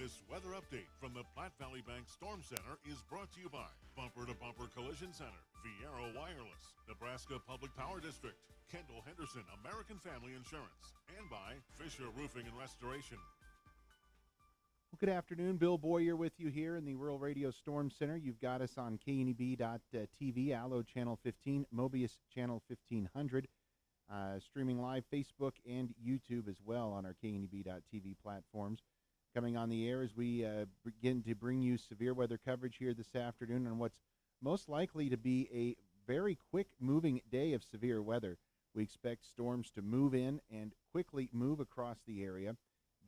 This weather update from the Platte Valley Bank Storm Center is brought to you by Bumper to Bumper Collision Center, Fiero Wireless, Nebraska Public Power District, Kendall Henderson American Family Insurance, and by Fisher Roofing and Restoration. Well, good afternoon. Bill Boyer with you here in the Rural Radio Storm Center. You've got us on KNEB.TV, Allo Channel 15, Mobius Channel 1500, streaming live Facebook and YouTube as well on our KNEB.TV platforms. Coming on the air as we begin to bring you severe weather coverage here this afternoon on what's most likely to be a very quick-moving day of severe weather. We expect storms to move in and quickly move across the area,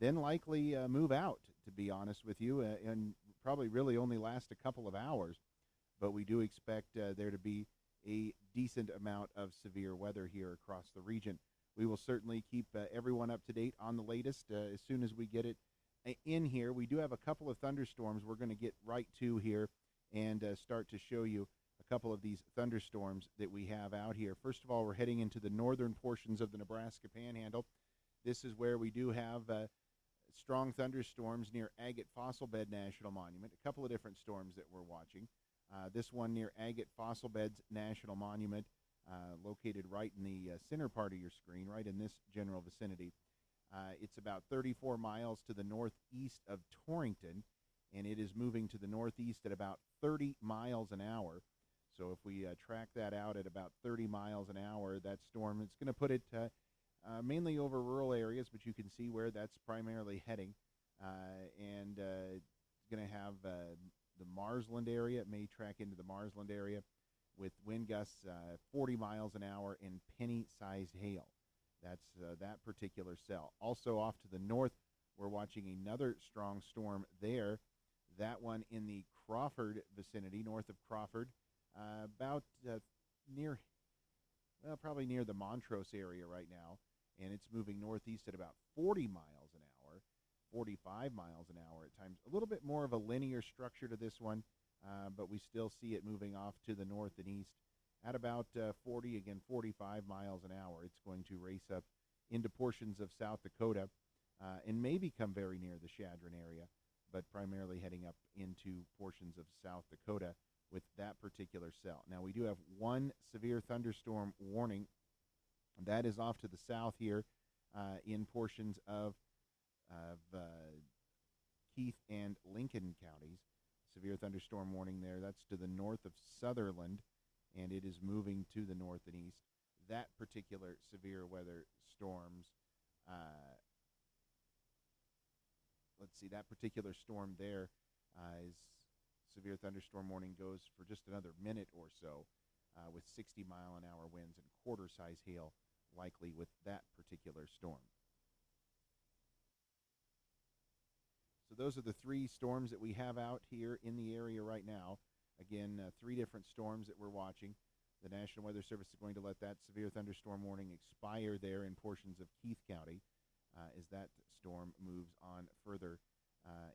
then likely move out, to be honest with you, and probably really only last a couple of hours. But we do expect there to be a decent amount of severe weather here across the region. We will certainly keep everyone up to date on the latest as soon as we get it in here. We do have a couple of thunderstorms we're going to get right to here and start to show you a couple of these thunderstorms that we have out here. First of all, we're heading into the northern portions of the Nebraska Panhandle. This is where we do have strong thunderstorms near Agate Fossil Bed National Monument. A couple of different storms that we're watching. This one near Agate Fossil Beds National Monument, located right in the center part of your screen, right in this general vicinity. It's about 34 miles to the northeast of Torrington, and it is moving to the northeast at about 30 miles an hour. So if we track that out at about 30 miles an hour, that storm, it's going to put it mainly over rural areas, but you can see where that's primarily heading. And it's going to have the Marsland area. It may track into the Marsland area with wind gusts 40 miles an hour and penny-sized hail. That's that particular cell. Also off to the north, we're watching another strong storm there. That one in the Crawford vicinity, north of Crawford, about probably near the Montrose area right now. And it's moving northeast at about 40 miles an hour, 45 miles an hour at times. A little bit more of a linear structure to this one, but we still see it moving off to the north and east at about 45 miles an hour. It's going to race up into portions of South Dakota and may become very near the Chadron area, but primarily heading up into portions of South Dakota with that particular cell. Now, we do have one severe thunderstorm warning. That is off to the south here in portions of Keith and Lincoln counties. Severe thunderstorm warning there. That's to the north of Sutherland, and it is moving to the north and east. That particular severe weather storms, that particular storm there is severe thunderstorm warning goes for just another minute or so with 60-mile-an-hour winds and quarter-size hail likely with that particular storm. So those are the three storms that we have out here in the area right now. Again, three different storms that we're watching. The National Weather Service is going to let that severe thunderstorm warning expire there in portions of Keith County as that storm moves on further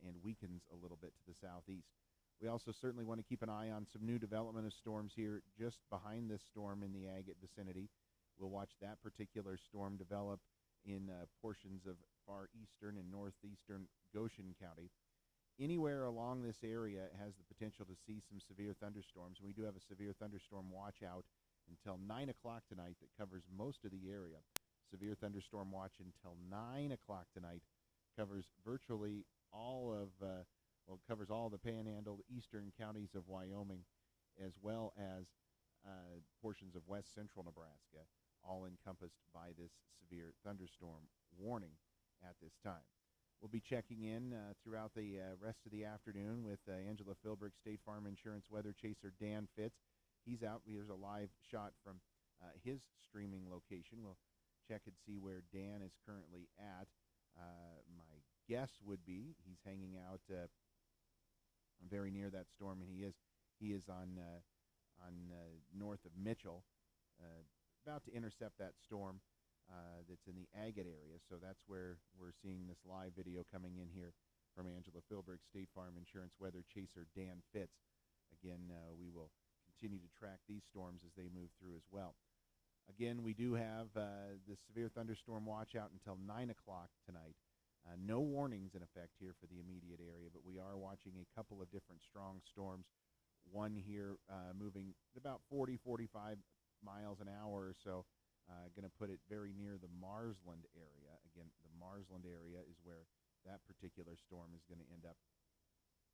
and weakens a little bit to the southeast. We also certainly want to keep an eye on some new development of storms here just behind this storm in the Agate vicinity. We'll watch that particular storm develop in portions of far eastern and northeastern Goshen County. Anywhere along this area has the potential to see some severe thunderstorms. We do have a severe thunderstorm watch out until 9 o'clock tonight that covers most of the area. Severe thunderstorm watch until 9 o'clock tonight covers virtually all of, covers all the Panhandle, eastern counties of Wyoming, as well as portions of west central Nebraska, all encompassed by this severe thunderstorm warning at this time. We'll be checking in throughout the rest of the afternoon with Angela Philbrick, State Farm Insurance weather chaser Dan Fitz. He's out. There's a live shot from his streaming location. We'll check and see where Dan is currently at. My guess would be he's hanging out very near that storm, and he is on north of Mitchell, about to intercept that storm that's in the Agate area. So that's where we're seeing this live video coming in here from Angela Philbrick, State Farm Insurance weather chaser Dan Fitz. Again, we will continue to track these storms as they move through as well. Again, we do have the severe thunderstorm watch out until 9 o'clock tonight. No warnings in effect here for the immediate area, but we are watching a couple of different strong storms. One here moving about 40, 45 miles an hour or so, going to put it very near the Marsland area. Again, the Marsland area is where that particular storm is going to end up.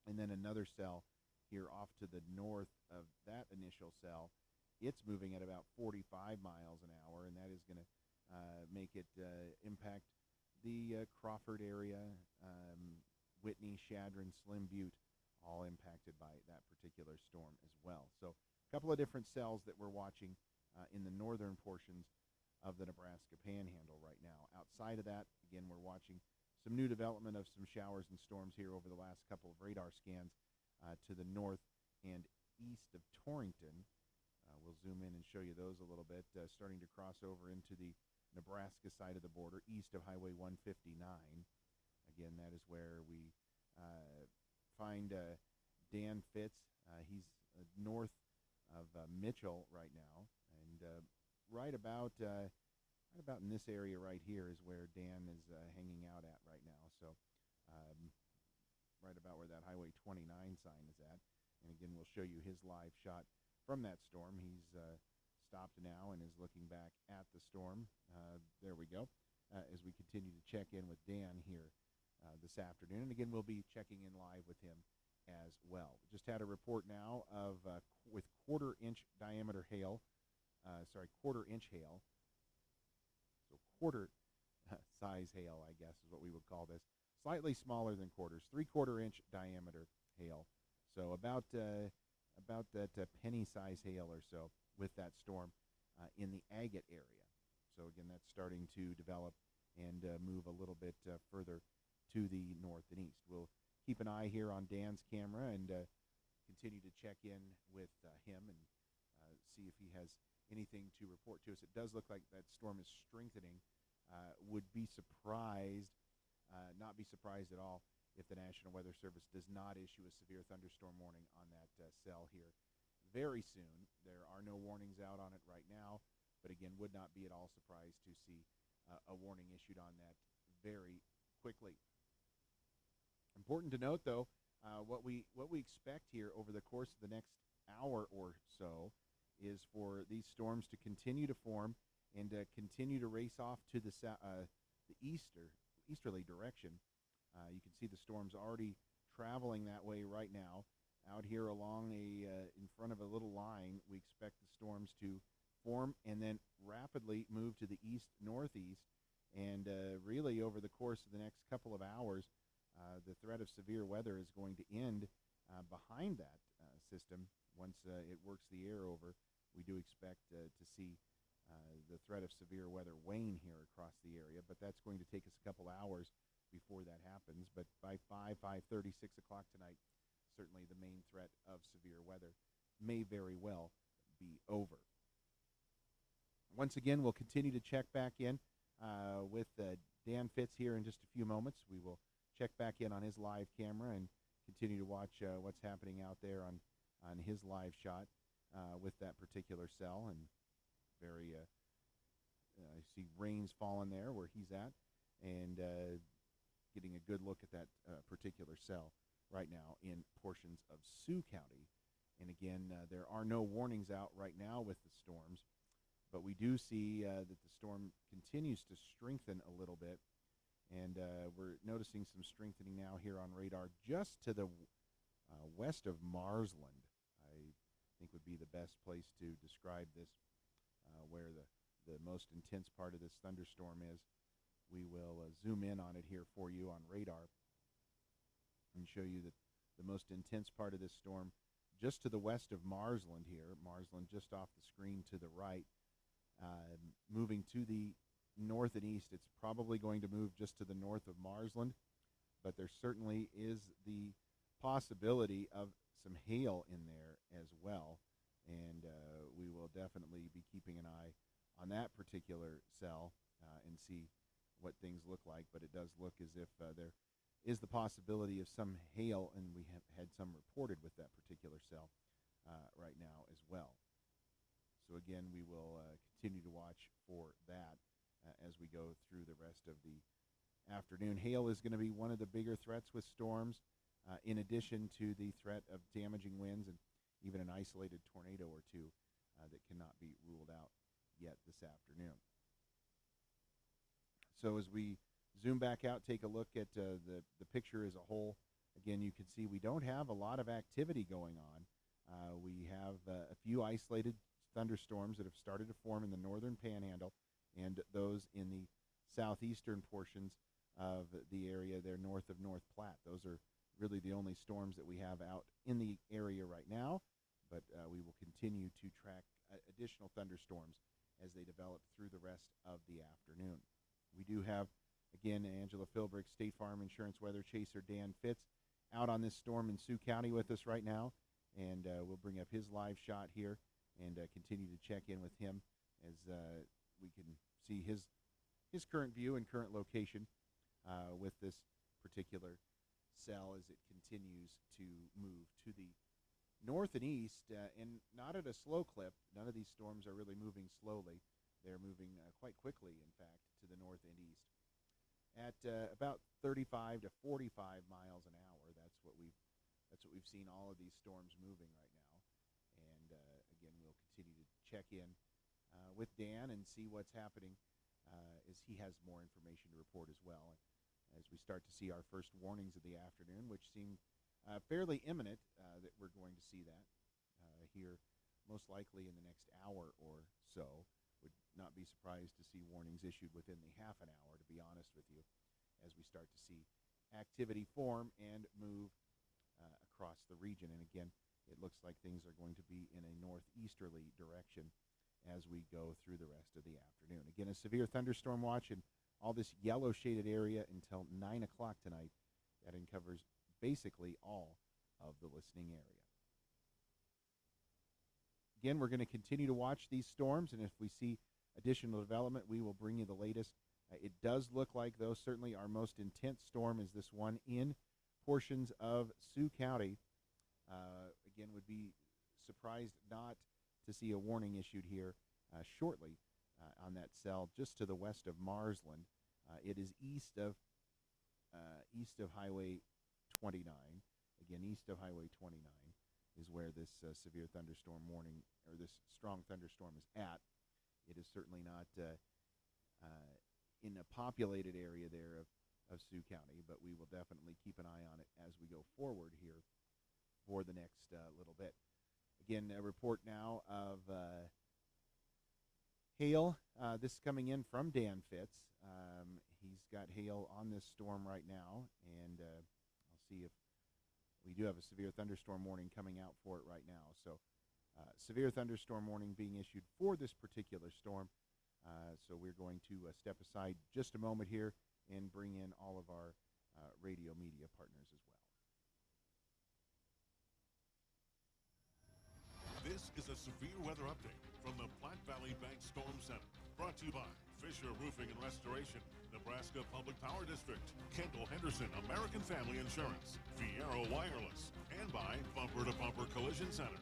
And then another cell here off to the north of that initial cell. It's moving at about 45 miles an hour, and that is going to make it impact the Crawford area, Whitney, Chadron, Slim Butte, all impacted by that particular storm as well. So a couple of different cells that we're watching in the northern portions of the Nebraska Panhandle right now. Outside of that, again, we're watching some new development of some showers and storms here over the last couple of radar scans to the north and east of Torrington. We'll zoom in and show you those a little bit, starting to cross over into the Nebraska side of the border, east of Highway 159. Again, that is where we find Dan Fitz. He's north of Mitchell right now, and right about in this area right here is where Dan is hanging out at right now. So right about where that Highway 29 sign is at. And again, we'll show you his live shot from that storm. He's stopped now and is looking back at the storm. There we go. As we continue to check in with Dan here this afternoon. And again, we'll be checking in live with him as well. Just had a report now of with quarter-inch diameter hail. Quarter-inch hail. So quarter-size hail, I guess, is what we would call this. Slightly smaller than quarters, 3/4-inch diameter hail. So about that penny-size hail or so with that storm in the agate area. So again, that's starting to develop and move a little bit further to the north and east. We'll keep an eye here on Dan's camera and continue to check in with him and see if he has anything to report to us. It does look like that storm is strengthening. Would be surprised, not be surprised at all, if the National Weather Service does not issue a severe thunderstorm warning on that cell here very soon. There are no warnings out on it right now, but again, would not be at all surprised to see a warning issued on that very quickly. Important to note, though, what we expect here over the course of the next hour or so is for these storms to continue to form and continue to race off to the easterly direction. You can see the storms already traveling that way right now. Out here along in front of a little line, we expect the storms to form and then rapidly move to the east-northeast. And really over the course of the next couple of hours, the threat of severe weather is going to end behind that system. Once it works the air over, we do expect to see the threat of severe weather wane here across the area, but that's going to take us a couple hours before that happens. But by 5:30, 6 o'clock tonight, certainly the main threat of severe weather may very well be over. Once again, we'll continue to check back in with Dan Fitz here in just a few moments. We will check back in on his live camera and continue to watch what's happening out there on his live shot with that particular cell. And I see rains falling there where he's at, and getting a good look at that particular cell right now in portions of Sioux County. And again, there are no warnings out right now with the storms, but we do see that the storm continues to strengthen a little bit, and we're noticing some strengthening now here on radar just to the west of Marsland. I think would be the best place to describe this, where the most intense part of this thunderstorm is. We will zoom in on it here for you on radar and show you that the most intense part of this storm just to the west of Marsland here, Marsland just off the screen to the right, moving to the north and east. It's probably going to move just to the north of Marsland, but there certainly is the possibility of some hail in there as well, and we will definitely be keeping an eye on that particular cell and see what things look like. But it does look as if there is the possibility of some hail, and we have had some reported with that particular cell right now as well. So again, we will continue to watch for that as we go through the rest of the afternoon. Hail is going to be one of the bigger threats with storms, in addition to the threat of damaging winds and even an isolated tornado or two that cannot be ruled out yet this afternoon. So as we zoom back out, take a look at the picture as a whole. Again, you can see we don't have a lot of activity going on. We have a few isolated thunderstorms that have started to form in the northern panhandle and those in the southeastern portions of the area there north of North Platte. Those are really the only storms that we have out in the area right now, but we will continue to track additional thunderstorms as they develop through the rest of the afternoon. We do have, again, Angela Philbrick, State Farm Insurance weather chaser Dan Fitz, out on this storm in Sioux County with us right now, and we'll bring up his live shot here and continue to check in with him as we can see his current view and current location with this particular cell as it continues to move to the north and east, and not at a slow clip. None of these storms are really moving slowly. They're moving quite quickly, in fact, to the north and east at about 35 to 45 miles an hour. That's what we've seen all of these storms moving right now. And again, we'll continue to check in with Dan and see what's happening as he has more information to report as well. And as we start to see our first warnings of the afternoon, which seem fairly imminent that we're going to see that here most likely in the next hour or so. Would not be surprised to see warnings issued within the half an hour, to be honest with you, as we start to see activity form and move across the region. And again, it looks like things are going to be in a northeasterly direction as we go through the rest of the afternoon. Again, a severe thunderstorm watch in all this yellow shaded area until 9 o'clock tonight. That uncovers basically all of the listening area. Again, we're going to continue to watch these storms, and if we see additional development, we will bring you the latest. It does look like, though, certainly our most intense storm is this one in portions of Sioux County. Again, would be surprised not to see a warning issued here shortly on that cell just to the west of Marsland. It is east of Highway 29. Again, east of Highway 29. Is where this severe thunderstorm warning, or this strong thunderstorm, is at. It is certainly not in a populated area there of Sioux County, but we will definitely keep an eye on it as we go forward here for the next little bit. Again, a report now of hail. This is coming in from Dan Fitz. He's got hail on this storm right now, and I'll see if we do have a severe thunderstorm warning coming out for it right now. So severe thunderstorm warning being issued for this particular storm. So we're going to step aside just a moment here and bring in all of our radio media partners as well. This is a severe weather update from the Platte Valley Bank Storm Center. Brought to you by Fisher Roofing and Restoration, Nebraska Public Power District, Kendall Henderson American Family Insurance, Fiero Wireless, and by Bumper to Bumper Collision Center.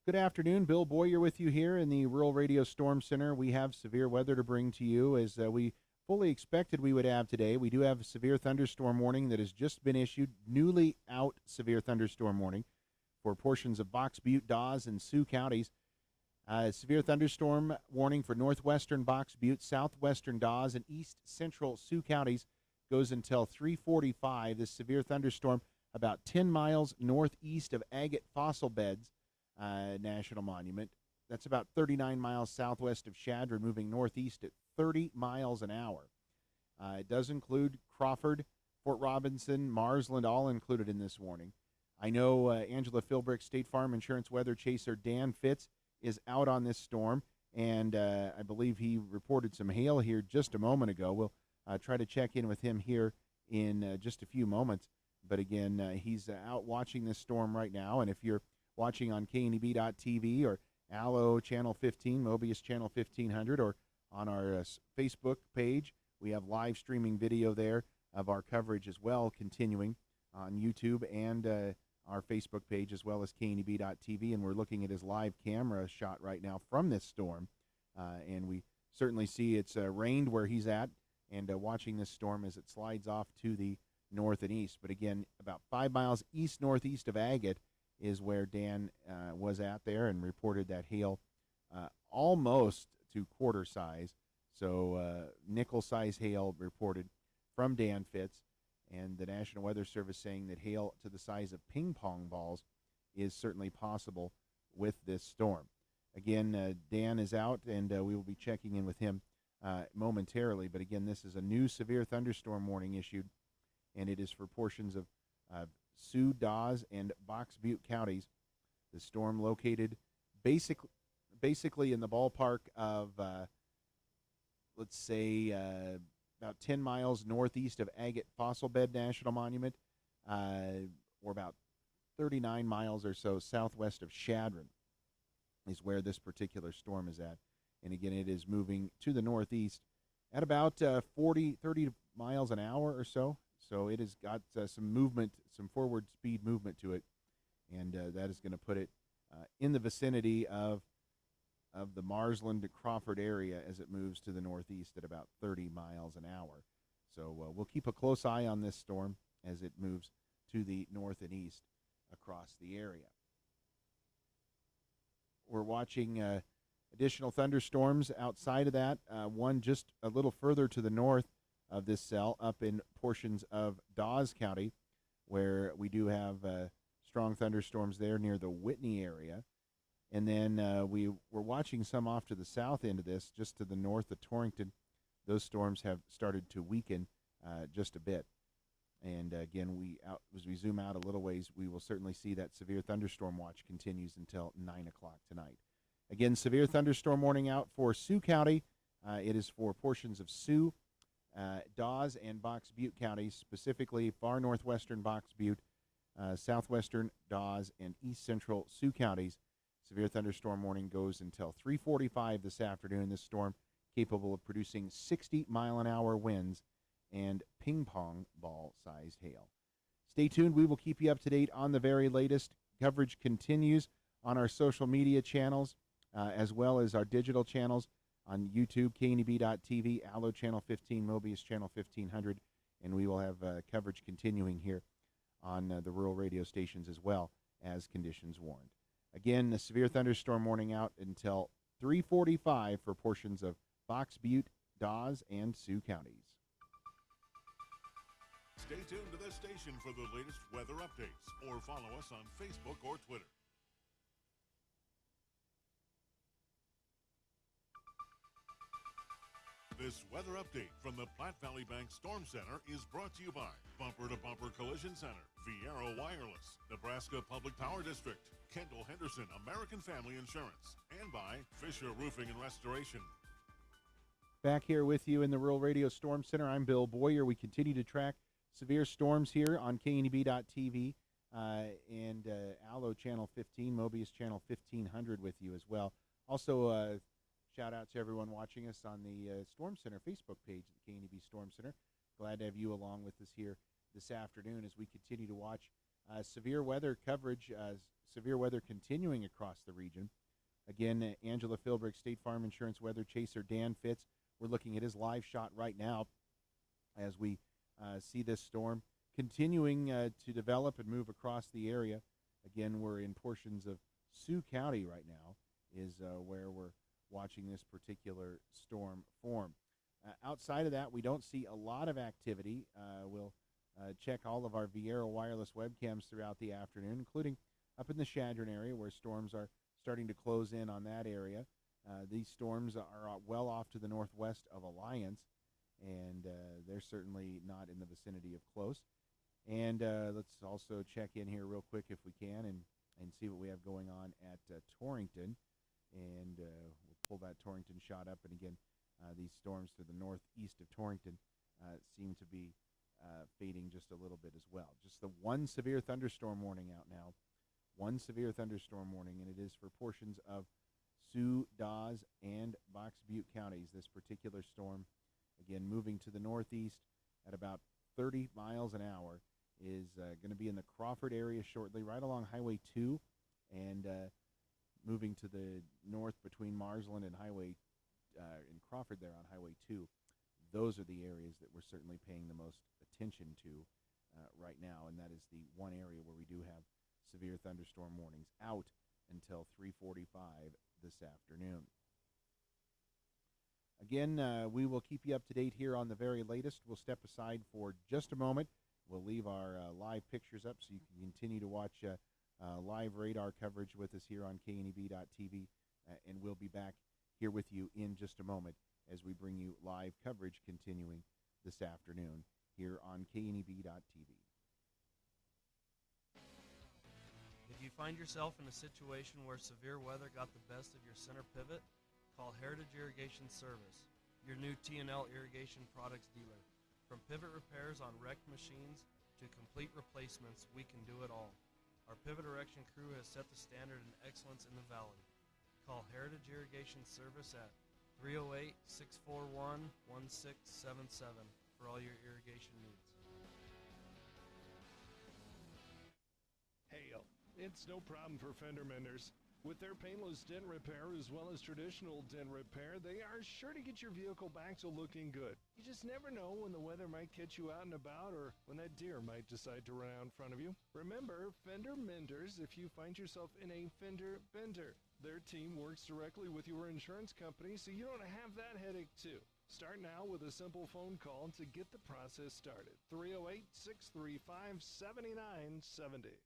Good afternoon. Bill Boyer with you here in the Rural Radio Storm Center. We have severe weather to bring to you as we fully expected we would have today. We do have a severe thunderstorm warning that has just been issued, newly out severe thunderstorm warning for portions of Box Butte, Dawes, and Sioux counties. Severe thunderstorm warning for northwestern Box Butte, southwestern Dawes, and east central Sioux counties goes until 3:45. This severe thunderstorm about 10 miles northeast of Agate Fossil Beds National Monument. That's about 39 miles southwest of Chadron, moving northeast at 30 miles an hour. It does include Crawford, Fort Robinson, Marsland, all included in this warning. I know Angela Philbrick, State Farm Insurance weather chaser Dan Fitz, is out on this storm, and I believe he reported some hail here just a moment ago. We'll try to check in with him here in just a few moments. But again, he's out watching this storm right now, and if you're watching on KNEB.TV or Allo Channel 15, Mobius Channel 1500, or on our Facebook page, we have live streaming video there of our coverage as well, continuing on YouTube and our Facebook page, as well as KNEB.TV, and we're looking at his live camera shot right now from this storm, and we certainly see it's rained where he's at. and watching this storm as it slides off to the north and east. But again, about 5 miles east-northeast of Agate is where Dan was at there and reported that hail almost to quarter size. So nickel-size hail reported from Dan Fitz, and the National Weather Service saying that hail to the size of ping pong balls is certainly possible with this storm. Again, Dan is out, and we will be checking in with him momentarily. But again, this is a new severe thunderstorm warning issued, and it is for portions of Sioux, Dawes, and Box Butte counties. The storm located basically in the ballpark of, let's say, about 10 miles northeast of Agate Fossil Bed National Monument, or about 39 miles or so southwest of Chadron is where this particular storm is at. And again, it is moving to the northeast at about 30 miles an hour or so. So it has got some movement, some forward speed movement to it, and that is going to put it in the vicinity of the Marsland to Crawford area as it moves to the northeast at about 30 miles an hour. So we'll keep a close eye on this storm as it moves to the north and east across the area. We're watching additional thunderstorms outside of that. One just a little further to the north of this cell, up in portions of Dawes County, where we do have strong thunderstorms there near the Whitney area. And then we were watching some off to the south end of this, just to the north of Torrington. Those storms have started to weaken just a bit. And again, as we zoom out a little ways, we will certainly see that severe thunderstorm watch continues until 9 o'clock tonight. Again, severe thunderstorm warning out for Sioux County. It is for portions of Sioux, Dawes, and Box Butte counties, specifically far northwestern Box Butte, southwestern Dawes, and east central Sioux counties. Severe thunderstorm warning goes until 3:45 this afternoon. This storm capable of producing 60-mile-an-hour winds and ping-pong ball-sized hail. Stay tuned. We will keep you up to date on the very latest. Coverage continues on our social media channels, as well as our digital channels on YouTube, KNEB.TV, Allo Channel 15, Mobius Channel 1500, and we will have coverage continuing here on the rural radio stations as well as conditions warned. Again, the severe thunderstorm warning out until 3:45 for portions of Box Butte, Dawes, and Sioux counties. Stay tuned to this station for the latest weather updates, or follow us on Facebook or Twitter. This weather update from the Platte Valley Bank Storm Center is brought to you by Bumper to Bumper Collision Center, Fiero Wireless, Nebraska Public Power District, Kendall Henderson American Family Insurance, and by Fisher Roofing and Restoration. Back here with you in the Rural Radio Storm Center, I'm Bill Boyer. We continue to track severe storms here on KNEB.TV and Allo Channel 15, Mobius Channel 1500 with you as well. Also, shout out to everyone watching us on the Storm Center Facebook page, the KNEB Storm Center. Glad to have you along with us here this afternoon as we continue to watch severe weather coverage, severe weather continuing across the region. Again, Angela Philbrick, State Farm Insurance Weather Chaser Dan Fitz. We're looking at his live shot right now as we see this storm continuing to develop and move across the area. Again, we're in portions of Sioux County right now is where we're watching this particular storm form. Outside of that, we don't see a lot of activity. We'll check all of our Viera wireless webcams throughout the afternoon, including up in the Chadron area where storms are starting to close in on that area. These storms are well off to the northwest of Alliance, and they're certainly not in the vicinity of close. And let's also check in here real quick if we can and see what we have going on at Torrington. And we'll pull that Torrington shot up. And again, these storms to the northeast of Torrington seem to be fading just a little bit as well. Just the one severe thunderstorm warning out now. One severe thunderstorm warning, and it is for portions of Sioux, Dawes, and Box Butte counties. This particular storm, again, moving to the northeast at about 30 miles an hour, is going to be in the Crawford area shortly, right along Highway 2, and moving to the north between Marsland and Highway in Crawford there on Highway 2 those are the areas that we're certainly paying the most attention to right now, and that is the one area where we do have severe thunderstorm warnings out until 3:45 this afternoon. Again, we will keep you up to date here on the very latest. We'll step aside for just a moment. We'll leave our live pictures up so you can continue to watch live radar coverage with us here on KNEB.TV, and we'll be back here with you in just a moment as we bring you live coverage continuing this afternoon here on KNEB.TV. If you find yourself in a situation where severe weather got the best of your center pivot, call Heritage Irrigation Service, your new T&L irrigation products dealer. From pivot repairs on wrecked machines to complete replacements, we can do it all. Our pivot erection crew has set the standard in excellence in the valley. Call Heritage Irrigation Service at 308-641-1677 for all your irrigation needs. Hail. It's no problem for fender menders. With their painless dent repair as well as traditional dent repair, they are sure to get your vehicle back to looking good. You just never know when the weather might catch you out and about or when that deer might decide to run out in front of you. Remember, fender menders if you find yourself in a fender bender. Their team works directly with your insurance company so you don't have that headache too. Start now with a simple phone call to get the process started. 308-635-7970.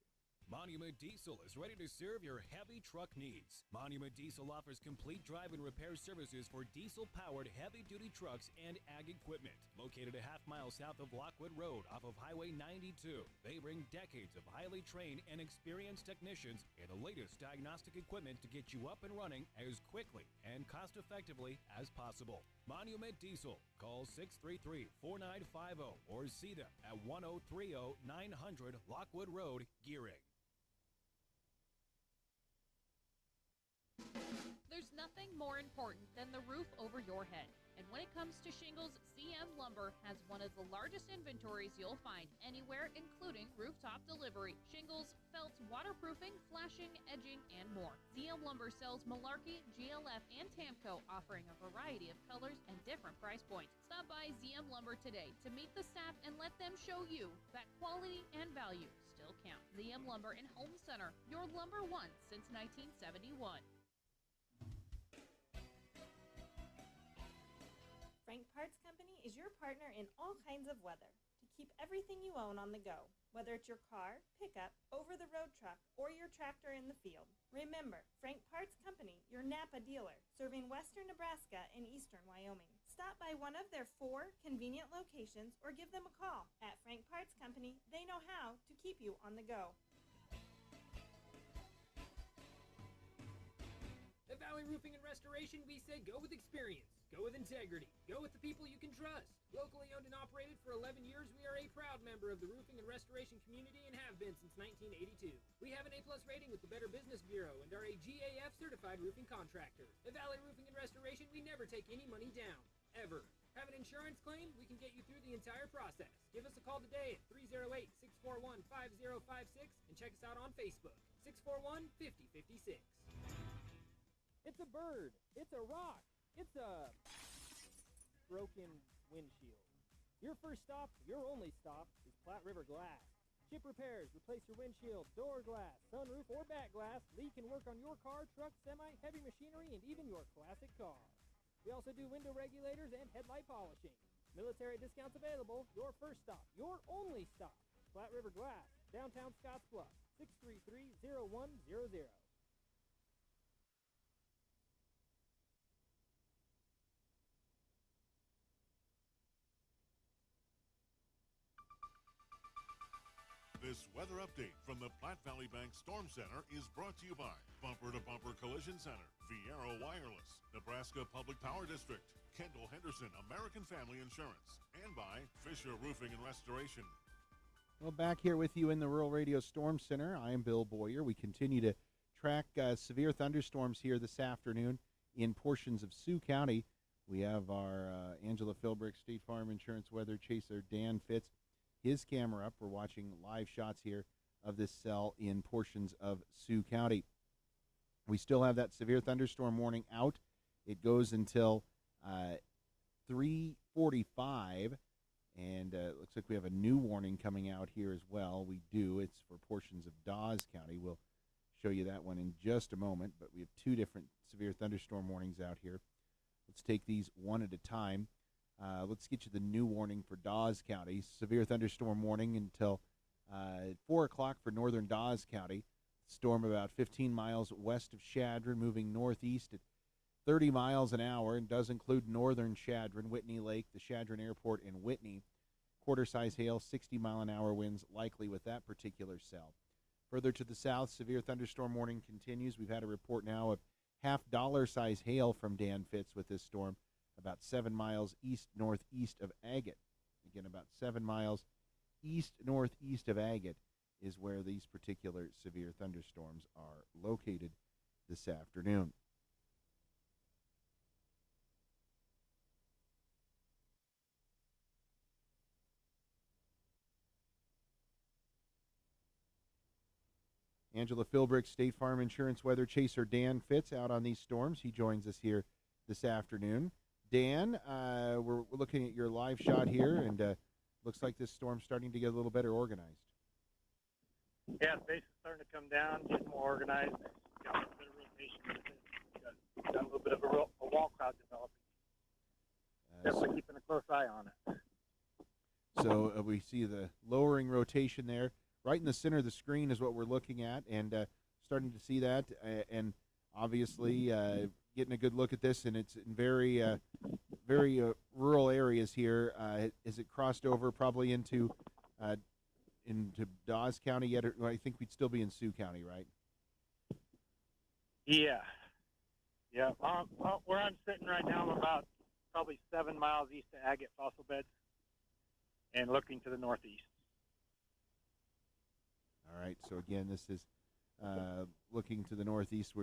Monument Diesel is ready to serve your heavy truck needs. Monument Diesel offers complete drive and repair services for diesel-powered heavy-duty trucks and ag equipment. Located a half-mile south of Lockwood Road off of Highway 92, they bring decades of highly trained and experienced technicians and the latest diagnostic equipment to get you up and running as quickly and cost-effectively as possible. Monument Diesel. Call 633-4950 or see them at 1030-900 Lockwood Road, Gearing. There's nothing more important than the roof over your head. And when it comes to shingles, ZM Lumber has one of the largest inventories you'll find anywhere, including rooftop delivery, shingles, felts, waterproofing, flashing, edging, and more. ZM Lumber sells Malarkey, GLF, and Tamco, offering a variety of colors and different price points. Stop by ZM Lumber today to meet the staff and let them show you that quality and value still count. ZM Lumber in Home Center, your lumber one since 1971. Frank Parts Company is your partner in all kinds of weather to keep everything you own on the go, whether it's your car, pickup, over-the-road truck, or your tractor in the field. Remember, Frank Parts Company, your Napa dealer, serving western Nebraska and eastern Wyoming. Stop by one of their 4 convenient locations or give them a call. At Frank Parts Company, they know how to keep you on the go. At Valley Roofing and Restoration, we say go with experience, go with integrity, go with the people you can trust. Locally owned and operated for 11 years, we are a proud member of the roofing and restoration community and have been since 1982. We have an A+ rating with the Better Business Bureau and are a GAF certified roofing contractor. At Valley Roofing and Restoration, we never take any money down, ever. Have an insurance claim? We can get you through the entire process. Give us a call today at 308-641-5056 and check us out on Facebook, 641-5056. It's a bird. It's a rock. It's a broken windshield. Your first stop, your only stop, is Platte River Glass. Chip repairs, replace your windshield, door glass, sunroof, or back glass. Lee can work on your car, truck, semi, heavy machinery, and even your classic car. We also do window regulators and headlight polishing. Military discounts available. Your first stop, your only stop. Platte River Glass, downtown Scottsbluff, 633-0100. This weather update from the Platte Valley Bank Storm Center is brought to you by Bumper to Bumper Collision Center, Fiero Wireless, Nebraska Public Power District, Kendall Henderson American Family Insurance, and by Fisher Roofing and Restoration. Well, back here with you in the Rural Radio Storm Center, I am Bill Boyer. We continue to track severe thunderstorms here this afternoon in portions of Sioux County. We have our Angela Philbrick State Farm Insurance weather chaser, Dan Fitz. His camera up. We're watching live shots here of this cell in portions of Sioux County. We still have that severe thunderstorm warning out. It goes until 3:45, and it looks like we have a new warning coming out here as well. We do. It's for portions of Dawes County. We'll show you that one in just a moment, but we have two different severe thunderstorm warnings out here. Let's take these one at a time. Let's get you the new warning for Dawes County. Severe thunderstorm warning until 4 o'clock for northern Dawes County. Storm about 15 miles west of Chadron, moving northeast at 30 miles an hour, and does include northern Chadron, Whitney Lake, the Chadron Airport, and Whitney. Quarter-size hail, 60-mile-an-hour winds likely with that particular cell. Further to the south, severe thunderstorm warning continues. We've had a report now of half-dollar-size hail from Dan Fitz with this storm, about 7 miles east-northeast of Agate. Again, about 7 miles east-northeast of Agate is where these particular severe thunderstorms are located this afternoon. Angela Philbrick, State Farm Insurance weather chaser Dan Fitz out on these storms. He joins us here this afternoon. Dan, we're looking at your live shot here, and looks like this storm's starting to get a little better organized. Yeah, the base is starting to come down, getting more organized. Got a little bit of rotation with it. Got a little bit of a wall cloud developing. Definitely keeping a close eye on it. So we see the lowering rotation there. Right in the center of the screen is what we're looking at, and starting to see that, and obviously getting a good look at this, and it's in very rural areas here. Has it crossed over probably into Dawes County yet? Or, I think we'd still be in Sioux County, right? Yeah. Where I'm sitting right now, I'm about probably 7 miles east of Agate Fossil Beds and looking to the northeast. All right, so again, this is looking to the northeast.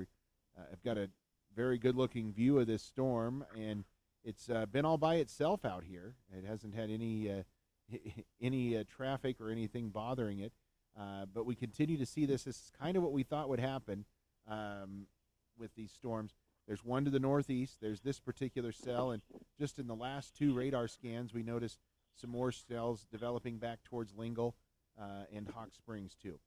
I've got a very good-looking view of this storm, and it's been all by itself out here. It hasn't had any traffic or anything bothering it, but we continue to see this. This is kind of what we thought would happen with these storms. There's one to the northeast. There's this particular cell, and just in the last two radar scans, we noticed some more cells developing back towards Lingle and Hawk Springs, too.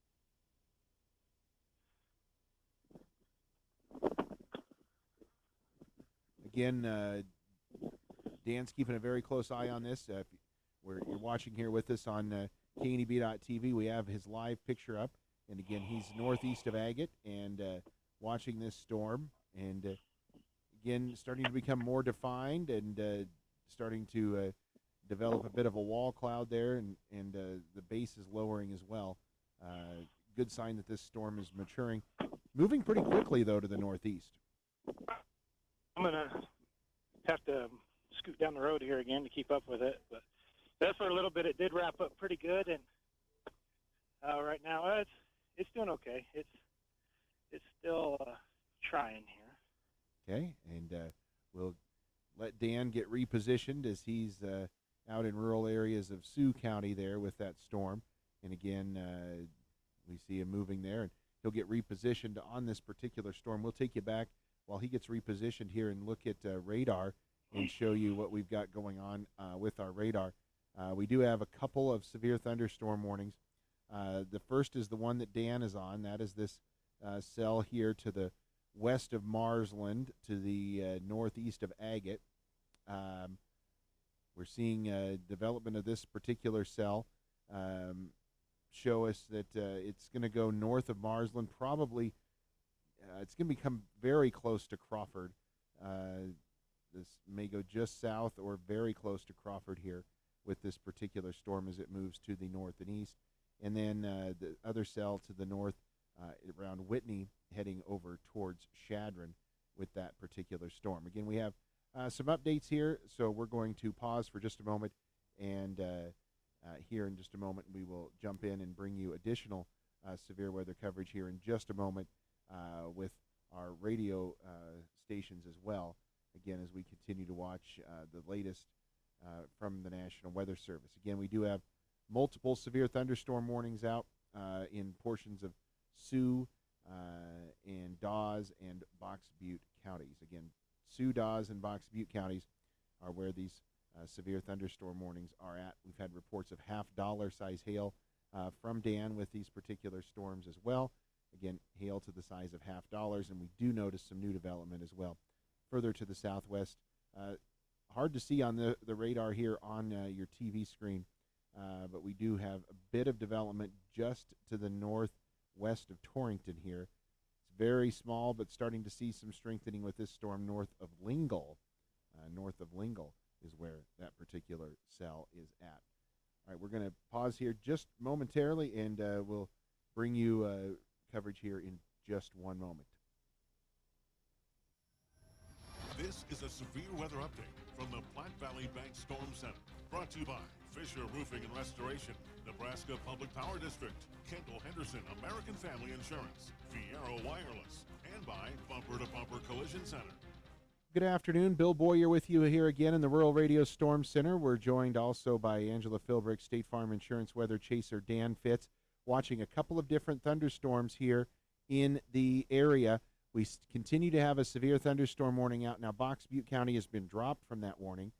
Again, Dan's keeping a very close eye on this. If you're watching here with us on KNEB.TV, we have his live picture up. And again, he's northeast of Agate and watching this storm. And again, starting to become more defined and starting to develop a bit of a wall cloud there, and the base is lowering as well. Good sign that this storm is maturing. Moving pretty quickly, though, to the northeast. I'm going to have to scoot down the road here again to keep up with it. But that's for a little bit. It did wrap up pretty good, and right now it's doing okay. It's still trying here. Okay, and we'll let Dan get repositioned as he's out in rural areas of Sioux County there with that storm. And again, we see him moving there, and he'll get repositioned on this particular storm. We'll take you back while he gets repositioned here and look at radar and show you what we've got going on with our radar. We do have a couple of severe thunderstorm warnings. The first is the one that Dan is on. That is this cell here to the west of Marsland, to the northeast of Agate. We're seeing development of this particular cell show us that it's going to go north of Marsland. Probably it's going to become very close to Crawford. This may go just south or very close to Crawford here with this particular storm as it moves to the north and east. And then the other cell to the north around Whitney heading over towards Chadron with that particular storm. Again, we have some updates here, so we're going to pause for just a moment, and here in just a moment we will jump in and bring you additional severe weather coverage here in just a moment with our radio stations as well, again, as we continue to watch the latest from the National Weather Service. Again, we do have multiple severe thunderstorm warnings out in portions of Sioux and Dawes and Box Butte counties. Again, Sioux, Dawes, and Box Butte counties are where these severe thunderstorm warnings are at. We've had reports of half-dollar size hail from Dan with these particular storms as well. Again, hail to the size of $half, and we do notice some new development as well. Further to the southwest, hard to see on the radar here on your TV screen, but we do have a bit of development just to the northwest of Torrington here. It's very small, but starting to see some strengthening with this storm north of Lingle. North of Lingle is where that particular cell is at. All right, we're going to pause here just momentarily, and we'll bring you coverage here in just one moment. This is a severe weather update from the Platte Valley Bank Storm Center. Brought to you by Fisher Roofing and Restoration, Nebraska Public Power District, Kendall Henderson American Family Insurance, Fiero Wireless, and by Bumper to Bumper Collision Center. Good afternoon. Bill Boyer with you here again in the Rural Radio Storm Center. We're joined also by Angela Philbrick, State Farm Insurance weather chaser Dan Fitz, watching a couple of different thunderstorms here in the area. We continue to have a severe thunderstorm warning out. Now, Box Butte County has been dropped from that warning,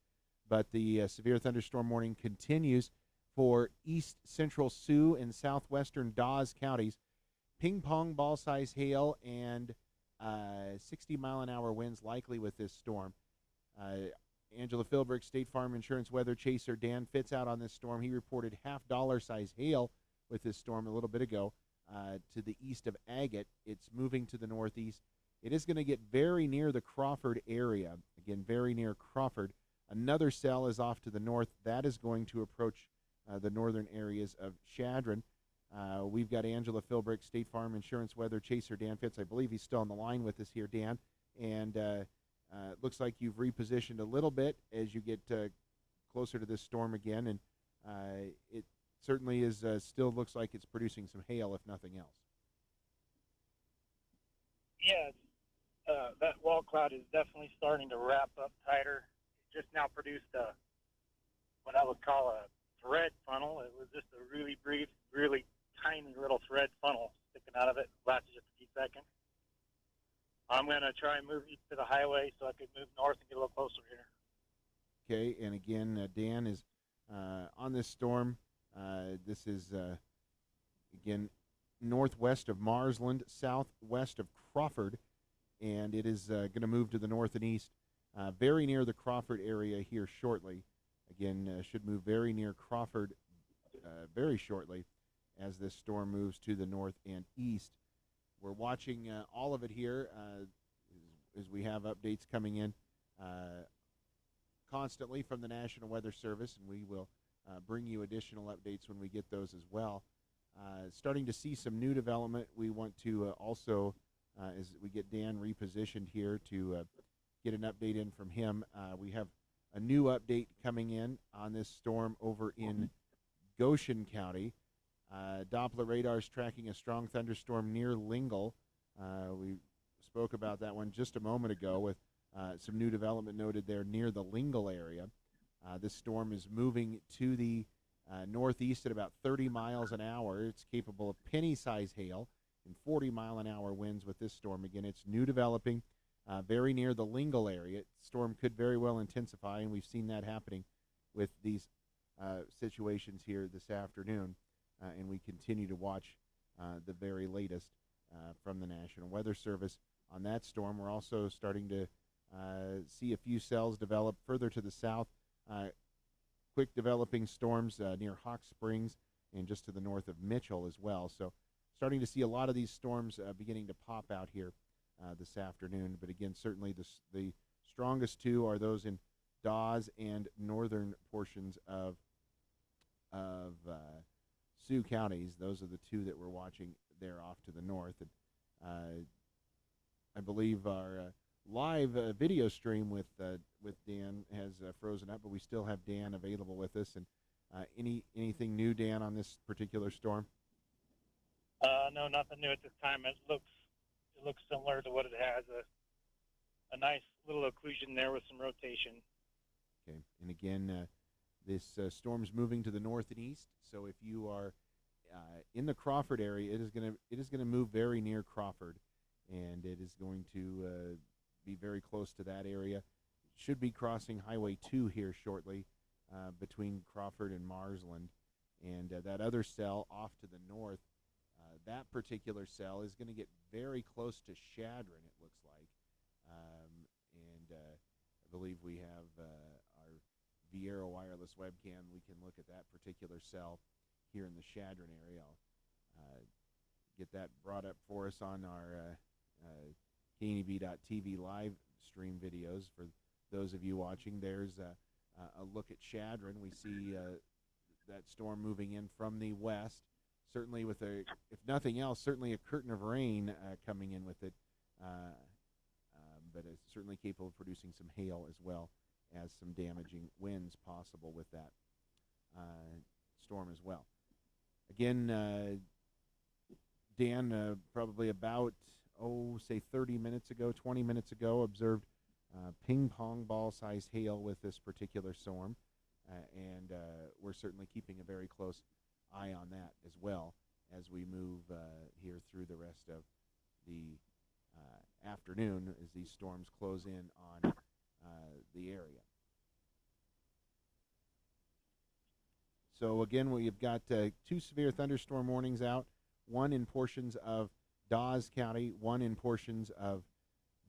but the severe thunderstorm warning continues for east central Sioux and southwestern Dawes counties. Ping pong ball size hail and 60-mile-an-hour winds likely with this storm. Angela Philbrick, State Farm Insurance weather chaser Dan Fitz out on this storm. He reported half-dollar size hail with this storm a little bit ago to the east of Agate. It's moving to the northeast. It is going to get very near the Crawford area. Again, very near Crawford. Another cell is off to the north. That is going to approach the northern areas of Chadron. We've got Angela Philbrick, State Farm Insurance weather chaser Dan Fitz. I believe he's still on the line with us here, Dan. And it looks like you've repositioned a little bit as you get closer to this storm again. And it certainly is still looks like it's producing some hail, if nothing else. Yeah, that wall cloud is definitely starting to wrap up tighter. It just now produced what I would call a thread funnel. It was just a really brief, really tiny little thread funnel sticking out of it. Lasted just a few seconds. I'm going to try and move east to the highway so I could move north and get a little closer here. Okay, and again, Dan is on this storm. This is, again, northwest of Marsland, southwest of Crawford, and it is going to move to the north and east, very near the Crawford area here shortly. Again, should move very near Crawford very shortly as this storm moves to the north and east. We're watching all of it here as we have updates coming in constantly from the National Weather Service, and we will bring you additional updates when we get those as well. Starting to see some new development. We want to also, as we get Dan repositioned here, to get an update in from him. We have a new update coming in on this storm over in Goshen County. Doppler radar is tracking a strong thunderstorm near Lingle. We spoke about that one just a moment ago with some new development noted there near the Lingle area. This storm is moving to the northeast at about 30 miles an hour. It's capable of penny-size hail and 40-mile-an-hour winds with this storm. Again, it's new developing very near the Lingle area. The storm could very well intensify, and we've seen that happening with these situations here this afternoon. And we continue to watch the very latest from the National Weather Service on that storm. We're also starting to see a few cells develop further to the south. Quick developing storms near Hawk Springs and just to the north of Mitchell as well. So starting to see a lot of these storms beginning to pop out here this afternoon. But again, certainly the strongest two are those in Dawes and northern portions of Sioux counties. Those are the two that we're watching there off to the north. And I believe our live video stream with Dan has frozen up, but we still have Dan available with us. And anything new, Dan, on this particular storm? No, nothing new at this time. It looks similar to what it has. A nice little occlusion there with some rotation. Okay, and again, this storm's moving to the north and east. So if you are in the Crawford area, it is going to move very near Crawford, and it is going to be very close to that area. should be crossing Highway 2 here shortly between Crawford and Marsland. And that other cell off to the north, that particular cell is going to get very close to Shadron, it looks like. I believe we have our Viero wireless webcam. We can look at that particular cell here in the Shadron area. I'll get that brought up for us on our KNEB.TV live stream videos. For those of you watching, there's a look at Shadron. We see that storm moving in from the west, certainly with if nothing else, certainly a curtain of rain coming in with it, but it's certainly capable of producing some hail as well as some damaging winds possible with that storm as well. Again, Dan, probably about, say 30 minutes ago, 20 minutes ago, observed ping pong ball size hail with this particular storm. And we're certainly keeping a very close eye on that as well as we move here through the rest of the afternoon as these storms close in on the area. So again, we've got 2 severe thunderstorm warnings out, one in portions of Dawes County, one in portions of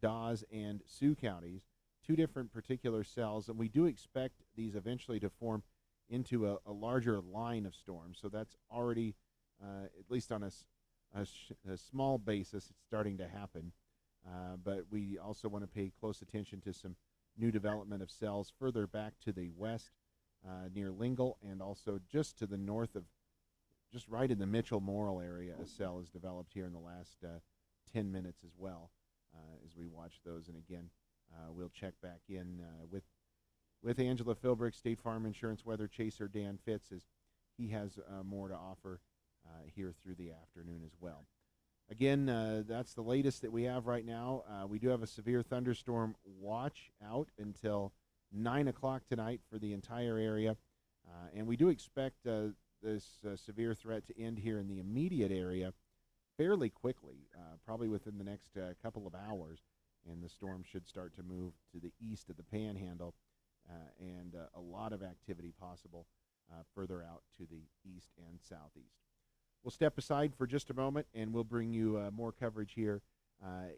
Dawes and Sioux counties, 2 different particular cells, and we do expect these eventually to form into a larger line of storms. So that's already, at least on a small basis, it's starting to happen. But we also want to pay close attention to some new development of cells further back to the west near Lingle, and also just to the north of, just right in the Mitchell-Morrill area, a cell is developed here in the last 10 minutes as well as we watch those. And again, we'll check back in with Angela Philbrick, State Farm Insurance weather chaser Dan Fitz, as he has more to offer here through the afternoon as well. Again, that's the latest that we have right now. We do have a severe thunderstorm watch out until 9 o'clock tonight for the entire area. And we do expect this severe threat to end here in the immediate area fairly quickly, probably within the next couple of hours. And the storm should start to move to the east of the Panhandle, and a lot of activity possible further out to the east and southeast. We'll step aside for just a moment, and we'll bring you more coverage here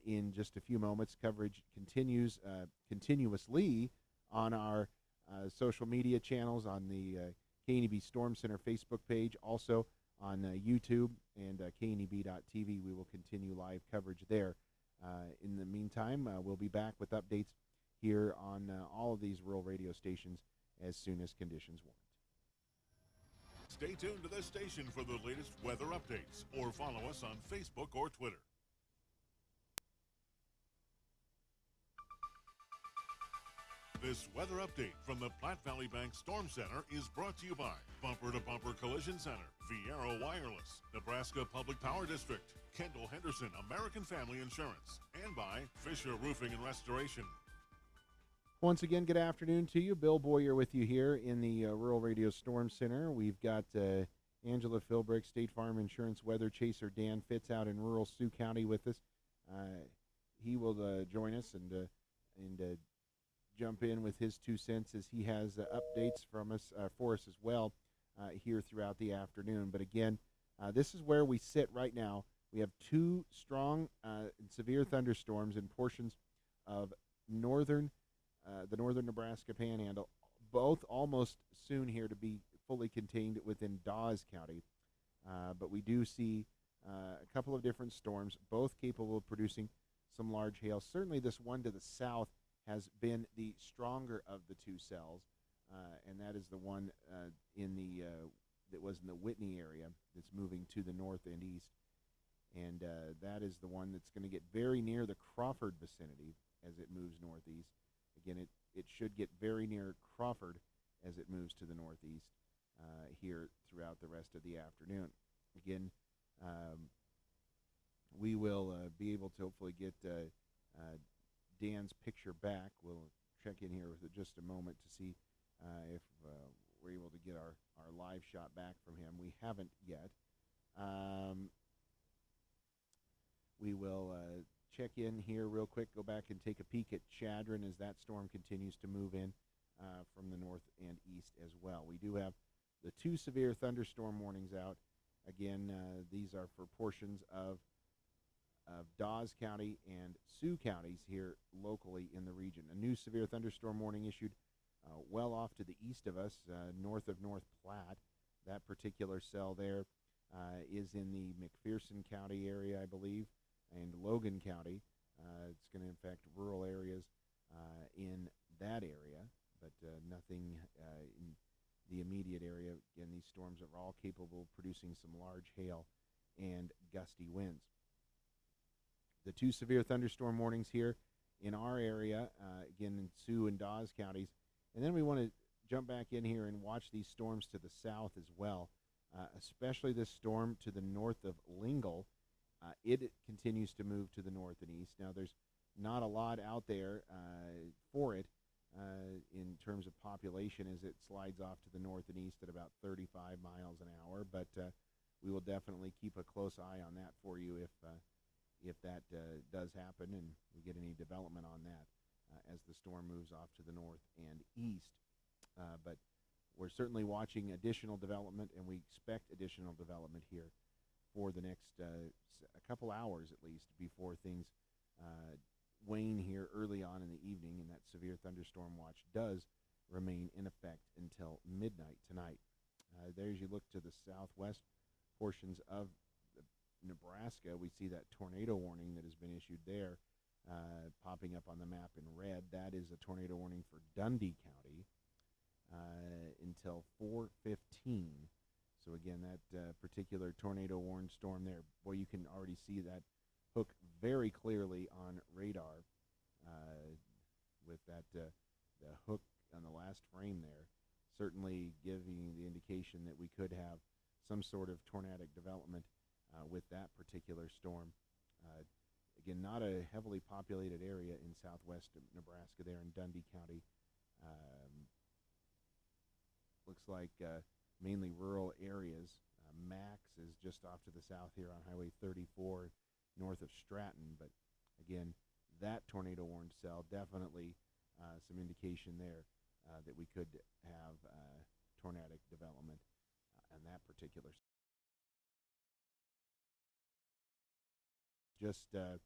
in just a few moments. Coverage continues continuously on our social media channels, on the KNEB Storm Center Facebook page, also on YouTube and KNEB.TV. We will continue live coverage there. In the meantime, we'll be back with updates here on all of these rural radio stations as soon as conditions warrant. Stay tuned to this station for the latest weather updates, or follow us on Facebook or Twitter. This weather update from the Platte Valley Bank Storm Center is brought to you by Bumper to Bumper Collision Center, Viero Wireless, Nebraska Public Power District, Kendall Henderson American Family Insurance, and by Fisher Roofing and Restoration. Once again, good afternoon to you. Bill Boyer with you here in the Rural Radio Storm Center. We've got Angela Philbrick, State Farm Insurance weather chaser Dan Fitz out in rural Sioux County with us. He will join us and jump in with his 2 cents as he has updates from us for us as well here throughout the afternoon. But again, this is where we sit right now. We have 2 strong and severe thunderstorms in portions of the northern Nebraska Panhandle, both almost soon here to be fully contained within Dawes County. But we do see a couple of different storms, both capable of producing some large hail. Certainly this one to the south has been the stronger of the 2 cells, and that is the one that was in the Whitney area that's moving to the north and east. And that is the one that's going to get very near the Crawford vicinity as it moves northeast. Again, it should get very near Crawford as it moves to the northeast here throughout the rest of the afternoon. Again, we will be able to hopefully get Dan's picture back. We'll check in here with just a moment to see if we're able to get our live shot back from him. We haven't yet. We will check in here real quick, go back and take a peek at Chadron as that storm continues to move in from the north and east as well. We do have the 2 severe thunderstorm warnings out. Again, these are for portions of Dawes County and Sioux counties here locally in the region. A new severe thunderstorm warning issued well off to the east of us, north of North Platte. That particular cell there is in the McPherson County area, I believe, and Logan County. It's going to affect rural areas in that area, but nothing in the immediate area. Again, these storms are all capable of producing some large hail and gusty winds. The 2 severe thunderstorm warnings here in our area, again in Sioux and Dawes counties. And then we want to jump back in here and watch these storms to the south as well, especially this storm to the north of Lingle. It continues to move to the north and east. Now, there's not a lot out there for it in terms of population as it slides off to the north and east at about 35 miles an hour, but we will definitely keep a close eye on that for you if that does happen and we get any development on that as the storm moves off to the north and east. But we're certainly watching additional development, and we expect additional development here for the next a couple hours at least before things wane here early on in the evening, and that severe thunderstorm watch does remain in effect until midnight tonight. There, as you look to the southwest portions of Nebraska, we see that tornado warning that has been issued there popping up on the map in red. That is a tornado warning for Dundee County until 4:15. So again, that particular tornado warned storm there, boy, you can already see that hook very clearly on radar with that the hook on the last frame there, certainly giving the indication that we could have some sort of tornadic development with that particular storm. Again, not a heavily populated area in southwest Nebraska there in Dundee County. Looks like mainly rural areas. Max is just off to the south here on Highway 34 north of Stratton, but again, that tornado warned cell, definitely some indication there that we could have tornadic development on that particular. Just the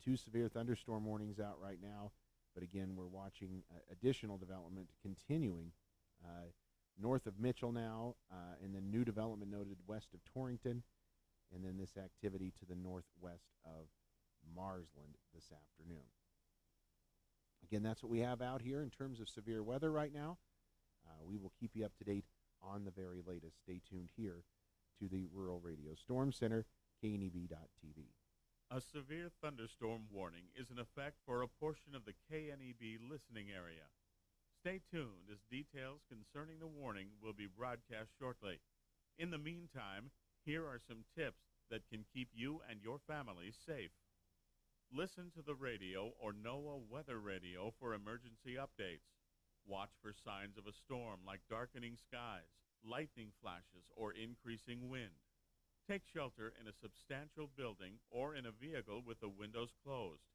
2 severe thunderstorm warnings out right now, but again, we're watching additional development continuing north of Mitchell now, and then new development noted west of Torrington, and then this activity to the northwest of Marsland this afternoon. Again, that's what we have out here in terms of severe weather right now. We will keep you up to date on the very latest. Stay tuned here to the Rural Radio Storm Center, KNEB.TV. A severe thunderstorm warning is in effect for a portion of the KNEB listening area. Stay tuned as details concerning the warning will be broadcast shortly. In the meantime, here are some tips that can keep you and your family safe. Listen to the radio or NOAA weather radio for emergency updates. Watch for signs of a storm like darkening skies, lightning flashes, or increasing wind. Take shelter in a substantial building or in a vehicle with the windows closed.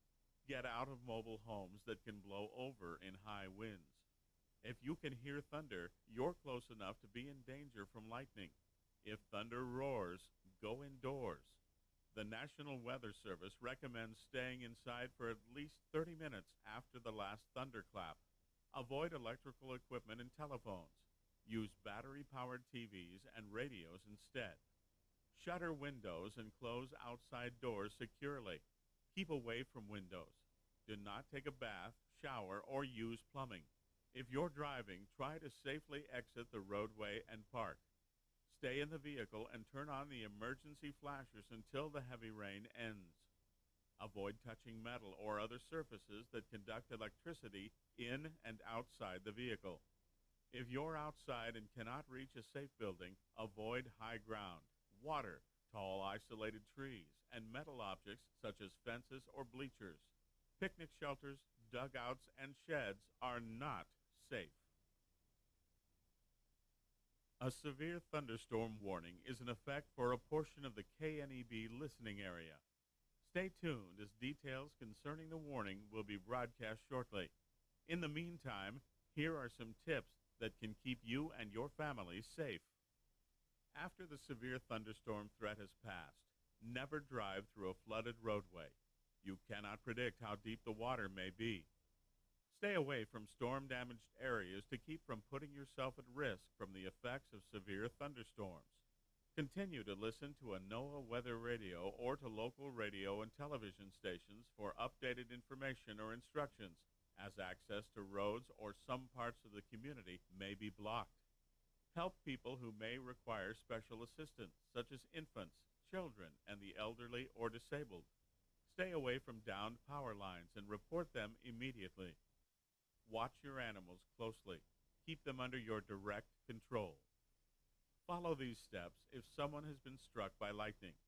Get out of mobile homes that can blow over in high winds. If you can hear thunder, you're close enough to be in danger from lightning. If thunder roars, go indoors. The National Weather Service recommends staying inside for at least 30 minutes after the last thunderclap. Avoid electrical equipment and telephones. Use battery-powered TVs and radios instead. Shutter windows and close outside doors securely. Keep away from windows. Do not take a bath, shower, or use plumbing. If you're driving, try to safely exit the roadway and park. Stay in the vehicle and turn on the emergency flashers until the heavy rain ends. Avoid touching metal or other surfaces that conduct electricity in and outside the vehicle. If you're outside and cannot reach a safe building, avoid high ground, water, tall isolated trees, and metal objects such as fences or bleachers. Picnic shelters, dugouts, and sheds are not safe. A severe thunderstorm warning is in effect for a portion of the KNEB listening area. Stay tuned as details concerning the warning will be broadcast shortly. In the meantime, here are some tips that can keep you and your family safe. After the severe thunderstorm threat has passed, never drive through a flooded roadway. You cannot predict how deep the water may be. Stay away from storm-damaged areas to keep from putting yourself at risk from the effects of severe thunderstorms. Continue to listen to a NOAA weather radio or to local radio and television stations for updated information or instructions, as access to roads or some parts of the community may be blocked. Help people who may require special assistance, such as infants, children, and the elderly or disabled. Stay away from downed power lines and report them immediately. Watch your animals closely. Keep them under your direct control. Follow these steps if someone has been struck by lightning.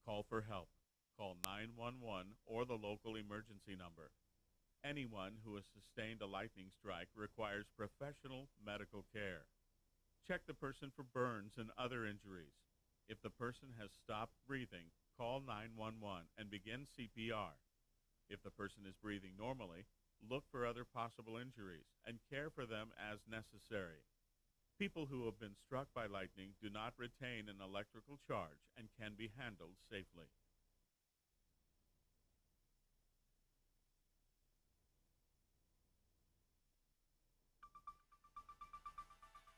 Call for help. Call 911 or the local emergency number. Anyone who has sustained a lightning strike requires professional medical care. Check the person for burns and other injuries. If the person has stopped breathing, call 911 and begin CPR. If the person is breathing normally, look for other possible injuries and care for them as necessary. People who have been struck by lightning do not retain an electrical charge and can be handled safely.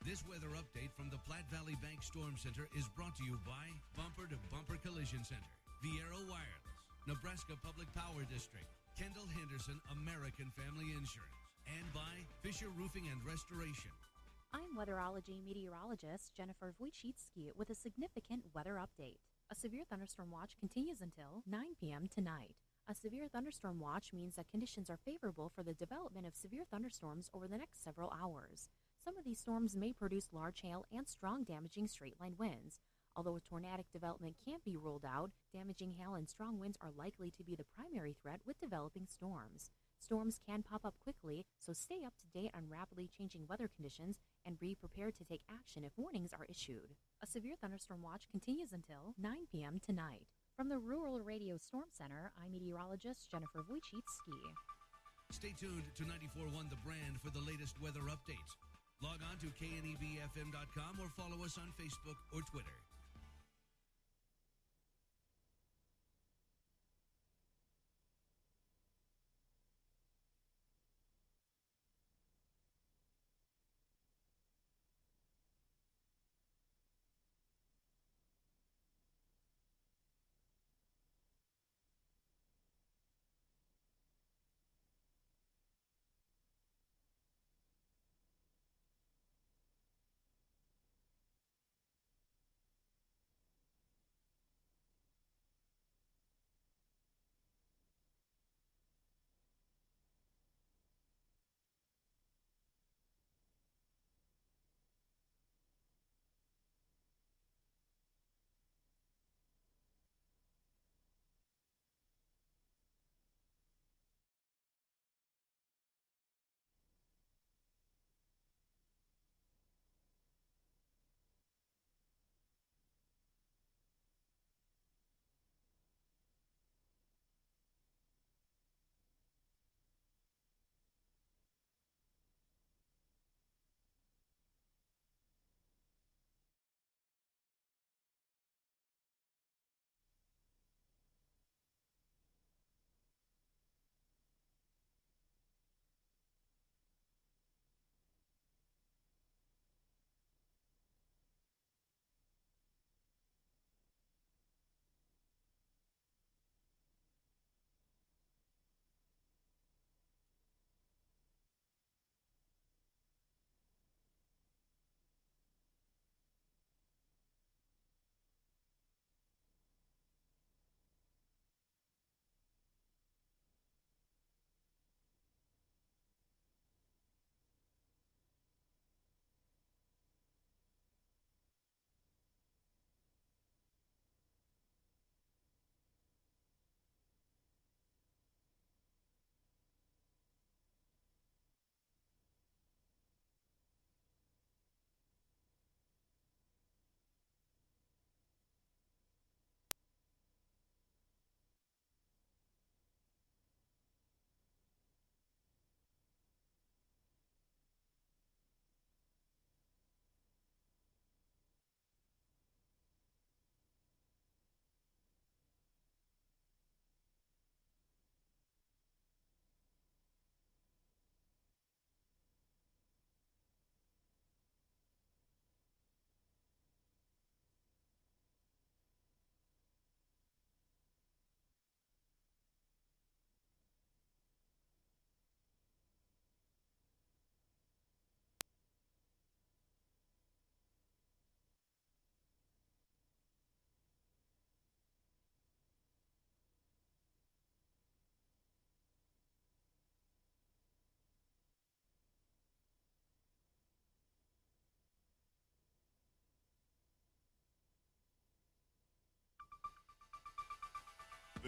This weather update from the Platte Valley Bank Storm Center is brought to you by Bumper to Bumper Collision Center, Viero Wireless, Nebraska Public Power District, Kendall Henderson American Family Insurance, and by Fisher Roofing and Restoration. I'm weatherology meteorologist Jennifer Wojcicki with a significant weather update. A severe thunderstorm watch continues until 9 p.m. tonight. A severe thunderstorm watch means that conditions are favorable for the development of severe thunderstorms over the next several hours. Some of these storms may produce large hail and strong damaging straight-line winds. Although a tornadic development can't be ruled out, damaging hail and strong winds are likely to be the primary threat with developing storms. Storms can pop up quickly, so stay up to date on rapidly changing weather conditions and be prepared to take action if warnings are issued. A severe thunderstorm watch continues until 9 p.m. tonight. From the Rural Radio Storm Center, I'm meteorologist Jennifer Wojcicki. Stay tuned to 94.1 The Brand for the latest weather updates. Log on to knebfm.com or follow us on Facebook or Twitter.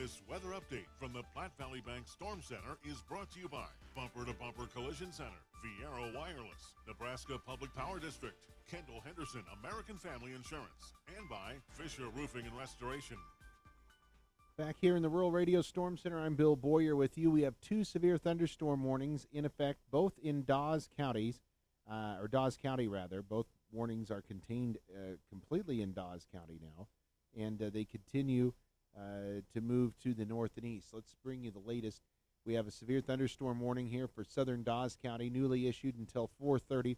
This weather update from the Platte Valley Bank Storm Center is brought to you by Bumper to Bumper Collision Center, Viero Wireless, Nebraska Public Power District, Kendall Henderson American Family Insurance, and by Fisher Roofing and Restoration. Back here in the Rural Radio Storm Center, I'm Bill Boyer with you. We have 2 severe thunderstorm warnings in effect, both in Dawes County. Both warnings are contained completely in Dawes County now, and they continue to move to the north and east. Let's bring you the latest. We have a severe thunderstorm warning here for southern Dawes County, newly issued until 4:30.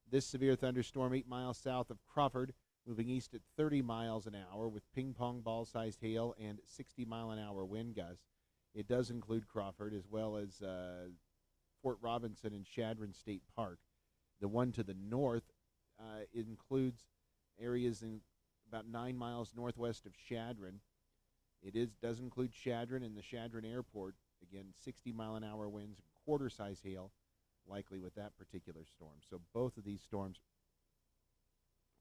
This severe thunderstorm 8 miles south of Crawford, moving east at 30 miles an hour with ping-pong ball-sized hail and 60-mile-an-hour wind gusts. It does include Crawford as well as Fort Robinson and Chadron State Park. The one to the north includes areas in about 9 miles northwest of Chadron. It does include Chadron and the Chadron Airport. Again, 60-mile-an-hour winds, quarter-size hail, likely with that particular storm. So both of these storms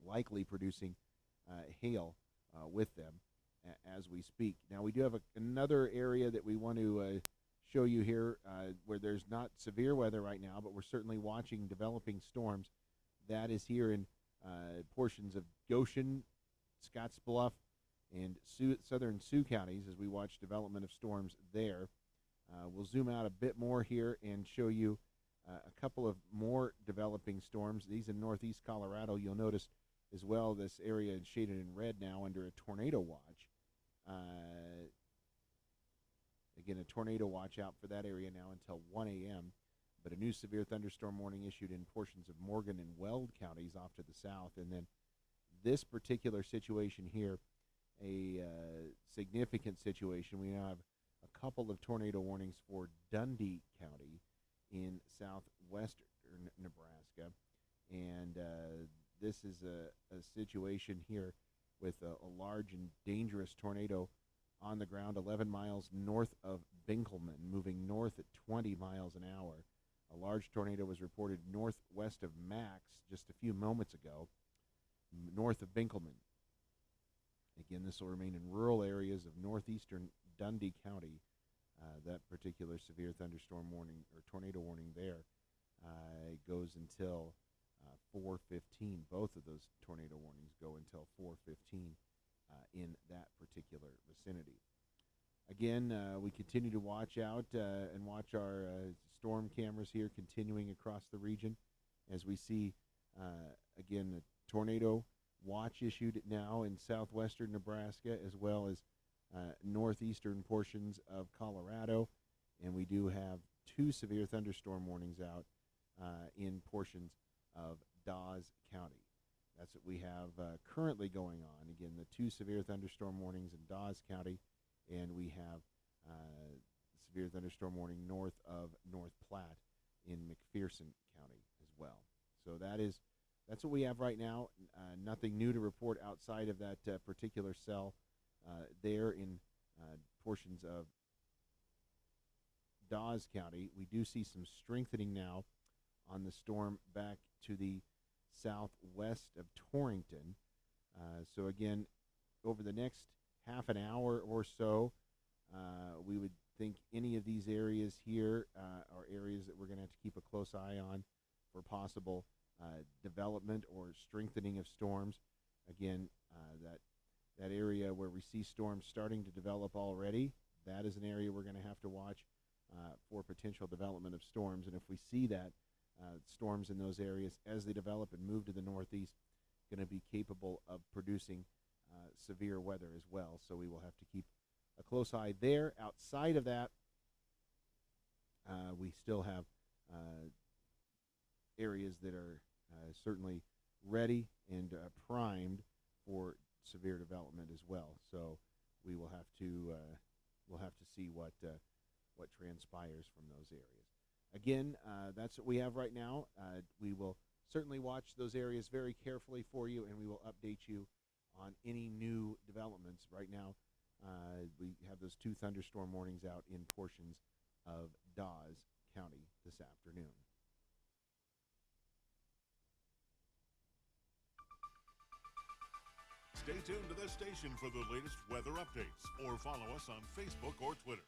likely producing hail with them as we speak. Now, we do have another area that we want to show you here where there's not severe weather right now, but we're certainly watching developing storms. That is here in portions of Goshen, Scottsbluff, and southern Sioux counties as we watch development of storms there. We'll zoom out a bit more here and show you a couple of more developing storms. These in northeast Colorado. You'll notice as well this area is shaded in red now under a tornado watch. Again, a tornado watch out for that area now until 1 a.m., but a new severe thunderstorm warning issued in portions of Morgan and Weld counties off to the south. And then this particular situation here, a significant situation. We now have a couple of tornado warnings for Dundee County in southwestern Nebraska. And this is a situation here with a large and dangerous tornado on the ground 11 miles north of Binkelman, moving north at 20 miles an hour. A large tornado was reported northwest of Max just a few moments ago, north of Binkelman. Again, this will remain in rural areas of northeastern Dundee County. That particular severe thunderstorm warning or tornado warning there goes until 4:15. Both of those tornado warnings go until 4:15 in that particular vicinity. Again, we continue to watch out and watch our storm cameras here continuing across the region as we see, again, the tornado watch issued now in southwestern Nebraska as well as northeastern portions of Colorado. And we do have 2 severe thunderstorm warnings out in portions of Dawes County. That's what we have currently going on. Again, the 2 severe thunderstorm warnings in Dawes County, and we have severe thunderstorm warning north of North Platte in McPherson County as well. So that's what we have right now. Nothing new to report outside of that particular cell there in portions of Dawes County. We do see some strengthening now on the storm back to the southwest of Torrington. So again, over the next half an hour or so, we would think any of these areas here are areas that we're going to have to keep a close eye on for possible development or strengthening of storms. Again, that area where we see storms starting to develop already, that is an area we're going to have to watch for potential development of storms. And if we see that, storms in those areas as they develop and move to the northeast going to be capable of producing severe weather as well. So we will have to keep a close eye there. Outside of that, we still have areas that are certainly ready and primed for severe development as well. So we will have to see what transpires from those areas. Again, that's what we have right now. We will certainly watch those areas very carefully for you, and we will update you on any new developments. Right now, we have those 2 thunderstorm warnings out in portions of Dawes County this afternoon. Stay tuned to this station for the latest weather updates or follow us on Facebook or Twitter.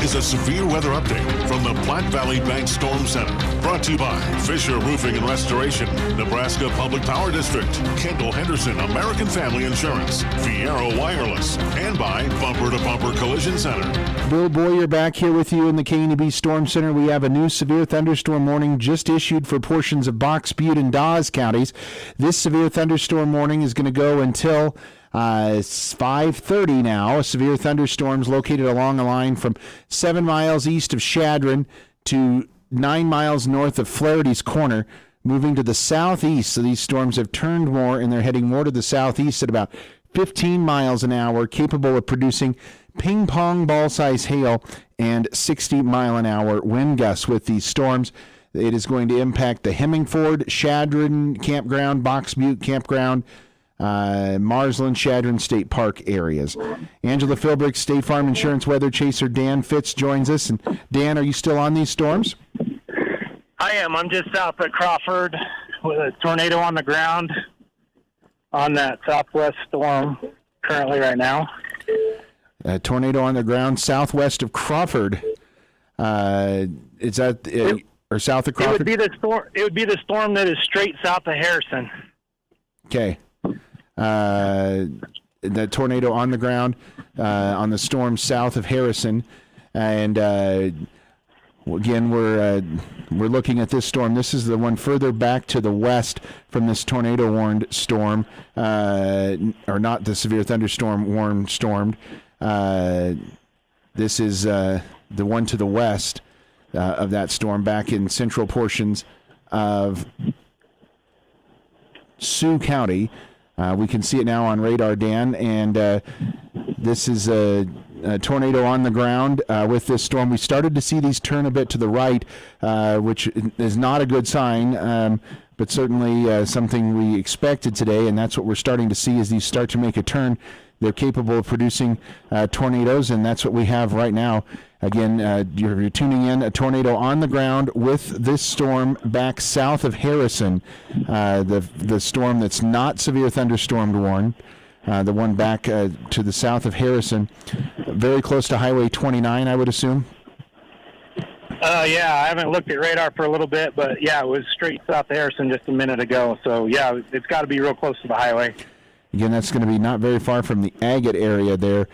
is a severe weather update from the Platte Valley Bank Storm Center. Brought to you by Fisher Roofing and Restoration, Nebraska Public Power District, Kendall Henderson American Family Insurance, Fiero Wireless, and by Bumper to Bumper Collision Center. Bill Boyer back here with you in the KNB Storm Center. We have a new severe thunderstorm warning just issued for portions of Box, Butte, and Dawes counties. This severe thunderstorm warning is going to go until 5:30 now. A severe thunderstorm is located along a line from 7 miles east of Chadron to 9 miles north of Flaherty's Corner, moving to the southeast. So these storms have turned more, and they're heading more to the southeast at about 15 miles an hour, capable of producing ping-pong ball-size hail and 60-mile-an-hour wind gusts with these storms. It is going to impact the Hemmingford, Chadron Campground, Box Butte Campground, Marsland, Chadron State Park areas. Angela Philbrick, State Farm Insurance weather chaser Dan Fitz joins us. And Dan, are you still on these storms? I am. I'm just south of Crawford with a tornado on the ground on that southwest storm currently right now. A tornado on the ground southwest of Crawford. Is that or south of Crawford? It would be the storm that is straight south of Harrison. Okay. The tornado on the ground on the storm south of Harrison, and again we're looking at this storm. This is the one further back to the west from this tornado warned storm, or not the severe thunderstorm warned storm. This is the one to the west of that storm, back in central portions of Sioux County. We can see it now on radar, Dan, and this is a tornado on the ground with this storm. We started to see these turn a bit to the right, which is not a good sign, but certainly something we expected today, and that's what we're starting to see as these start to make a turn. They're capable of producing tornadoes, and that's what we have right now. Again, you're tuning in, a tornado on the ground with this storm back south of Harrison, the storm that's not severe thunderstorm warned, the one back to the south of Harrison, very close to Highway 29, I would assume. Yeah, I haven't looked at radar for a little bit, but yeah, it was straight south of Harrison just a minute ago. So yeah, it's got to be real close to the highway. Again, that's going to be not very far from the Agate area there,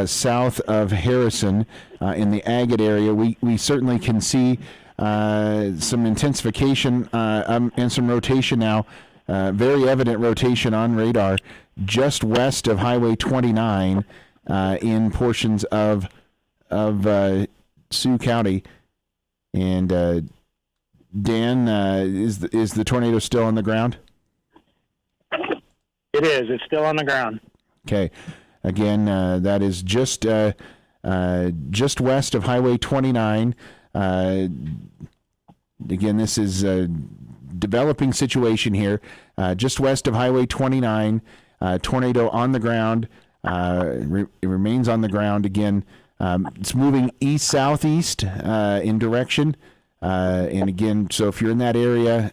south of Harrison. In the Agate area, we certainly can see some intensification and some rotation now, very evident rotation on radar just west of Highway 29 in portions of Sioux County. And Dan, is the tornado still on the ground? It is. It's still on the ground. Okay. Again, that is just west of Highway 29. Again, this is a developing situation here. Just west of Highway 29, tornado on the ground. It remains on the ground. Again, it's moving east-southeast in direction. And again, so if you're in that area,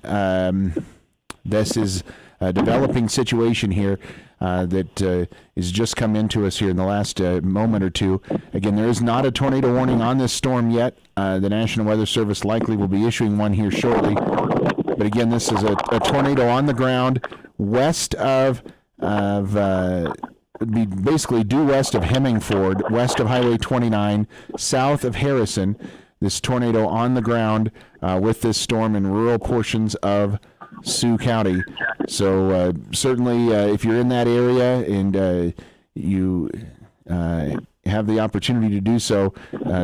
this is a developing situation here that has just come into us here in the last moment or two. Again, there is not a tornado warning on this storm yet. The National Weather Service likely will be issuing one here shortly. But again, this is a tornado on the ground west of would be basically due west of Hemmingford, west of Highway 29, south of Harrison. This tornado on the ground with this storm in rural portions of Sioux County. So certainly if you're in that area and you have the opportunity to do so,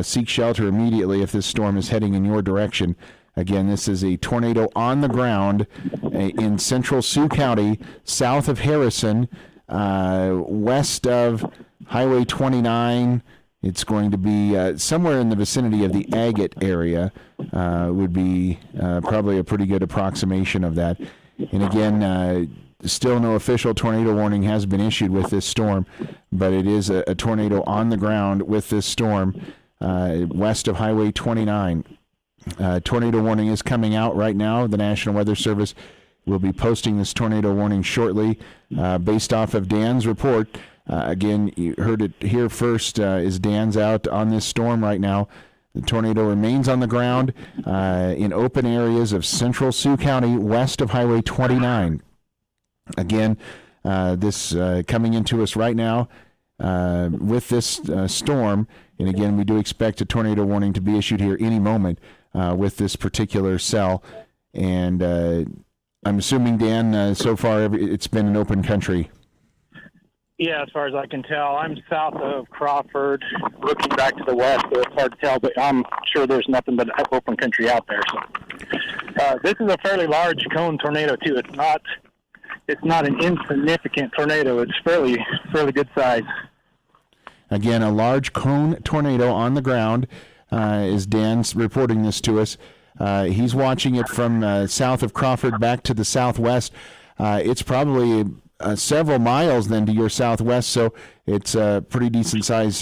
seek shelter immediately if this storm is heading in your direction. Again, this is a tornado on the ground in central Sioux County, south of Harrison, west of Highway 29. It's going to be somewhere in the vicinity of the Agate area, would be probably a pretty good approximation of that. And again, still no official tornado warning has been issued with this storm, but it is a tornado on the ground with this storm west of Highway 29. Tornado warning is coming out right now. The National Weather Service will be posting this tornado warning shortly based off of Dan's report. Again, you heard it here first as Dan's out on this storm right now. The tornado remains on the ground in open areas of central Sioux County west of Highway 29. Again, this coming into us right now with this storm. And again, we do expect a tornado warning to be issued here any moment with this particular cell. And I'm assuming, Dan, so far it's been an open country. Yeah, as far as I can tell. I'm south of Crawford, looking back to the west, so it's hard to tell, but I'm sure there's nothing but open country out there. So this is a fairly large cone tornado, too. It's not an insignificant tornado. It's fairly good size. Again, a large cone tornado on the ground, as Dan's reporting this to us. He's watching it from south of Crawford back to the southwest. It's probably several miles then to your southwest, so it's a pretty decent size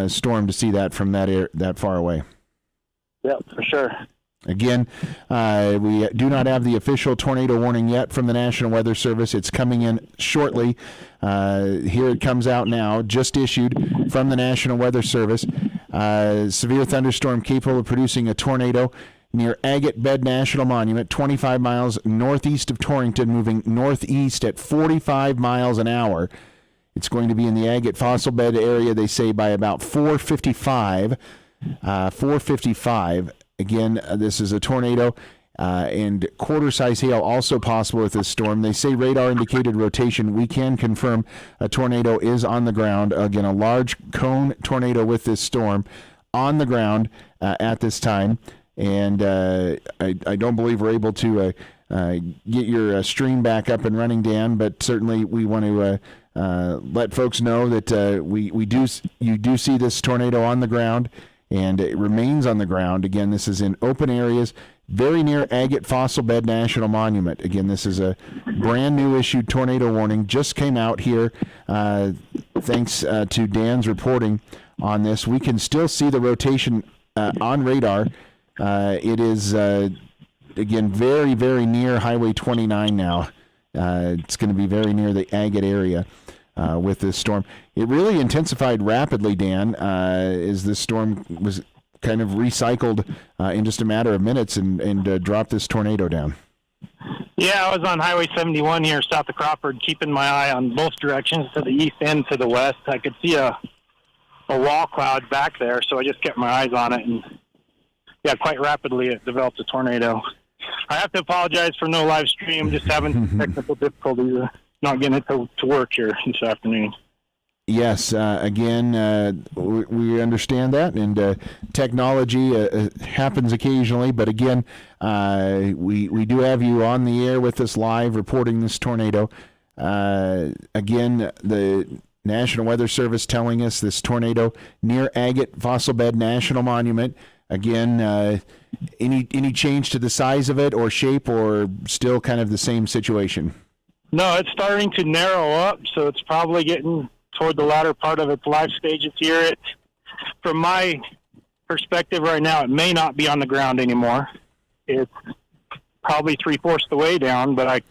storm to see that from that far away. Yeah, for sure. Again, we do not have the official tornado warning yet from the National Weather Service. It's coming in shortly. Here it comes out now, just issued from the National Weather Service. Severe thunderstorm capable of producing a tornado near Agate Bed National Monument, 25 miles northeast of Torrington, moving northeast at 45 miles an hour. It's going to be in the Agate Fossil Bed area, they say, by about 4:55. 4:55. Again, this is a tornado, and quarter-size hail also possible with this storm. They say radar-indicated rotation. We can confirm a tornado is on the ground. Again, a large cone tornado with this storm on the ground at this time. And I don't believe we're able to get your stream back up and running, Dan, but certainly we want to let folks know that you do see this tornado on the ground, and it remains on the ground. Again, this is in open areas very near Agate Fossil Bed National Monument. Again, this is a brand new issued tornado warning. Just came out here thanks to Dan's reporting on this. We can still see the rotation on radar. It is, again, very, very near Highway 29 now. It's going to be very near the Agate area with this storm. It really intensified rapidly, Dan, as this storm was kind of recycled in just a matter of minutes and dropped this tornado down. Yeah, I was on Highway 71 here south of Crawford, keeping my eye on both directions, to the east and to the west. I could see a wall cloud back there, so I just kept my eyes on it, and yeah, quite rapidly it developed a tornado. I have to apologize for no live stream, just having technical difficulties, not getting it to work here this afternoon. Yes, again, we understand that, and technology happens occasionally, but again, we do have you on the air with us live reporting this tornado. Again, the National Weather Service telling us this tornado near Agate Fossil Bed National Monument. Again, any change to the size of it or shape, or still kind of the same situation? No, it's starting to narrow up, so it's probably getting toward the latter part of its life stages here. From my perspective right now, it may not be on the ground anymore. It's probably 3/4 the way down, but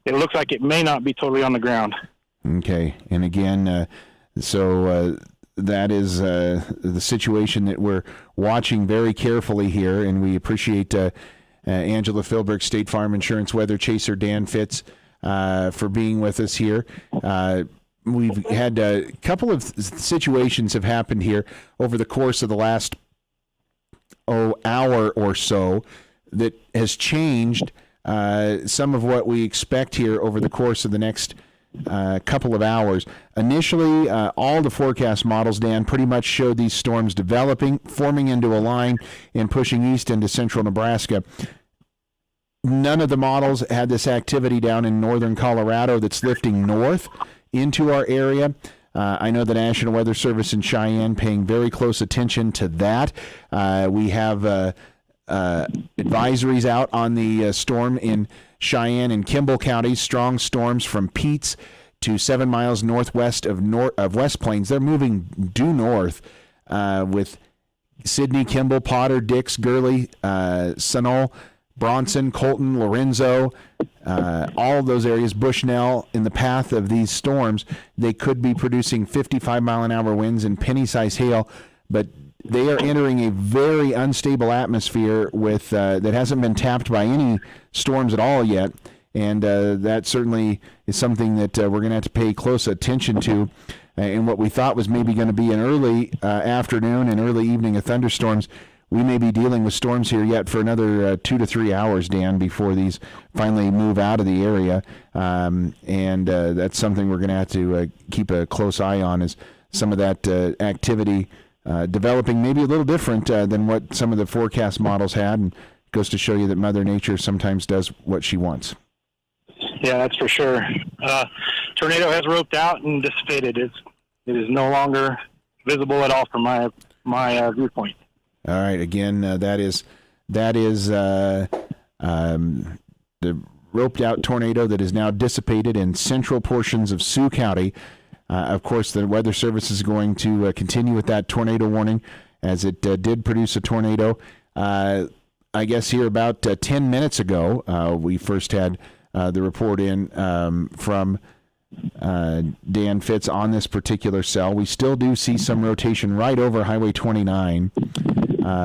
it looks like it may not be totally on the ground. Okay, and again, that is the situation that we're watching very carefully here, and we appreciate Angela Philbrick, State Farm Insurance Weather Chaser, Dan Fitz, for being with us here. We've had a couple of situations have happened here over the course of the last hour or so that has changed some of what we expect here over the course of the next couple of hours. Initially, all the forecast models, Dan, pretty much showed these storms developing, forming into a line, and pushing east into central Nebraska. None of the models had this activity down in northern Colorado that's lifting north into our area. I know the National Weather Service in Cheyenne paying very close attention to that. We have advisories out on the storm in Cheyenne and Kimball counties, strong storms from Peets to 7 miles northwest of West Plains. They're moving due north with Sidney, Kimball, Potter, Dix, Gurley, Sunol, Bronson, Colton, Lorenzo, all of those areas, Bushnell, in the path of these storms, they could be producing 55-mile-an-hour winds and penny-sized hail, but they are entering a very unstable atmosphere with that hasn't been tapped by any storms at all yet, and that certainly is something that we're going to have to pay close attention to. And what we thought was maybe going to be an early afternoon and early evening of thunderstorms, we may be dealing with storms here yet for another 2 to 3 hours, Dan, before these finally move out of the area. And that's something we're going to have to keep a close eye on, is some of that activity developing maybe a little different than what some of the forecast models had, and goes to show you that Mother Nature sometimes does what she wants. Yeah, that's for sure. Tornado has roped out and dissipated. It is no longer visible at all from my viewpoint. All right. Again, that is the roped out tornado that is now dissipated in central portions of Sioux County. Of course, the Weather Service is going to continue with that tornado warning, as it did produce a tornado. I guess here about 10 minutes ago, we first had the report in from Dan Fitz on this particular cell. We still do see some rotation right over Highway 29,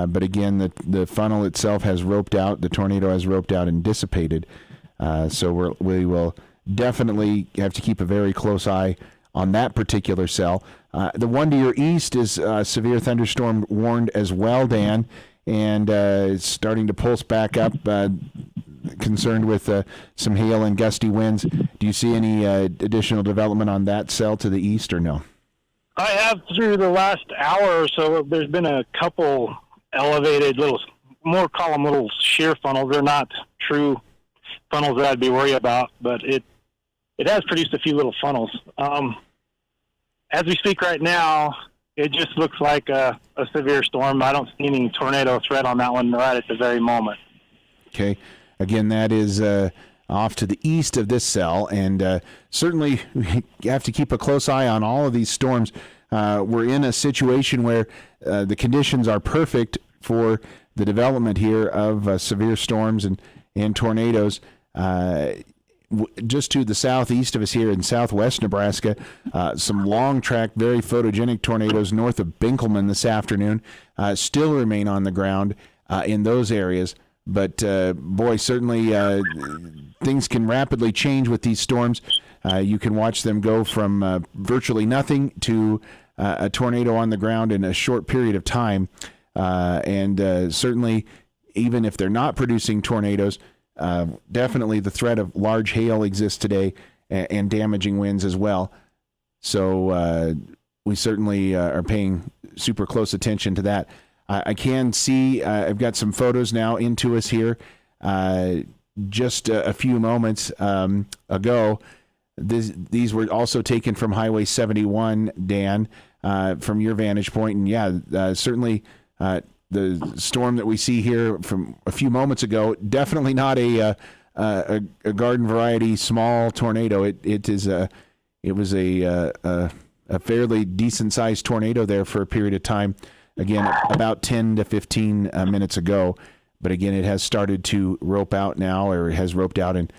but again, the funnel itself has roped out. The tornado has roped out and dissipated. So we will definitely have to keep a very close eye on that particular cell. The one to your east is severe thunderstorm warned as well, Dan, and it's starting to pulse back up, concerned with some hail and gusty winds. Do you see any additional development on that cell to the east, or no? I have, through the last hour or so. There's been a couple elevated call them little shear funnels. They're not true funnels that I'd be worried about, but it has produced a few little funnels. As we speak right now, it just looks like a severe storm. I don't see any tornado threat on that one right at the very moment. Okay. Again, that is off to the east of this cell, and certainly we have to keep a close eye on all of these storms. We're in a situation where the conditions are perfect for the development here of severe storms and tornadoes. Just to the southeast of us here in southwest Nebraska, some long-track, very photogenic tornadoes north of Binkelman this afternoon still remain on the ground in those areas. But, boy, certainly things can rapidly change with these storms. You can watch them go from virtually nothing to a tornado on the ground in a short period of time. And certainly, even if they're not producing tornadoes, definitely the threat of large hail exists today and damaging winds as well. So we certainly are paying super close attention to that. I can see, I've got some photos now into us here. Just a few moments ago, these were also taken from Highway 71, Dan, from your vantage point. And yeah, certainly the storm that we see here from a few moments ago, definitely not a garden variety small tornado. It was a fairly decent sized tornado there for a period of time. Again, about 10 to 15 minutes ago. But again, it has started to rope out now, or it has roped out and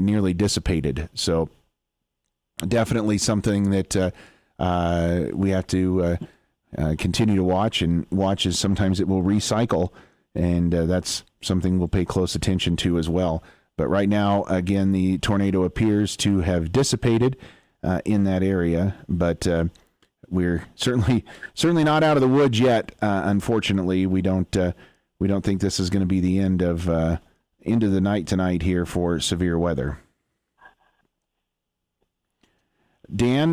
nearly dissipated. So definitely something that we have to continue to watch, and watch as sometimes it will recycle, and that's something we'll pay close attention to as well. But right now, again, the tornado appears to have dissipated in that area, but we're certainly not out of the woods yet. Unfortunately, we don't think this is going to be the end of into the night tonight here for severe weather. Dan,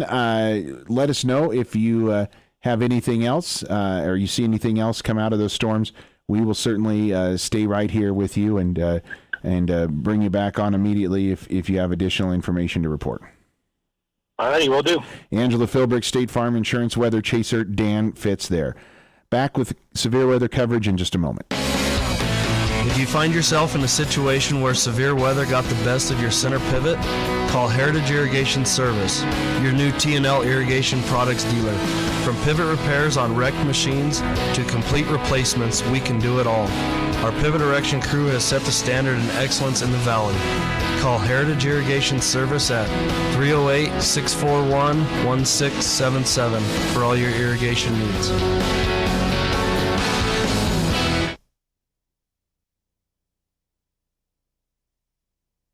let us know if you have anything else, or you see anything else come out of those storms. We will certainly stay right here with you and bring you back on immediately if you have additional information to report. All righty, will do. Angela Philbrick, State Farm Insurance Weather Chaser. Dan Fitz there. Back with severe weather coverage in just a moment. If you find yourself in a situation where severe weather got the best of your center pivot, Call Heritage Irrigation Service, your new T&L irrigation products dealer. From pivot repairs on wrecked machines to complete replacements, we can do it all. Our pivot erection crew has set the standard in excellence in the valley. Call Heritage Irrigation Service at 308-641-1677 for all your irrigation needs.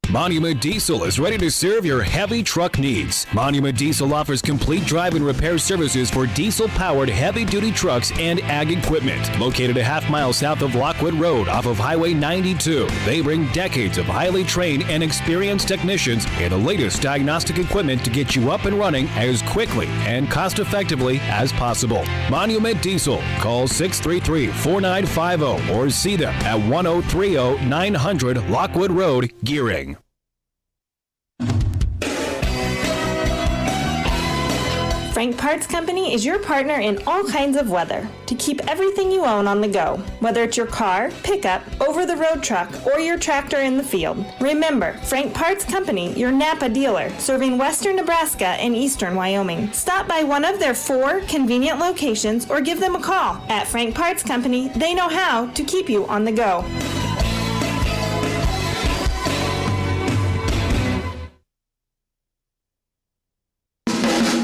Monument Diesel is ready to serve your heavy truck needs. Monument Diesel offers complete drive and repair services for diesel-powered heavy-duty trucks and ag equipment. Located a half-mile south of Lockwood Road off of Highway 92, they bring decades of highly trained and experienced technicians and the latest diagnostic equipment to get you up and running as quickly and cost-effectively as possible. Monument Diesel. Call 633-4950 or see them at 1030 900 Lockwood Road, Gearing. Frank Parts Company is your partner in all kinds of weather to keep everything you own on the go, whether it's your car, pickup, over-the-road truck, or your tractor in the field. Remember, Frank Parts Company, your Napa dealer, serving western Nebraska and eastern Wyoming. Stop by one of their 4 convenient locations or give them a call. At Frank Parts Company, they know how to keep you on the go.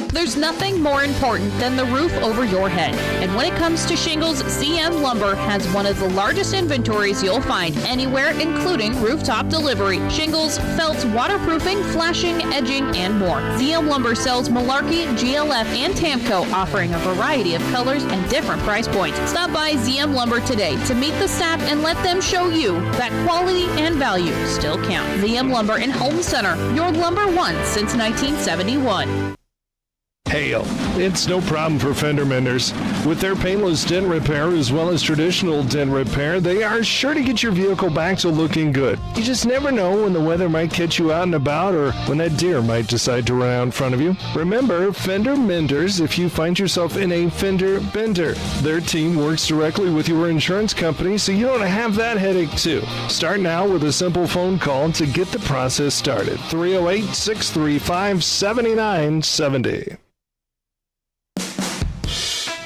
There's nothing more important than the roof over your head. And when it comes to shingles, CM Lumber has one of the largest inventories you'll find anywhere, including rooftop delivery. Shingles, felts, waterproofing, flashing, edging, and more. CM Lumber sells Malarkey, GLF, and Tamco, offering a variety of colors and different price points. Stop by ZM Lumber today to meet the staff and let them show you that quality and value still count. ZM Lumber in Home Center, your lumber one since 1971. Hail. It's no problem for fender menders. With their painless dent repair as well as traditional dent repair, they are sure to get your vehicle back to looking good. You just never know when the weather might catch you out and about or when that deer might decide to run out in front of you. Remember, fender menders if you find yourself in a fender bender. Their team works directly with your insurance company so you don't have that headache too. Start now with a simple phone call to get the process started. 308-635-7970.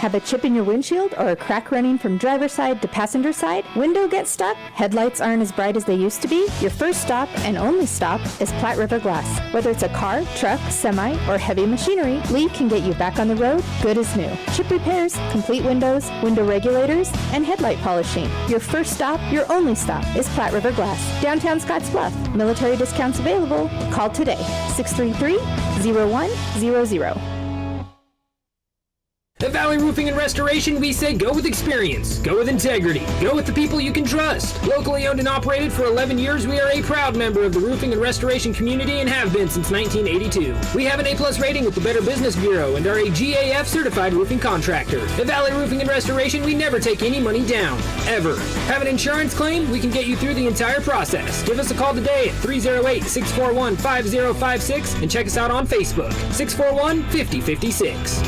Have a chip in your windshield or a crack running from driver's side to passenger side? Window gets stuck? Headlights aren't as bright as they used to be? Your first stop and only stop is Platte River Glass. Whether it's a car, truck, semi, or heavy machinery, Lee can get you back on the road good as new. Chip repairs, complete windows, window regulators, and headlight polishing. Your first stop, your only stop is Platte River Glass. Downtown Scottsbluff. Military discounts available. Call today. 633-0100. At Valley Roofing and Restoration, we say go with experience, go with integrity, go with the people you can trust. Locally owned and operated for 11 years, we are a proud member of the roofing and restoration community and have been since 1982. We have an A+ rating with the Better Business Bureau and are a GAF certified roofing contractor. At Valley Roofing and Restoration, we never take any money down, ever. Have an insurance claim? We can get you through the entire process. Give us a call today at 308-641-5056 and check us out on Facebook, 641-5056.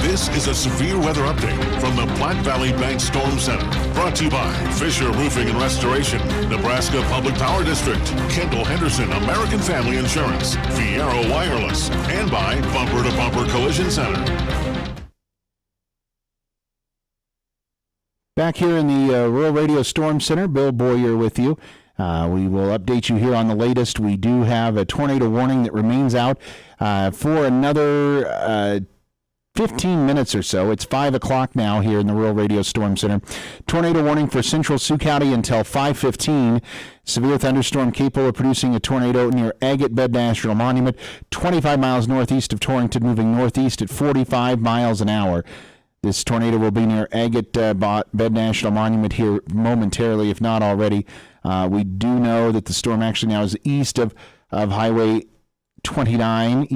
This is a severe weather update from the Platte Valley Bank Storm Center. Brought to you by Fisher Roofing and Restoration, Nebraska Public Power District, Kendall Henderson American Family Insurance, Fiero Wireless, and by Bumper to Bumper Collision Center. Back here in the Rural Radio Storm Center, Bill Boyer with you. We will update you here on the latest. We do have a tornado warning that remains out for another 15 minutes or so. It's 5 o'clock now here in the Rural Radio Storm Center. Tornado warning for central Sioux County until 5:15. Severe thunderstorm capable of producing a tornado near Agate Bed National Monument, 25 miles northeast of Torrington, moving northeast at 45 miles an hour. This tornado will be near Agate Bed National Monument here momentarily, if not already. We do know that the storm actually now is east of Highway 29,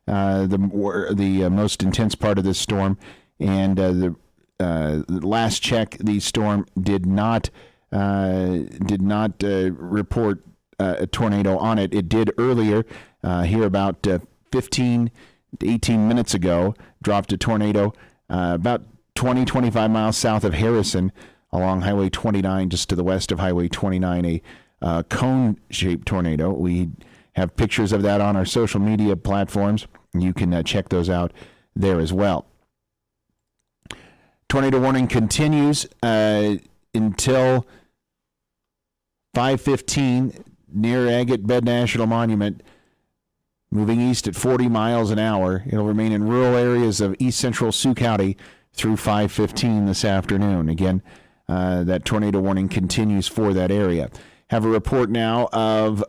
the most intense part of this storm, and the last check, the storm did not report a tornado on it. It did earlier, here about 15 to 18 minutes ago, dropped a tornado about 20-25 miles south of Harrison along Highway 29, just to the west of Highway 29, a cone-shaped tornado. We have pictures of that on our social media platforms. You can check those out there as well. Tornado warning continues until 5:15 near Agate Bed National Monument, moving east at 40 miles an hour. It'll remain in rural areas of east central Sioux County through 5:15 this afternoon. Again, that tornado warning continues for that area. Have a report now of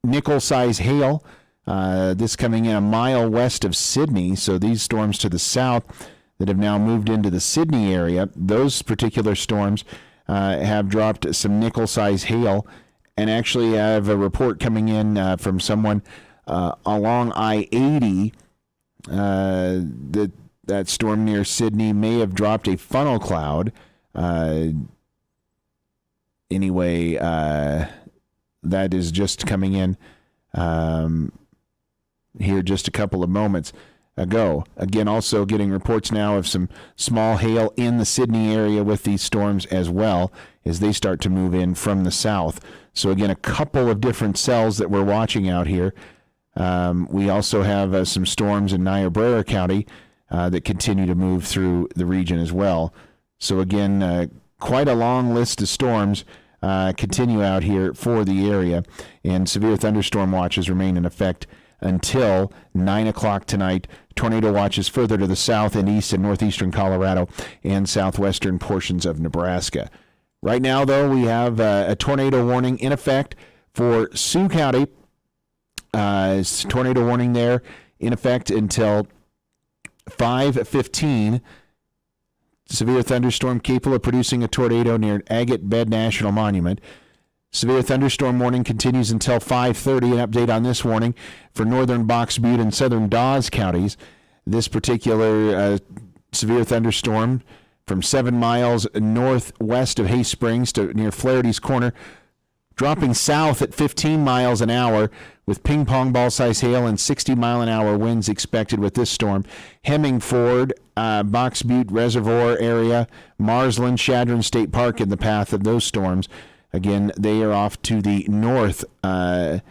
nickel-size hail. This coming in a mile west of Sydney, so these storms to the south that have now moved into the Sydney area, those particular storms have dropped some nickel-size hail, and actually have a report coming in from someone along I-80 that storm near Sydney may have dropped a funnel cloud. Anyway, that is just coming in here just a couple of moments ago. Again, also getting reports now of some small hail in the Sydney area with these storms as well as they start to move in from the south. So again, a couple of different cells that we're watching out here. We also have some storms in Niobrara County that continue to move through the region as well. So again, quite a long list of storms continue out here for the area, and severe thunderstorm watches remain in effect until 9 o'clock tonight. Tornado watches further to the south and east in northeastern Colorado and southwestern portions of Nebraska. Right now, though, we have a tornado warning in effect for Sioux County. Tornado warning there in effect until 5:15. Severe thunderstorm capable of producing a tornado near Agate Bed National Monument. Severe thunderstorm warning continues until 5:30. An update on this warning for northern Box Butte and southern Dawes counties. This particular severe thunderstorm from 7 miles northwest of Hay Springs to near Flaherty's Corner, dropping south at 15 miles an hour with ping pong ball size hail and 60-mile-an-hour winds expected with this storm. Hemmingford, Box Butte Reservoir area, Marsland, Chadron State Park in the path of those storms. Again, they are off to the north and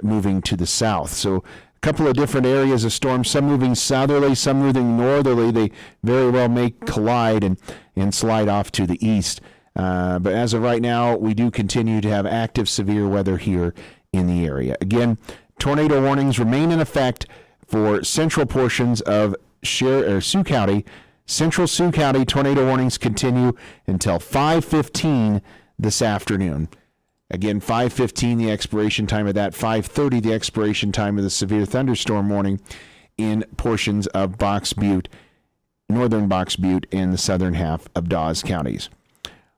moving to the south. So a couple of different areas of storms, some moving southerly, some moving northerly. They very well may collide and slide off to the east. But as of right now, we do continue to have active severe weather here in the area. Again, tornado warnings remain in effect for central portions of Sioux County. Central Sioux County tornado warnings continue until 5:15 this afternoon. Again, 5:15 the expiration time of that, 5:30 the expiration time of the severe thunderstorm warning in portions of Box Butte, northern Box Butte, and the southern half of Dawes counties.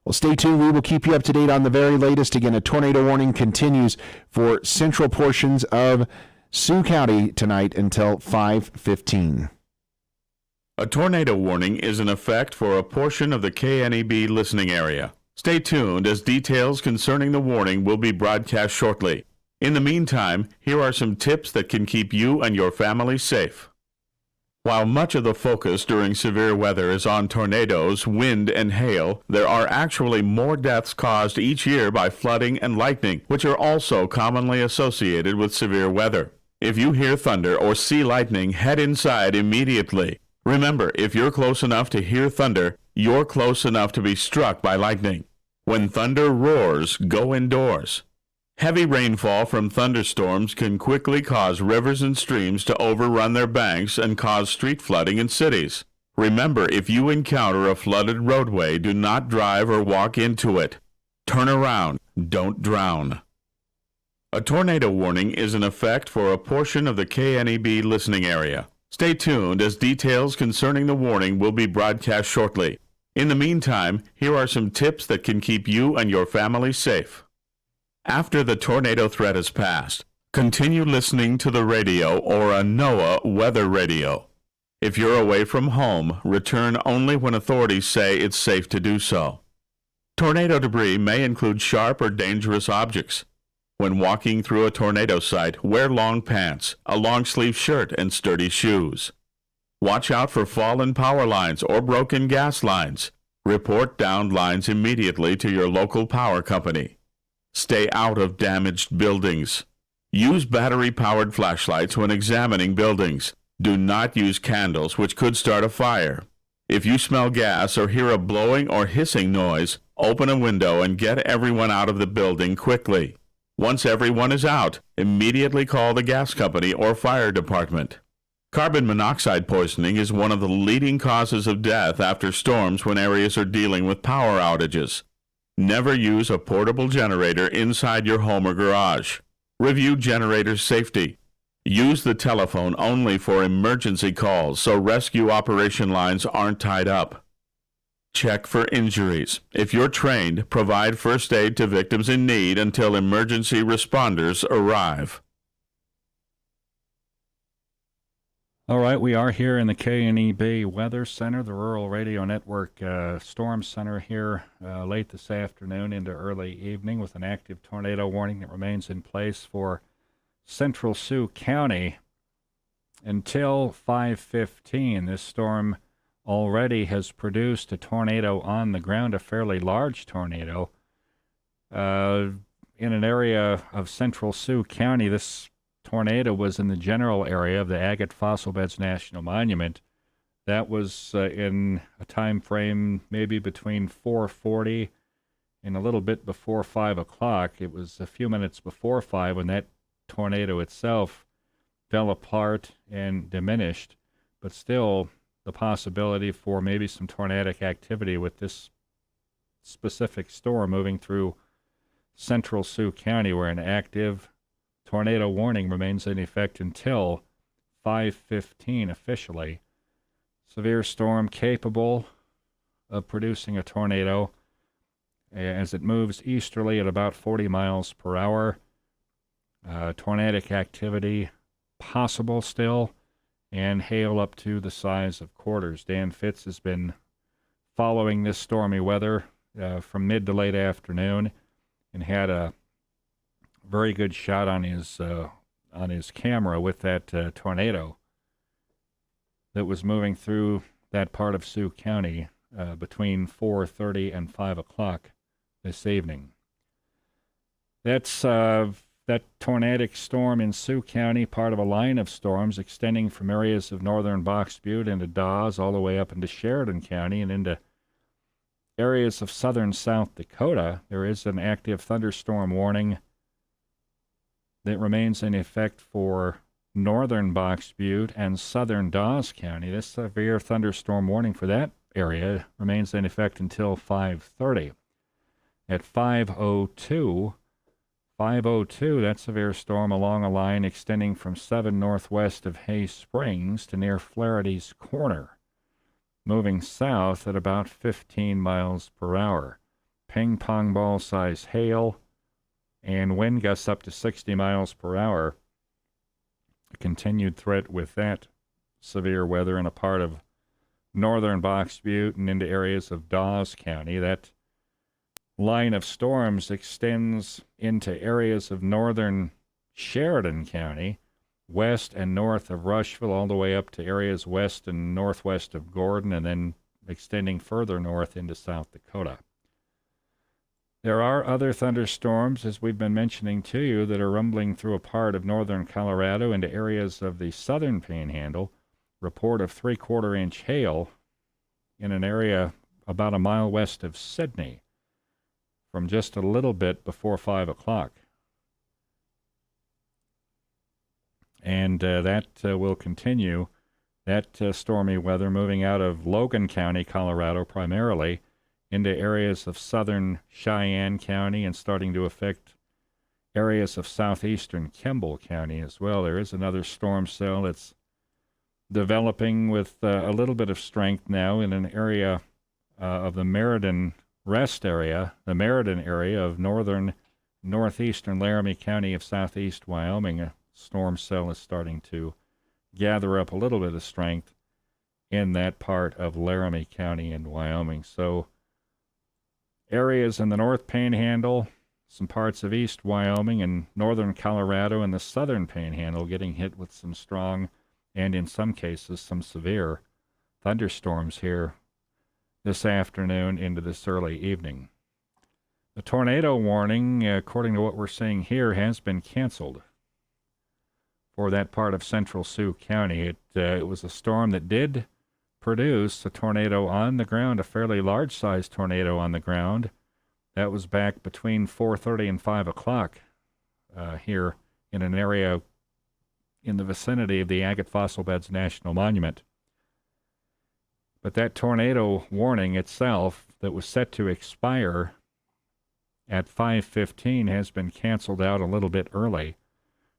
Well, stay tuned. We will keep you up to date on the very latest. Again, a tornado warning continues for central portions of Sioux County tonight until 5:15. A tornado warning is in effect for a portion of the KNEB listening area. Stay tuned as details concerning the warning will be broadcast shortly. In the meantime, here are some tips that can keep you and your family safe. While much of the focus during severe weather is on tornadoes, wind, and hail, there are actually more deaths caused each year by flooding and lightning, which are also commonly associated with severe weather. If you hear thunder or see lightning, head inside immediately. Remember, if you're close enough to hear thunder, you're close enough to be struck by lightning. When thunder roars, go indoors. Heavy rainfall from thunderstorms can quickly cause rivers and streams to overrun their banks and cause street flooding in cities. Remember, if you encounter a flooded roadway, do not drive or walk into it. Turn around. Don't drown. A tornado warning is in effect for a portion of the KNEB listening area. Stay tuned as details concerning the warning will be broadcast shortly. In the meantime, here are some tips that can keep you and your family safe. After the tornado threat has passed, continue listening to the radio or a NOAA weather radio. If you're away from home, return only when authorities say it's safe to do so. Tornado debris may include sharp or dangerous objects. When walking through a tornado site, wear long pants, a long-sleeve shirt, and sturdy shoes. Watch out for fallen power lines or broken gas lines. Report downed lines immediately to your local power company. Stay out of damaged buildings. Use battery-powered flashlights when examining buildings. Do not use candles, which could start a fire. If you smell gas or hear a blowing or hissing noise, open a window and get everyone out of the building quickly. Once everyone is out, immediately call the gas company or fire department. Carbon monoxide poisoning is one of the leading causes of death after storms when areas are dealing with power outages. Never use a portable generator inside your home or garage. Review generator safety. Use the telephone only for emergency calls so rescue operation lines aren't tied up. Check for injuries. If you're trained, provide first aid to victims in need until emergency responders arrive. All right, we are here in the KNEB Weather Center, the Rural Radio Network Storm Center here late this afternoon into early evening with an active tornado warning that remains in place for Central Sioux County until 5:15. This storm already has produced a tornado on the ground, a fairly large tornado. In an area of Central Sioux County, this tornado was in the general area of the Agate Fossil Beds National Monument. That was in a time frame maybe between 4:40 and a little bit before 5 o'clock. It was a few minutes before 5 when that tornado itself fell apart and diminished, but still the possibility for maybe some tornadic activity with this specific storm moving through Central Sioux County, where an active tornado warning remains in effect until 5:15 officially. Severe storm capable of producing a tornado as it moves easterly at about 40 miles per hour. Tornadic activity possible still, and hail up to the size of quarters. Dan Fitz has been following this stormy weather from mid to late afternoon and had a very good shot on his camera with that tornado that was moving through that part of Sioux County between 4:30 and 5 o'clock this evening. That's that tornadic storm in Sioux County, part of a line of storms extending from areas of northern Box Butte into Dawes, all the way up into Sheridan County and into areas of southern South Dakota. There is an active thunderstorm warning that remains in effect for northern Box Butte and southern Dawes County. This severe thunderstorm warning for that area remains in effect until 5:30. At 5:02, that severe storm along a line extending from 7 northwest of Hay Springs to near Flaherty's Corner, moving south at about 15 miles per hour. Ping-pong ball-size hail and wind gusts up to 60 miles per hour. A continued threat with that severe weather in a part of northern Box Butte and into areas of Dawes County. That line of storms extends into areas of northern Sheridan County, west and north of Rushville, all the way up to areas west and northwest of Gordon, and then extending further north into South Dakota. There are other thunderstorms, as we've been mentioning to you, that are rumbling through a part of northern Colorado into areas of the southern Panhandle. Report of 3/4-inch hail in an area about a mile west of Sidney from just a little bit before 5 o'clock. And that will continue, that stormy weather moving out of Logan County, Colorado primarily, into areas of southern Cheyenne County and starting to affect areas of southeastern Kimball County as well. There is another storm cell that's developing with a little bit of strength now in an area of the Meriden rest area, the Meriden area of northeastern Laramie County of southeast Wyoming. A storm cell is starting to gather up a little bit of strength in that part of Laramie County in Wyoming. So areas in the North Panhandle, some parts of east Wyoming and northern Colorado and the southern Panhandle getting hit with some strong and in some cases some severe thunderstorms here this afternoon into this early evening. The tornado warning, according to what we're seeing here, has been canceled for that part of central Sioux County. It was a storm that did produce a tornado on the ground, a fairly large-sized tornado on the ground. That was back between 4:30 and 5 o'clock here in an area in the vicinity of the Agate Fossil Beds National Monument. But that tornado warning itself that was set to expire at 5:15 has been canceled out a little bit early.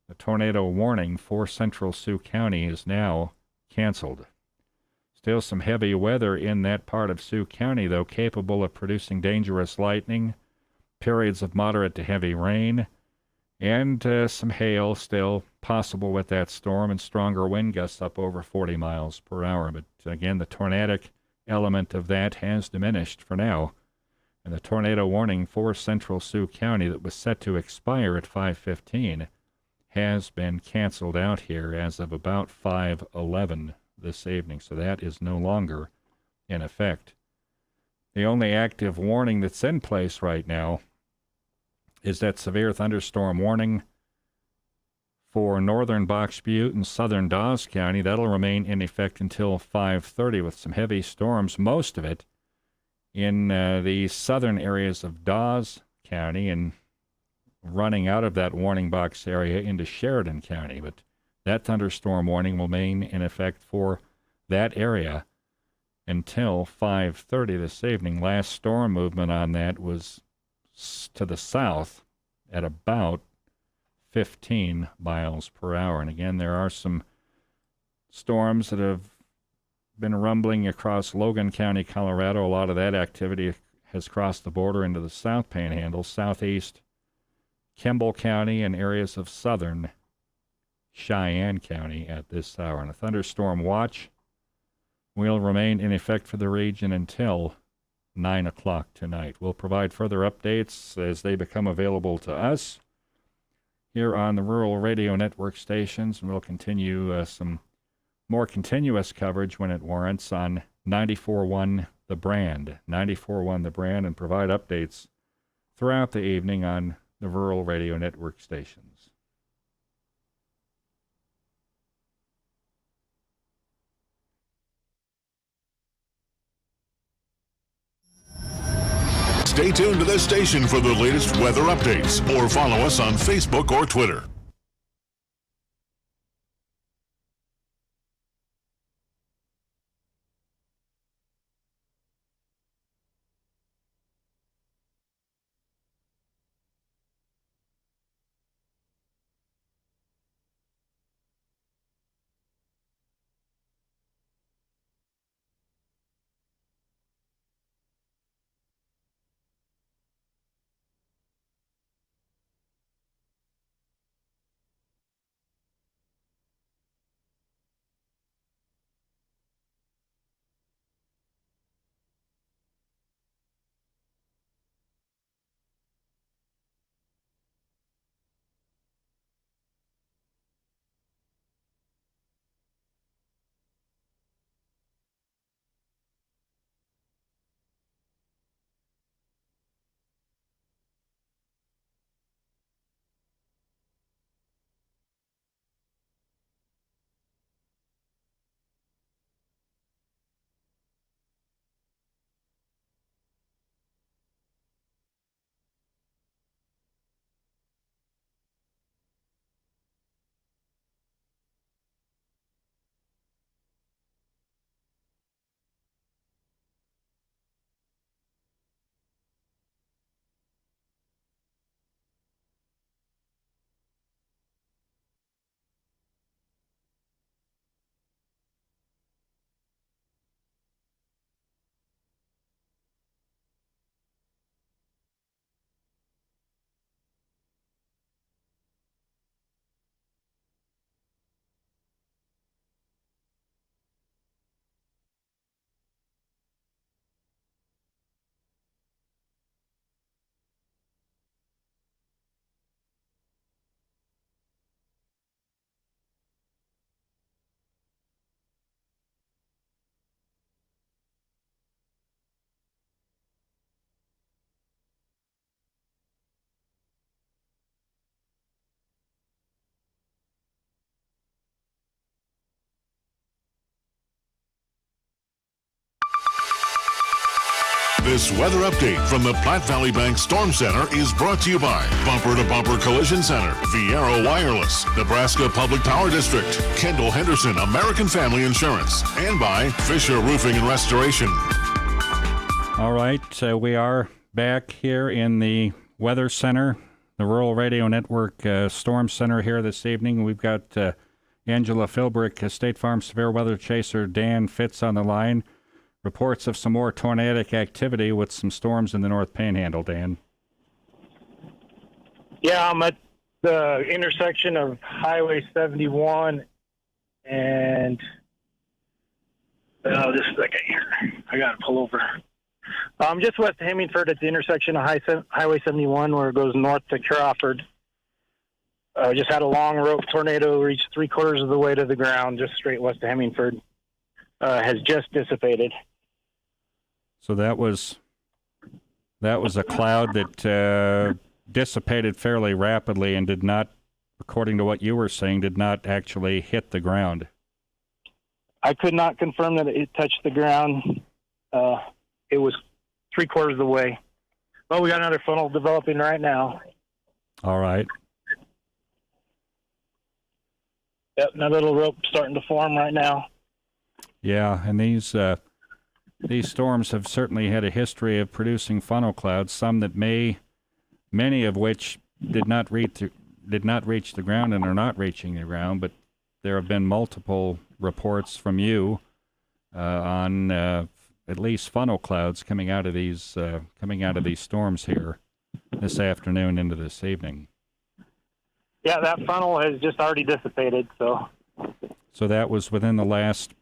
The tornado warning for central Sioux County is now canceled. Still some heavy weather in that part of Sioux County, though, capable of producing dangerous lightning, periods of moderate to heavy rain, and some hail still possible with that storm, and stronger wind gusts up over 40 miles per hour. But again, the tornadic element of that has diminished for now. And the tornado warning for central Sioux County that was set to expire at 5:15 has been canceled out here as of about 5:11 this evening. So that is no longer in effect. The only active warning that's in place right now is that severe thunderstorm warning for northern Box Butte and southern Dawes County. That'll remain in effect until 5:30 with some heavy storms, most of it in the southern areas of Dawes County and running out of that warning box area into Sheridan County. But that thunderstorm warning will remain in effect for that area until 5:30 this evening. Last storm movement on that was to the south at about 15 miles per hour. And again, there are some storms that have been rumbling across Logan County, Colorado. A lot of that activity has crossed the border into the South Panhandle, southeast Kimball County, and areas of southern Cheyenne County at this hour. And a thunderstorm watch will remain in effect for the region until 9 o'clock tonight. We'll provide further updates as they become available to us here on the Rural Radio Network stations, and we'll continue some more continuous coverage when it warrants on 94.1 The Brand, 94.1 The Brand, and provide updates throughout the evening on the Rural Radio Network stations. Stay tuned to this station for the latest weather updates or follow us on Facebook or Twitter. This weather update from the Platte Valley Bank Storm Center is brought to you by Bumper to Bumper Collision Center, Viero Wireless, Nebraska Public Power District, Kendall Henderson American Family Insurance, and by Fisher Roofing and Restoration. All right, we are back here in the Weather Center, the Rural Radio Network Storm Center here this evening. We've got Angela Philbrick, State Farm Severe Weather Chaser Dan Fitz on the line. Reports of some more tornadic activity with some storms in the North Panhandle, Dan. Yeah, I'm at the intersection of Highway 71 and just a second here. I got to pull over. I'm just west of Hemingford at the intersection of Highway 71 where it goes north to Crawford. Just had a long rope tornado reach 3/4 of the way to the ground just straight west of Hemingford. Has just dissipated. So that was a cloud that dissipated fairly rapidly and did not, according to what you were saying, did not actually hit the ground. I could not confirm that it touched the ground. It was 3/4 of the way. Well, we got another funnel developing right now. All right. Yep, another little rope starting to form right now. Yeah, and these storms have certainly had a history of producing funnel clouds. Some that many of which did not reach the ground and are not reaching the ground. But there have been multiple reports from you on at least funnel clouds coming out of these storms here this afternoon into this evening. Yeah, that funnel has just already dissipated. So that was within the last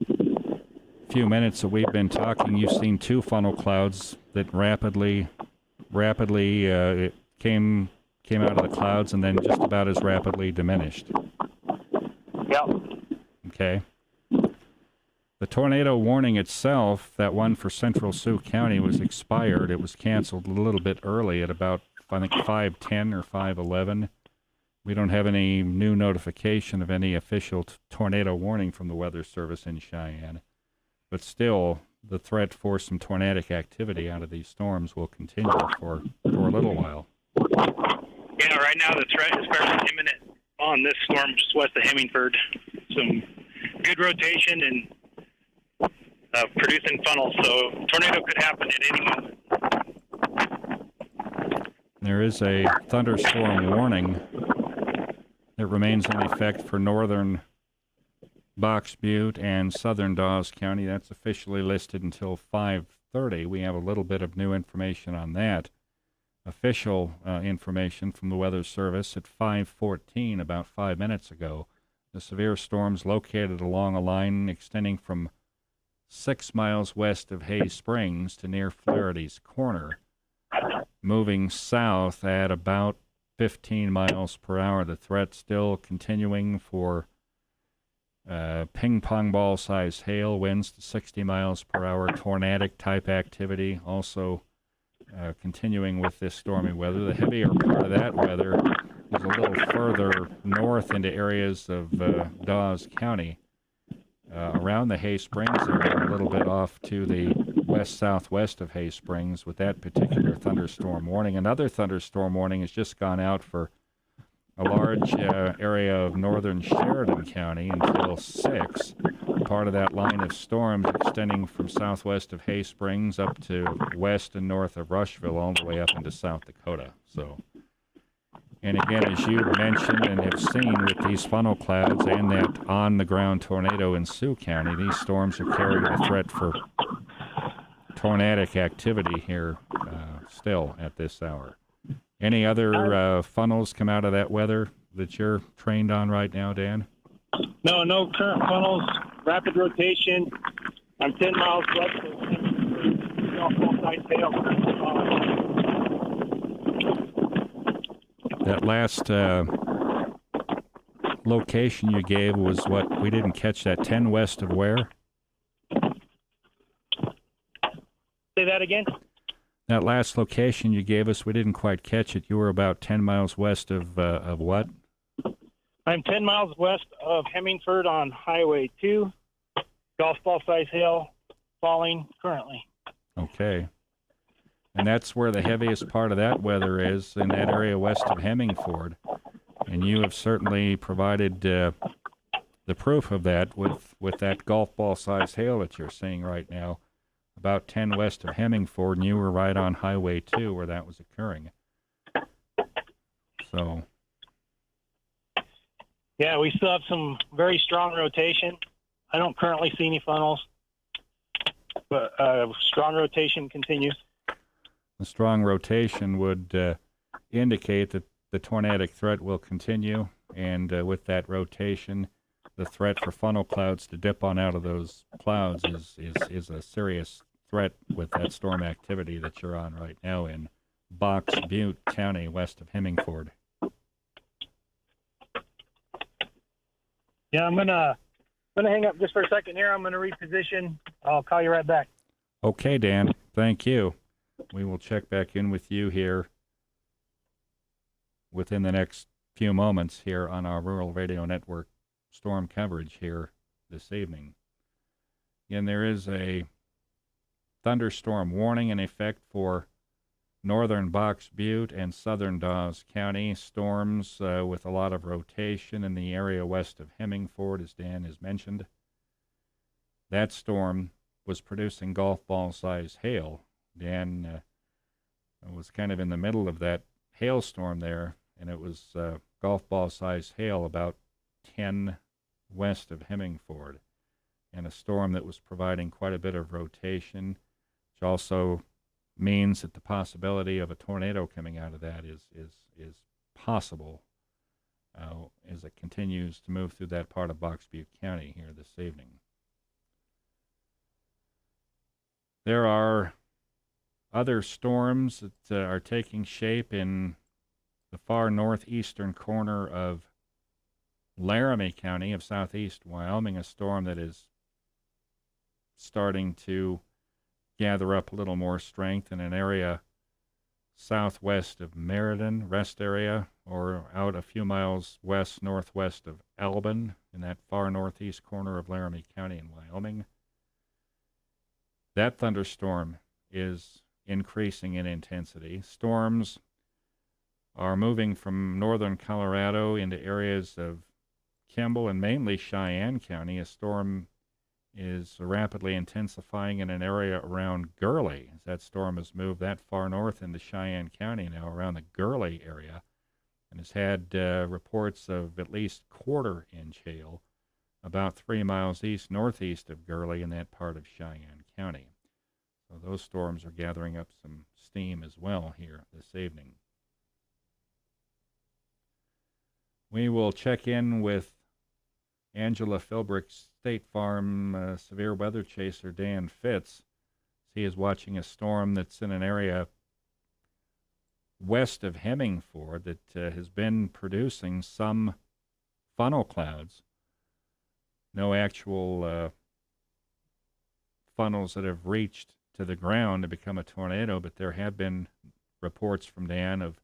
few minutes that we've been talking. You've seen two funnel clouds that rapidly came out of the clouds and then just about as rapidly diminished. Yep. Okay. The tornado warning itself, that one for Central Sioux County, was expired. It was canceled a little bit early at about, I think, 5:10 or 5:11. We don't have any new notification of any official tornado warning from the Weather Service in Cheyenne. But still, the threat for some tornadic activity out of these storms will continue for a little while. Yeah, right now the threat is fairly imminent on this storm just west of Hemingford. Some good rotation and producing funnels, so tornado could happen at any moment. There is a thunderstorm warning that remains in effect for northern Box Butte and southern Dawes County. That's officially listed until 5:30. We have a little bit of new information on that. Official information from the Weather Service at 5:14, about 5 minutes ago. The severe storms located along a line extending from 6 miles west of Hay Springs to near Flaherty's Corner, moving south at about 15 miles per hour. The threat still continuing for ping-pong ball-sized hail, winds to 60 miles per hour, tornadic type activity, also continuing with this stormy weather. The heavier part of that weather is a little further north into areas of Dawes County. Around the Hay Springs area, a little bit off to the west-southwest of Hay Springs with that particular thunderstorm warning. Another thunderstorm warning has just gone out for a large area of northern Sheridan County until 6. Part of that line of storms extending from southwest of Hay Springs up to west and north of Rushville all the way up into South Dakota. So, and again, as you mentioned and have seen with these funnel clouds and that on-the-ground tornado in Sioux County, these storms are carrying the threat for tornadic activity here still at this hour. Any other funnels come out of that weather that you're trained on right now, Dan? No current funnels, rapid rotation. I'm 10 miles west of full-size hail. That last location you gave was what? We didn't catch that. 10 west of where? Say that again? That last location you gave us, we didn't quite catch it. You were about 10 miles west of what? I'm 10 miles west of Hemingford on Highway 2. Golf ball size hail falling currently. Okay. And that's where the heaviest part of that weather is, in that area west of Hemmingford. And you have certainly provided the proof of that with that golf ball size hail that you're seeing right now, about 10 west of Hemmingford, and you were right on Highway 2 where that was occurring. So, yeah, we still have some very strong rotation. I don't currently see any funnels, but strong rotation continues. The strong rotation would indicate that the tornadic threat will continue, and with that rotation, the threat for funnel clouds to dip on out of those clouds is a serious threat with that storm activity that you're on right now in Box Butte County, west of Hemmingford. Yeah, I'm gonna hang up just for a second here. I'm gonna reposition. I'll call you right back. Okay, Dan. Thank you. We will check back in with you here within the next few moments here on our Rural Radio Network storm coverage here this evening. Again, there is a thunderstorm warning in effect for northern Box Butte and southern Dawes County. Storms with a lot of rotation in the area west of Hemmingford, as Dan has mentioned. That storm was producing golf ball size hail. Dan was kind of in the middle of that hailstorm there, and it was golf ball size hail about 10 west of Hemmingford, and a storm that was providing quite a bit of rotation, which also means that the possibility of a tornado coming out of that is possible as it continues to move through that part of Box Butte County here this evening. There are other storms that are taking shape in the far northeastern corner of Laramie County of southeast Wyoming, a storm that is starting to gather up a little more strength in an area southwest of Meriden, rest area, or out a few miles northwest of Albin in that far northeast corner of Laramie County in Wyoming. That thunderstorm is increasing in intensity. Storms are moving from northern Colorado into areas of Kimball and mainly Cheyenne County. A storm is rapidly intensifying in an area around Gurley, as that storm has moved that far north into Cheyenne County now, around the Gurley area, and has had reports of at least quarter-inch hail about 3 miles northeast of Gurley in that part of Cheyenne County. So those storms are gathering up some steam as well here this evening. We will check in with Angela Philbrick's State Farm severe weather chaser, Dan Fitz. He is watching a storm that's in an area west of Hemmingford that has been producing some funnel clouds. No actual funnels that have reached to the ground to become a tornado, but there have been reports from Dan of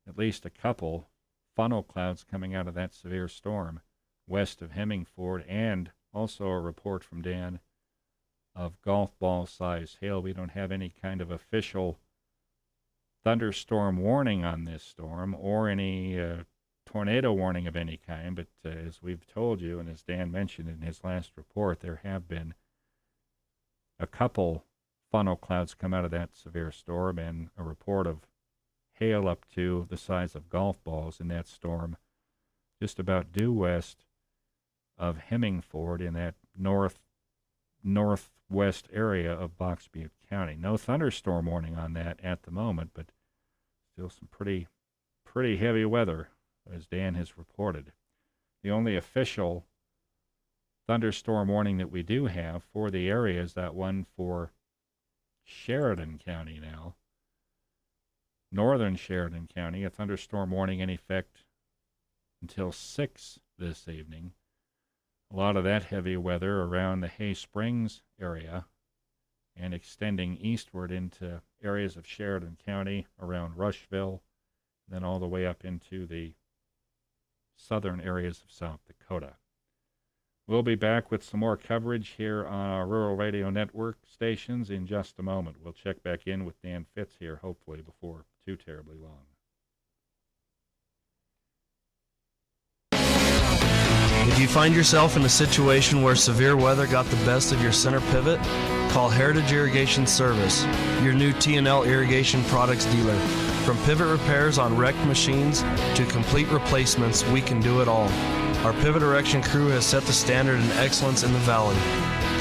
at least a couple funnel clouds coming out of that severe storm west of Hemmingford, and also a report from Dan of golf ball size hail. We don't have any kind of official thunderstorm warning on this storm or any tornado warning of any kind, but as we've told you and as Dan mentioned in his last report, there have been a couple funnel clouds come out of that severe storm and a report of hail up to the size of golf balls in that storm just about due west of Hemmingford in that northwest area of Box Butte County. No thunderstorm warning on that at the moment, but still some pretty heavy weather, as Dan has reported. The only official thunderstorm warning that we do have for the area is that one for Sheridan County now. Northern Sheridan County, a thunderstorm warning in effect until 6 this evening. A lot of that heavy weather around the Hay Springs area and extending eastward into areas of Sheridan County around Rushville, then all the way up into the southern areas of South Dakota. We'll be back with some more coverage here on our Rural Radio Network stations in just a moment. We'll check back in with Dan Fitz here, hopefully, before too terribly long. If you find yourself in a situation where severe weather got the best of your center pivot, call Heritage Irrigation Service, your new T&L irrigation products dealer. From pivot repairs on wrecked machines to complete replacements, we can do it all. Our pivot erection crew has set the standard in excellence in the valley.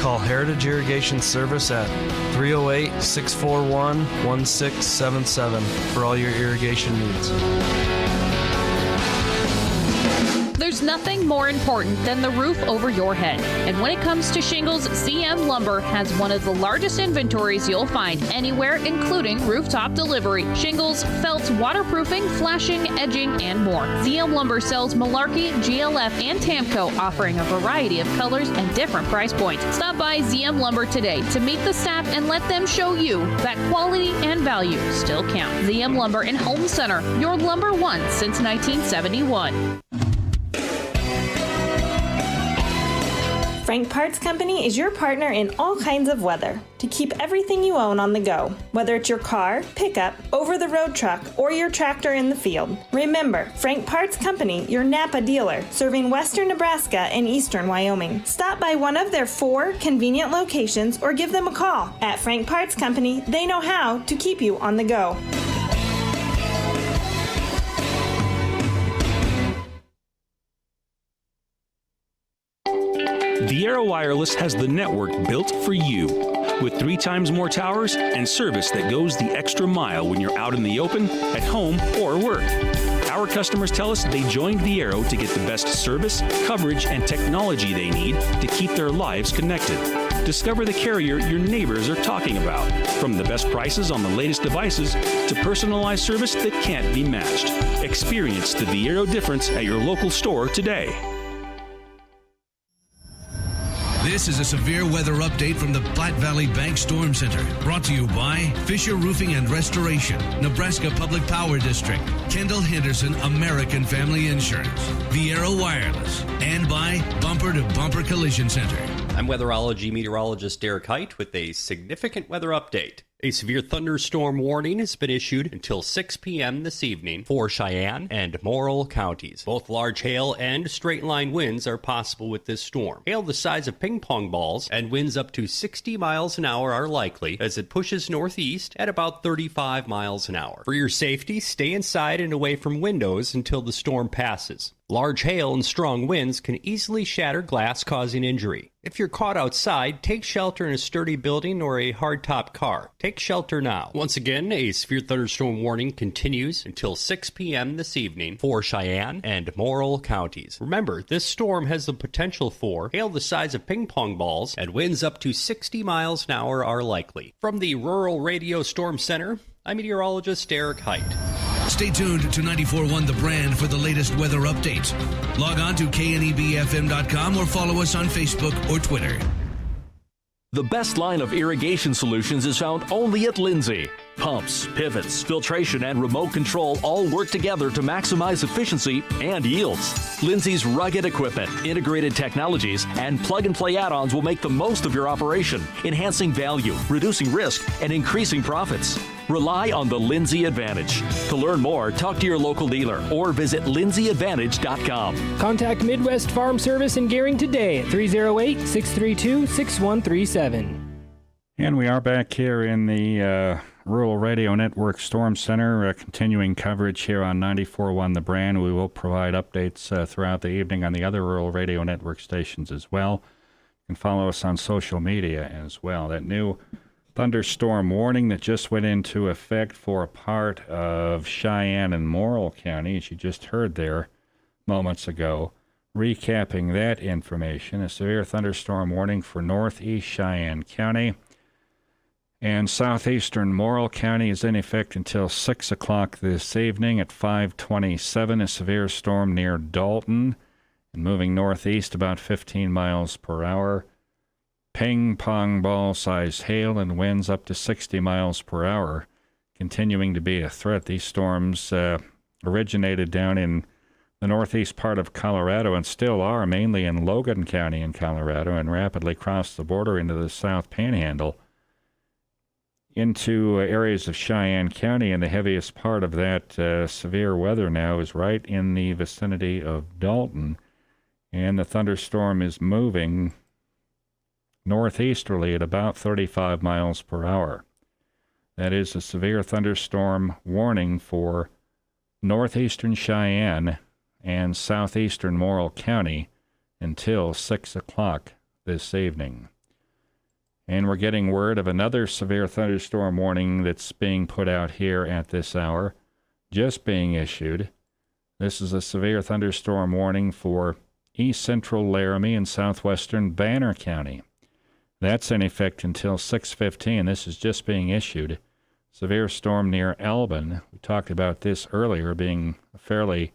Call Heritage Irrigation Service at 308-641-1677 for all your irrigation needs. There's nothing more important than the roof over your head. And when it comes to shingles, ZM Lumber has one of the largest inventories you'll find anywhere, including rooftop delivery. Shingles, felts, waterproofing, flashing, edging, and more. ZM Lumber sells Malarkey, GLF, and Tamco, offering a variety of colors and different price points. Stop by ZM Lumber today to meet the staff and let them show you that quality and value still count. ZM Lumber in Holton Center, your lumber one since 1971. Frank Parts Company is your partner in all kinds of weather to keep everything you own on the go, whether it's your car, pickup, over-the-road truck, or your tractor in the field. Remember, Frank Parts Company, your Napa dealer, serving western Nebraska and eastern Wyoming. Stop by one of their 4 convenient locations or give them a call. At Frank Parts Company, they know how to keep you on the go. Viera Wireless has the network built for you, with 3 times more towers and service that goes the extra mile when you're out in the open, at home, or work. Our customers tell us they joined Viera to get the best service, coverage, and technology they need to keep their lives connected. Discover the carrier your neighbors are talking about, from the best prices on the latest devices to personalized service that can't be matched. Experience the Viera difference at your local store today. This is a severe weather update from the Platte Valley Bank Storm Center, brought to you by Fisher Roofing and Restoration, Nebraska Public Power District, Kendall Henderson American Family Insurance, Viera Wireless, and by Bumper to Bumper Collision Center. I'm weatherology meteorologist Derek Height with a significant weather update. A severe thunderstorm warning has been issued until 6 p.m. this evening for Cheyenne and Morrill counties. Both large hail and straight-line winds are possible with this storm. Hail the size of ping pong balls and winds up to 60 miles an hour are likely as it pushes northeast at about 35 miles an hour. For your safety, stay inside and away from windows until the storm passes. Large hail and strong winds can easily shatter glass, causing injury. If you're caught outside, take shelter in a sturdy building or a hardtop car. Take shelter now. Once again, a severe thunderstorm warning continues until 6 p.m. this evening for Cheyenne and Morrill counties. Remember, this storm has the potential for hail the size of ping pong balls, and winds up to 60 miles an hour are likely. From the Rural Radio Storm Center, I'm meteorologist Derek Height. Stay tuned to 94.1 The Brand for the latest weather updates. Log on to knebfm.com or follow us on Facebook or Twitter. The best line of irrigation solutions is found only at Lindsay. Pumps, pivots, filtration, and remote control all work together to maximize efficiency and yields. Lindsay's rugged equipment, integrated technologies, and plug-and-play add-ons will make the most of your operation, enhancing value, reducing risk, and increasing profits. Rely on the Lindsay Advantage. To learn more, talk to your local dealer or visit lindsayadvantage.com. Contact Midwest Farm Service in Gering today at 308-632-6137. And we are back here in the Rural Radio Network Storm Center, continuing coverage here on 94.1 The Brand. We will provide updates throughout the evening on the other Rural Radio Network stations as well. You can follow us on social media as well. That new thunderstorm warning that just went into effect for a part of Cheyenne and Morrill County, as you just heard there moments ago. Recapping that information, a severe thunderstorm warning for northeast Cheyenne County and southeastern Morrill County is in effect until 6 o'clock this evening. At 5:27, a severe storm near Dalton and moving northeast about 15 miles per hour. Ping pong ball sized hail and winds up to 60 miles per hour, continuing to be a threat. These storms originated down in the northeast part of Colorado, and still are, mainly in Logan County in Colorado, and rapidly crossed the border into the South Panhandle, into areas of Cheyenne County, and the heaviest part of that severe weather now is right in the vicinity of Dalton, and the thunderstorm is moving northeasterly at about 35 miles per hour. That is a severe thunderstorm warning for northeastern Cheyenne and southeastern Morrill County until 6 o'clock this evening. And we're getting word of another severe thunderstorm warning that's being put out here at this hour, just being issued. This is a severe thunderstorm warning for east central Laramie and southwestern Banner County. That's in effect until 6:15. This is just being issued. Severe storm near Albin. We talked about this earlier, being a fairly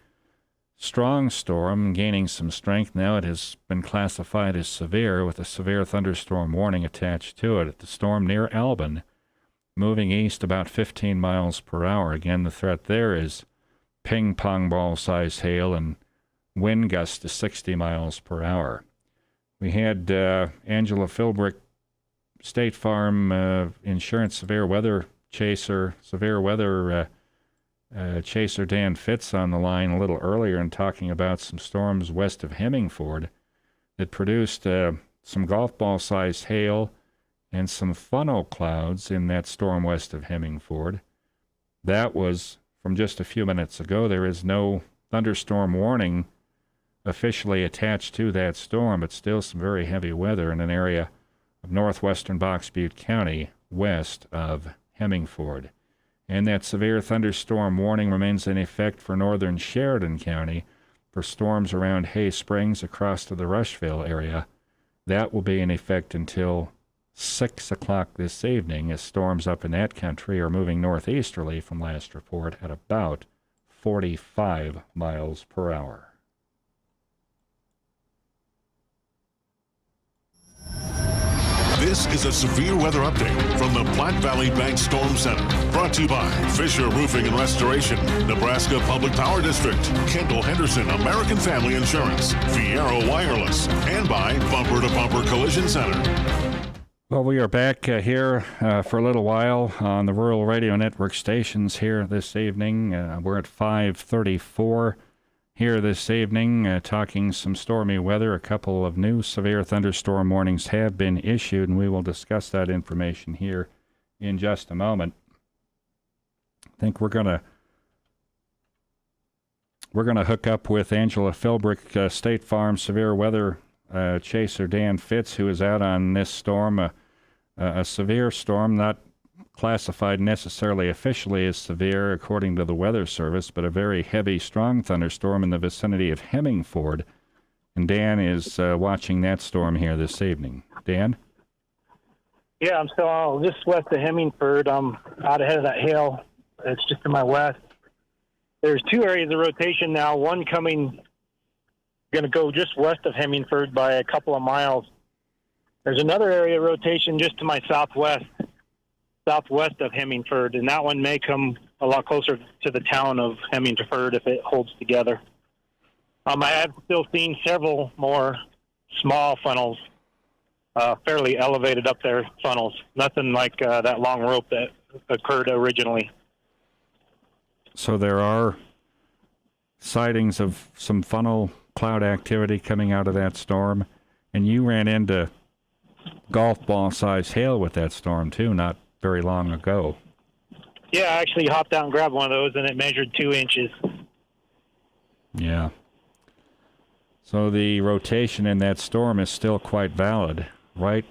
strong storm, gaining some strength. Now it has been classified as severe with a severe thunderstorm warning attached to it. The storm near Albin, moving east about 15 miles per hour. Again, the threat there is ping-pong ball-sized hail and wind gusts to 60 miles per hour. We had Angela Philbrick, State Farm Insurance Severe Weather Chaser Dan Fitz on the line a little earlier and talking about some storms west of Hemingford that produced some golf ball-sized hail and some funnel clouds in that storm west of Hemingford. That was from just a few minutes ago. There is no thunderstorm warning officially attached to that storm, but still some very heavy weather in an area of northwestern Box Butte County west of Hemingford. And that severe thunderstorm warning remains in effect for northern Sheridan County for storms around Hay Springs across to the Rushville area. That will be in effect until 6 o'clock this evening, as storms up in that country are moving northeasterly from last report at about 45 miles per hour. This is a severe weather update from the Platte Valley Bank Storm Center. Brought to you by Fisher Roofing and Restoration, Nebraska Public Power District, Kendall Henderson American Family Insurance, Fiero Wireless, and by Bumper to Bumper Collision Center. Well, we are back here for a little while on the Rural Radio Network stations here this evening. We're at 5:34 here this evening, talking some stormy weather. A couple of new severe thunderstorm warnings have been issued, and we will discuss that information here in just a moment. I think we're gonna hook up with Angela Philbrick, State Farm Severe Weather Chaser Dan Fitz, who is out on this storm, a severe storm, not classified necessarily officially as severe according to the Weather Service, but a very heavy, strong thunderstorm in the vicinity of Hemingford. And Dan is watching that storm here this evening. Dan? Yeah, I'm still just west of Hemingford. I'm out ahead of that hail. It's just to my west. There's two areas of rotation now. One going to go just west of Hemingford by a couple of miles. There's another area of rotation just to my southwest of Hemingford, and that one may come a lot closer to the town of Hemingford if it holds together. I have still seen several more small funnels, fairly elevated up there funnels. Nothing like that long rope that occurred originally. So there are sightings of some funnel cloud activity coming out of that storm, and you ran into golf ball-sized hail with that storm too, not very long ago. Yeah, I actually hopped out and grabbed one of those, and it measured 2 inches. Yeah. So the rotation in that storm is still quite valid, right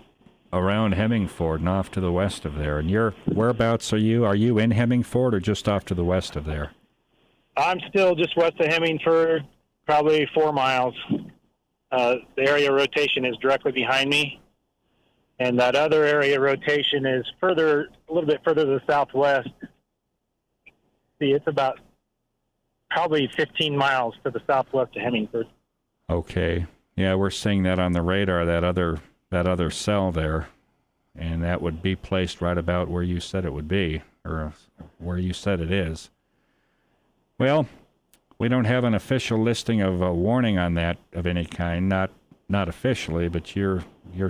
around Hemingford and off to the west of there. And whereabouts are you? Are you in Hemingford or just off to the west of there? I'm still just west of Hemingford, probably 4 miles. The area of rotation is directly behind me. And that other area of rotation is a little bit further to the southwest. See, it's about probably 15 miles to the southwest of Hemingford. Okay. Yeah, we're seeing that on the radar, that other cell there. And that would be placed right about where you said it would be, or where you said it is. Well, We don't have an official listing of a warning on that of any kind, not officially, but you're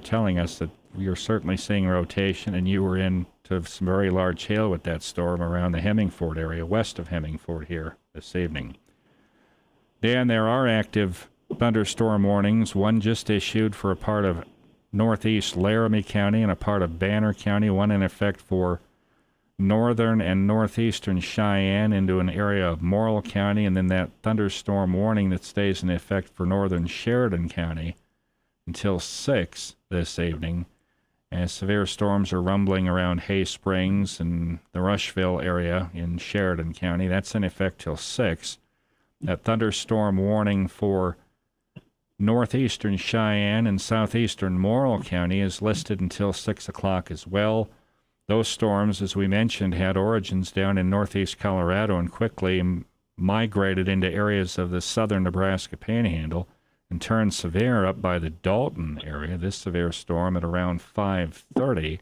telling us that you're certainly seeing rotation, and you were into some very large hail with that storm around the Hemmingford area, west of Hemmingford here this evening. Dan, there are active thunderstorm warnings. One just issued for a part of northeast Laramie County and a part of Banner County, one in effect for northern and northeastern Cheyenne into an area of Morrill County, and then that thunderstorm warning that stays in effect for northern Sheridan County until 6 this evening, as severe storms are rumbling around Hay Springs and the Rushville area in Sheridan County. That's in effect till 6. That thunderstorm warning for northeastern Cheyenne and southeastern Morrill County is listed until 6 o'clock as well. Those storms, as we mentioned, had origins down in northeast Colorado and quickly migrated into areas of the southern Nebraska Panhandle and turned severe up by the Dalton area. This severe storm at around 5:30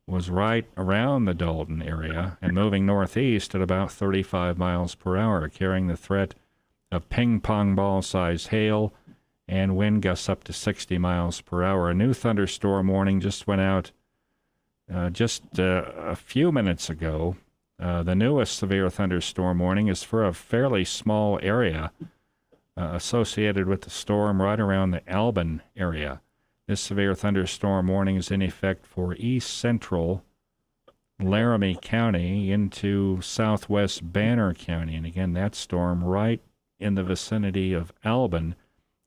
was right around the Dalton area and moving northeast at about 35 miles per hour, carrying the threat of ping-pong ball-sized hail and wind gusts up to 60 miles per hour. A new thunderstorm warning just went out a few minutes ago. The newest severe thunderstorm warning is for a fairly small area associated with the storm right around the Albin area. This severe thunderstorm warning is in effect for east central Laramie County into southwest Banner County. And again, that storm right in the vicinity of Albin,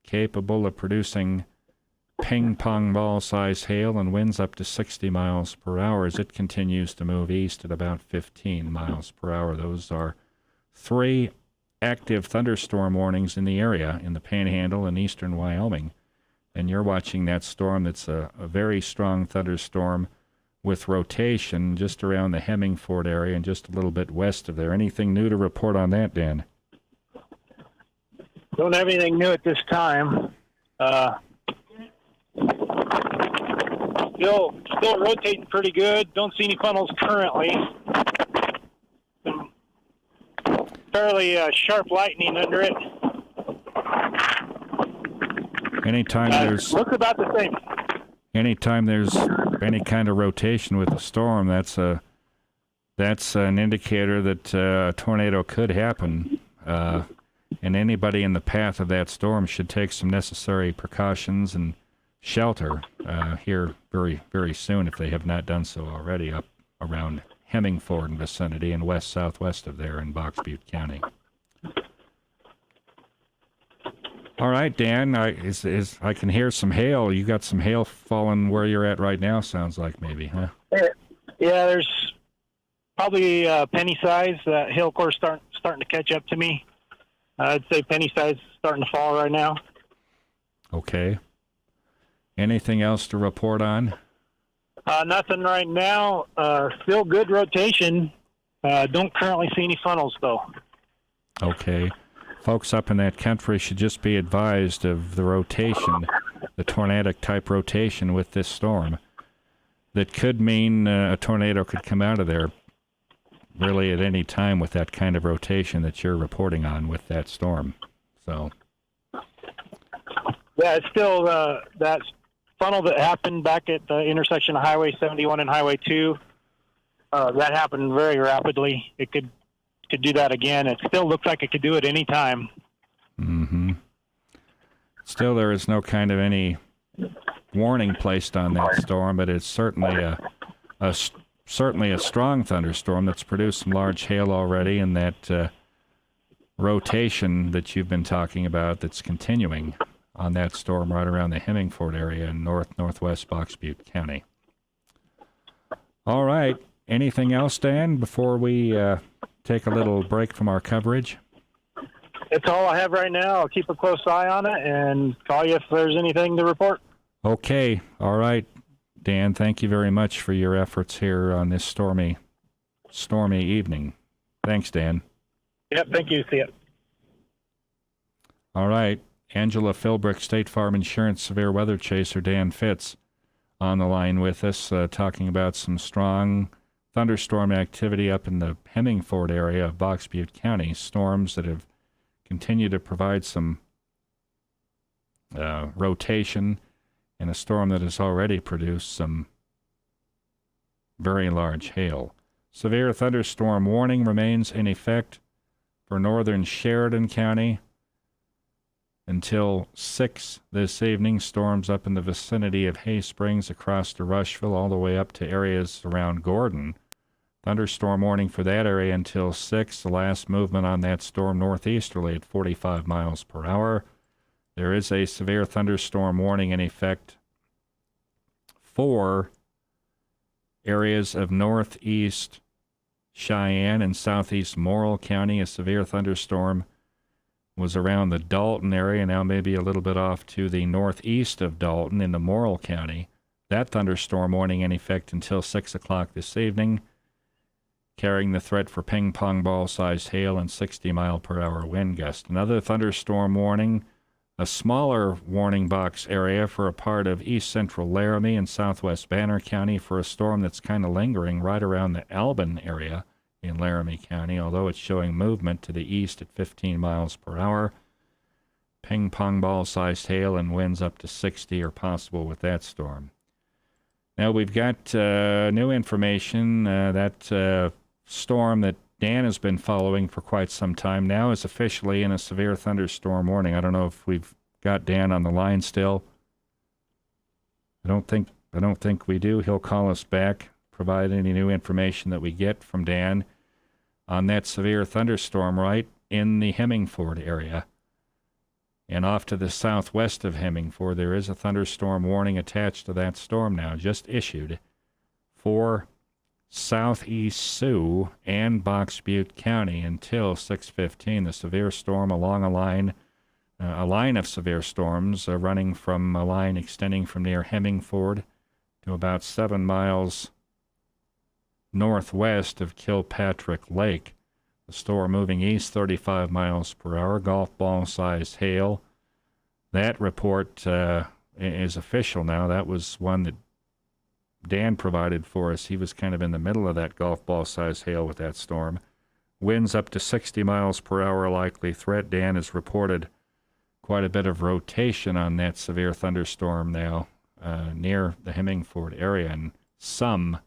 capable of producing ping-pong ball-sized hail and winds up to 60 miles per hour as it continues to move east at about 15 miles per hour. Those are 3 active thunderstorm warnings in the area, in the Panhandle and eastern Wyoming. And you're watching that storm that's a very strong thunderstorm with rotation just around the Hemmingford area and just a little bit west of there. Anything new to report on that, Dan? Don't have anything new at this time. Still rotating pretty good. Don't see any funnels currently. Some fairly sharp lightning under it. Anytime there's looks about the same. Anytime there's any kind of rotation with a storm, that's an indicator that a tornado could happen. And anybody in the path of that storm should take some necessary precautions and shelter here very, very soon if they have not done so already up around Hemmingford and vicinity and west-southwest of there in Box Butte County. All right, Dan, I can hear some hail. You got some hail falling where you're at right now, sounds like maybe, huh? Yeah, there's probably penny size. Hail core starting to catch up to me. I'd say penny size starting to fall right now. Okay. Anything else to report on? Nothing right now. Still good rotation. Don't currently see any funnels, though. Okay. Folks up in that country should just be advised of the rotation, the tornadic-type rotation with this storm. That could mean a tornado could come out of there really at any time with that kind of rotation that you're reporting on with that storm. So, yeah, it's still that funnel that happened back at the intersection of Highway 71 and Highway 2. That happened very rapidly. It could do that again. It still looks like it could do it any time. Mm-hmm. Still, there is no kind of any warning placed on that storm, but it's certainly a strong thunderstorm that's produced some large hail already, and that rotation that you've been talking about that's continuing on that storm right around the Hemmingford area in northwest Box Butte County. All right. Anything else, Dan, before we take a little break from our coverage? That's all I have right now. I'll keep a close eye on it and call you if there's anything to report. Okay. All right. Dan, thank you very much for your efforts here on this stormy evening. Thanks, Dan. Yep, thank you. See ya. All right. Angela Philbrick, State Farm Insurance Severe Weather Chaser, Dan Fitz, on the line with us, talking about some strong thunderstorm activity up in the Hemmingford area of Box Butte County, storms that have continue to provide some rotation in a storm that has already produced some very large hail. Severe thunderstorm warning remains in effect for northern Sheridan County until 6 this evening. Storms up in the vicinity of Hay Springs across to Rushville all the way up to areas around Gordon. Thunderstorm warning for that area until 6. The last movement on that storm northeasterly at 45 miles per hour. There is a severe thunderstorm warning in effect for areas of northeast Cheyenne and southeast Morrill County. A severe thunderstorm was around the Dalton area, now maybe a little bit off to the northeast of Dalton into Morrill County. That thunderstorm warning in effect until 6 o'clock this evening, carrying the threat for ping-pong ball-sized hail and 60-mile-per-hour wind gust. Another thunderstorm warning, a smaller warning box area for a part of east-central Laramie and southwest Banner County for a storm that's kind of lingering right around the Albin area in Laramie County, although it's showing movement to the east at 15 miles per hour. Ping-pong ball-sized hail and winds up to 60 are possible with that storm. Now we've got new information. That storm that Dan has been following for quite some time now is officially in a severe thunderstorm warning. I don't know if we've got Dan on the line still. I don't think we do. He'll call us back, provide any new information that we get from Dan on that severe thunderstorm right in the Hemingford area. And off to the southwest of Hemingford, there is a thunderstorm warning attached to that storm now, just issued for southeast Sioux and Box Butte County until 6:15. The severe storm along a line of severe storms running from a line extending from near Hemingford to about 7 miles northwest of Kilpatrick Lake. The storm moving east 35 miles per hour, golf ball-sized hail. That report is official now. That was one that Dan provided for us. He was kind of in the middle of that golf ball-sized hail with that storm. Winds up to 60 miles per hour likely threat. Dan has reported quite a bit of rotation on that severe thunderstorm now near the Hemingford area, and some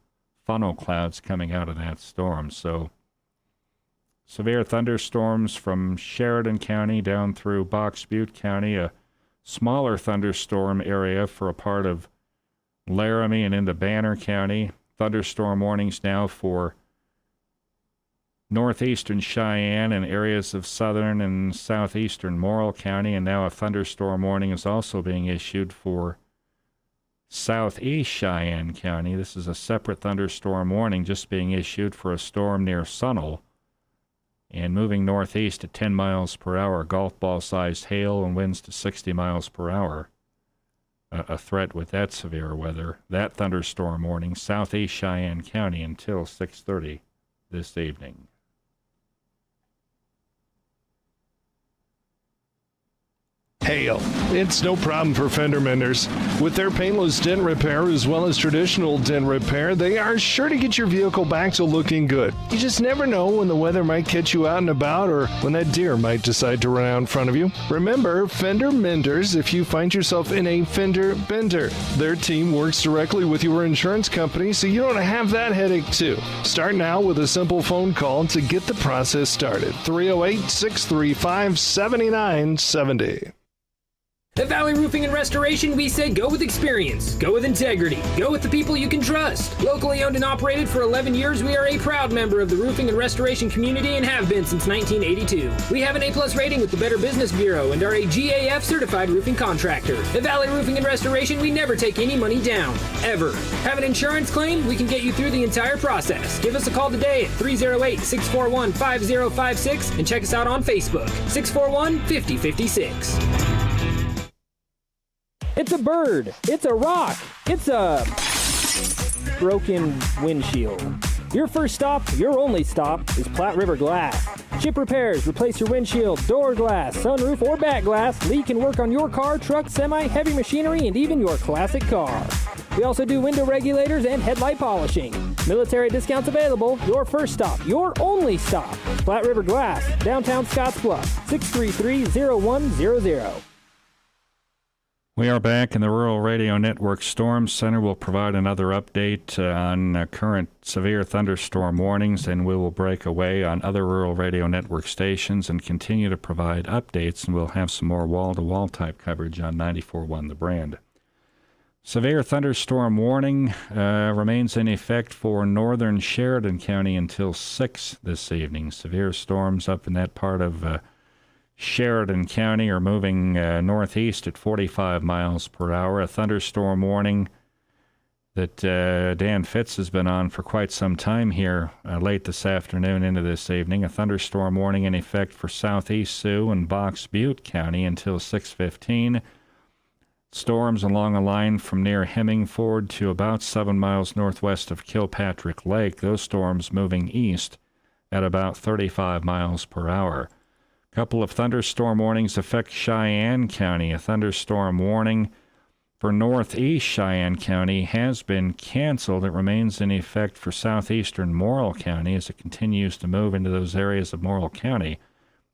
funnel clouds coming out of that storm. So severe thunderstorms from Sheridan County down through Box Butte County, a smaller thunderstorm area for a part of Laramie and into Banner County. Thunderstorm warnings now for northeastern Cheyenne and areas of southern and southeastern Morrill County, and now a thunderstorm warning is also being issued for southeast Cheyenne County. This is a separate thunderstorm warning just being issued for a storm near Sunnell and moving northeast at 10 miles per hour. Golf ball-sized hail and winds to 60 miles per hour. A threat with that severe weather. That thunderstorm warning, southeast Cheyenne County until 6:30 this evening. Hail. It's no problem for fender menders. With their painless dent repair as well as traditional dent repair, they are sure to get your vehicle back to looking good. You just never know when the weather might catch you out and about or when that deer might decide to run out in front of you. Remember, fender menders if you find yourself in a fender bender. Their team works directly with your insurance company so you don't have that headache too. Start now with a simple phone call to get the process started. 308-635-7970. At Valley Roofing and Restoration, we say go with experience, go with integrity, go with the people you can trust. Locally owned and operated for 11 years, we are a proud member of the roofing and restoration community and have been since 1982. We have an A+ rating with the Better Business Bureau and are a GAF certified roofing contractor. At Valley Roofing and Restoration, we never take any money down, ever. Have an insurance claim? We can get you through the entire process. Give us a call today at 308-641-5056 and check us out on Facebook, 641-5056. It's a bird. It's a rock. It's a broken windshield. Your first stop, your only stop, is Platte River Glass. Chip repairs, replace your windshield, door glass, sunroof, or back glass, leak and work on your car, truck, semi, heavy machinery, and even your classic car. We also do window regulators and headlight polishing. Military discounts available. Your first stop, your only stop. Platte River Glass, downtown Scottsbluff, 633-0100. We are back in the Rural Radio Network Storm Center. We'll provide another update on current severe thunderstorm warnings, and we will break away on other Rural Radio Network stations and continue to provide updates, and we'll have some more wall-to-wall type coverage on 94.1 The Brand. Severe thunderstorm warning remains in effect for northern Sheridan County until 6 this evening. Severe storms up in that part of Sheridan County are moving northeast at 45 miles per hour. A thunderstorm warning that Dan Fitz has been on for quite some time here late this afternoon into this evening. A thunderstorm warning in effect for southeast Sioux and Box Butte County until 6:15. Storms along a line from near Hemmingford to about 7 miles northwest of Kilpatrick Lake. Those storms moving east at about 35 miles per hour. A couple of thunderstorm warnings affect Cheyenne County. A thunderstorm warning for northeast Cheyenne County has been canceled. It remains in effect for southeastern Morrill County as it continues to move into those areas of Morrill County.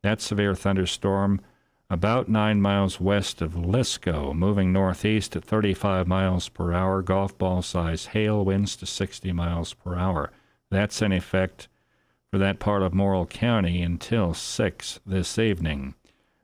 That severe thunderstorm about 9 miles west of Lisco, moving northeast at 35 miles per hour, golf ball size hail, winds to 60 miles per hour. That's in effect for that part of Morrill County until 6 this evening.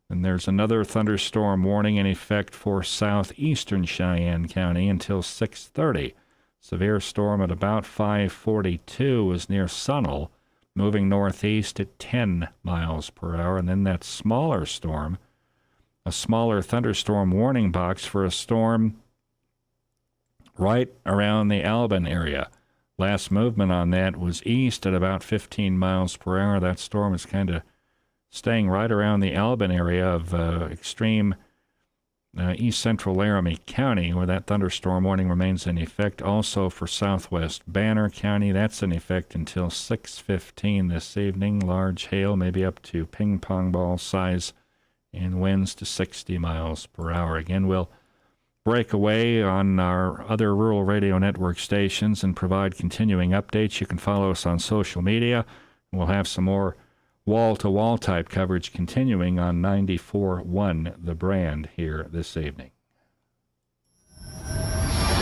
And there's another thunderstorm warning in effect for southeastern Cheyenne County until 6:30. Severe storm at about 5:42 is near Sunnell, moving northeast at 10 miles per hour. And then that smaller storm, a smaller thunderstorm warning box for a storm right around the Albin area. Last movement on that was east at about 15 miles per hour. That storm is kind of staying right around the Albin area of extreme east central Laramie County, where that thunderstorm warning remains in effect. Also for southwest Banner County, that's in effect until 6:15 this evening. Large hail, maybe up to ping pong ball size, and winds to 60 miles per hour. Again, we'll break away on our other Rural Radio Network stations and provide continuing updates. You can follow us on social media. We'll have some more wall-to-wall type coverage continuing on 94.1 The Brand here this evening.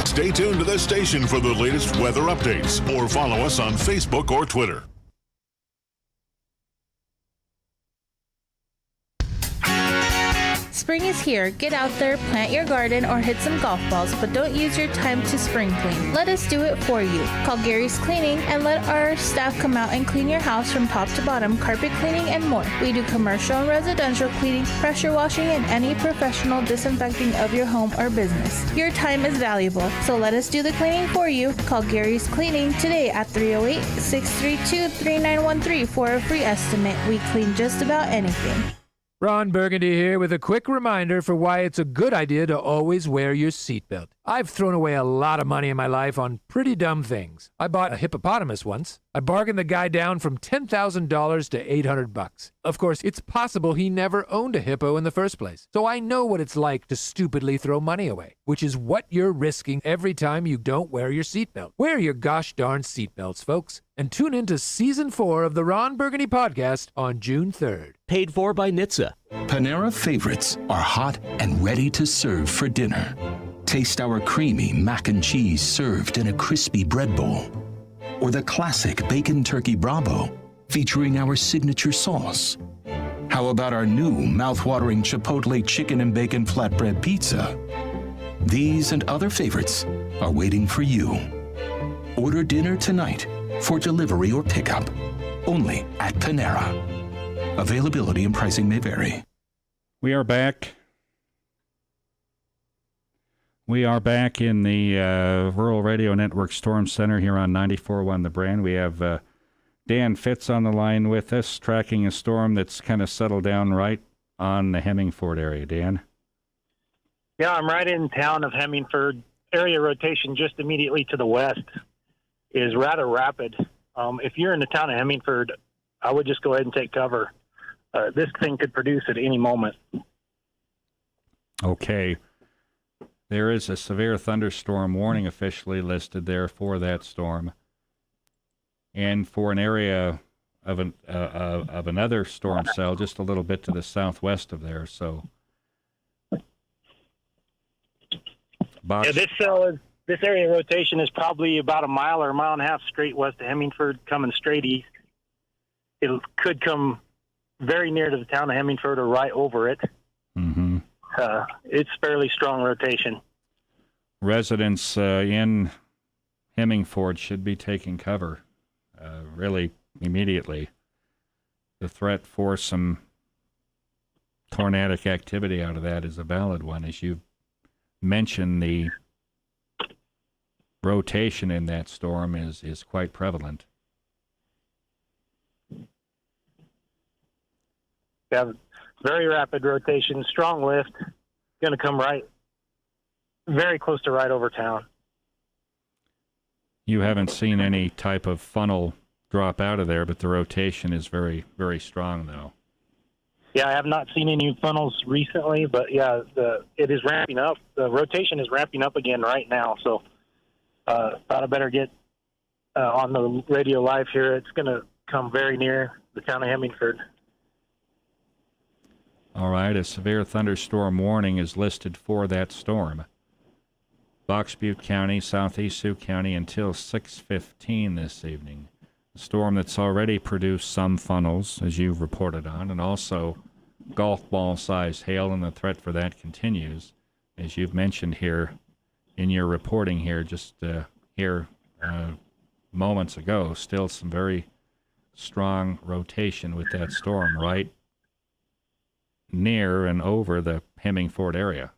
Stay tuned to this station for the latest weather updates or follow us on Facebook or Twitter. Spring is here. Get out there, plant your garden, or hit some golf balls, but don't use your time to spring clean. Let us do it for you. Call Gary's Cleaning and let our staff come out and clean your house from top to bottom, carpet cleaning and more. We do commercial and residential cleaning, pressure washing, and any professional disinfecting of your home or business. Your time is valuable, so let us do the cleaning for you. Call Gary's Cleaning today at 308-632-3913 for a free estimate. We clean just about anything. Ron Burgundy here with a quick reminder for why it's a good idea to always wear your seatbelt. I've thrown away a lot of money in my life on pretty dumb things. I bought a hippopotamus once. I bargained the guy down from $10,000 to $800. Of course, it's possible he never owned a hippo in the first place. So I know what it's like to stupidly throw money away, which is what you're risking every time you don't wear your seatbelt. Wear your gosh darn seatbelts, folks. And tune in to Season 4 of the Ron Burgundy Podcast on June 3rd. Paid for by NHTSA. Panera favorites are hot and ready to serve for dinner. Taste our creamy mac and cheese served in a crispy bread bowl. Or the classic bacon turkey Bravo featuring our signature sauce. How about our new mouth-watering Chipotle chicken and bacon flatbread pizza? These and other favorites are waiting for you. Order dinner tonight for delivery or pickup, only at Panera. Availability and pricing may vary. We are back. We are back in the Rural Radio Network Storm Center here on 94.1 The Brand. We have Dan Fitz on the line with us, tracking a storm that's kind of settled down right on the Hemmingford area. Dan? Yeah, I'm right in town of Hemmingford. Area rotation just immediately to the west is rather rapid. If you're in the town of Hemmingford, I would just go ahead and take cover. This thing could produce at any moment. Okay. There is a severe thunderstorm warning officially listed there for that storm, and for an area of another storm cell just a little bit to the southwest of there. So, this area rotation is probably about a mile or a mile and a half straight west of Hemingford, coming straight east. It could come very near to the town of Hemingford or right over it. Mm-hmm. It's fairly strong rotation. Residents in Hemingford should be taking cover really immediately. The threat for some tornadic activity out of that is a valid one. As you mentioned, the rotation in that storm is quite prevalent. Yeah, very rapid rotation, strong lift, going to come right, very close to right over town. You haven't seen any type of funnel drop out of there, but the rotation is very, very strong, though. Yeah, I have not seen any funnels recently, but yeah, it is ramping up. The rotation is ramping up again right now, so thought I better get on the radio live here. It's going to come very near the town of Hemingford. All right, a severe thunderstorm warning is listed for that storm. Box Butte County, southeast Sioux County until 6:15 this evening. A storm that's already produced some funnels, as you've reported on, and also golf ball-sized hail, and the threat for that continues, as you've mentioned here in your reporting here, just moments ago. Still some very strong rotation with that storm right near and over the Hemingford area.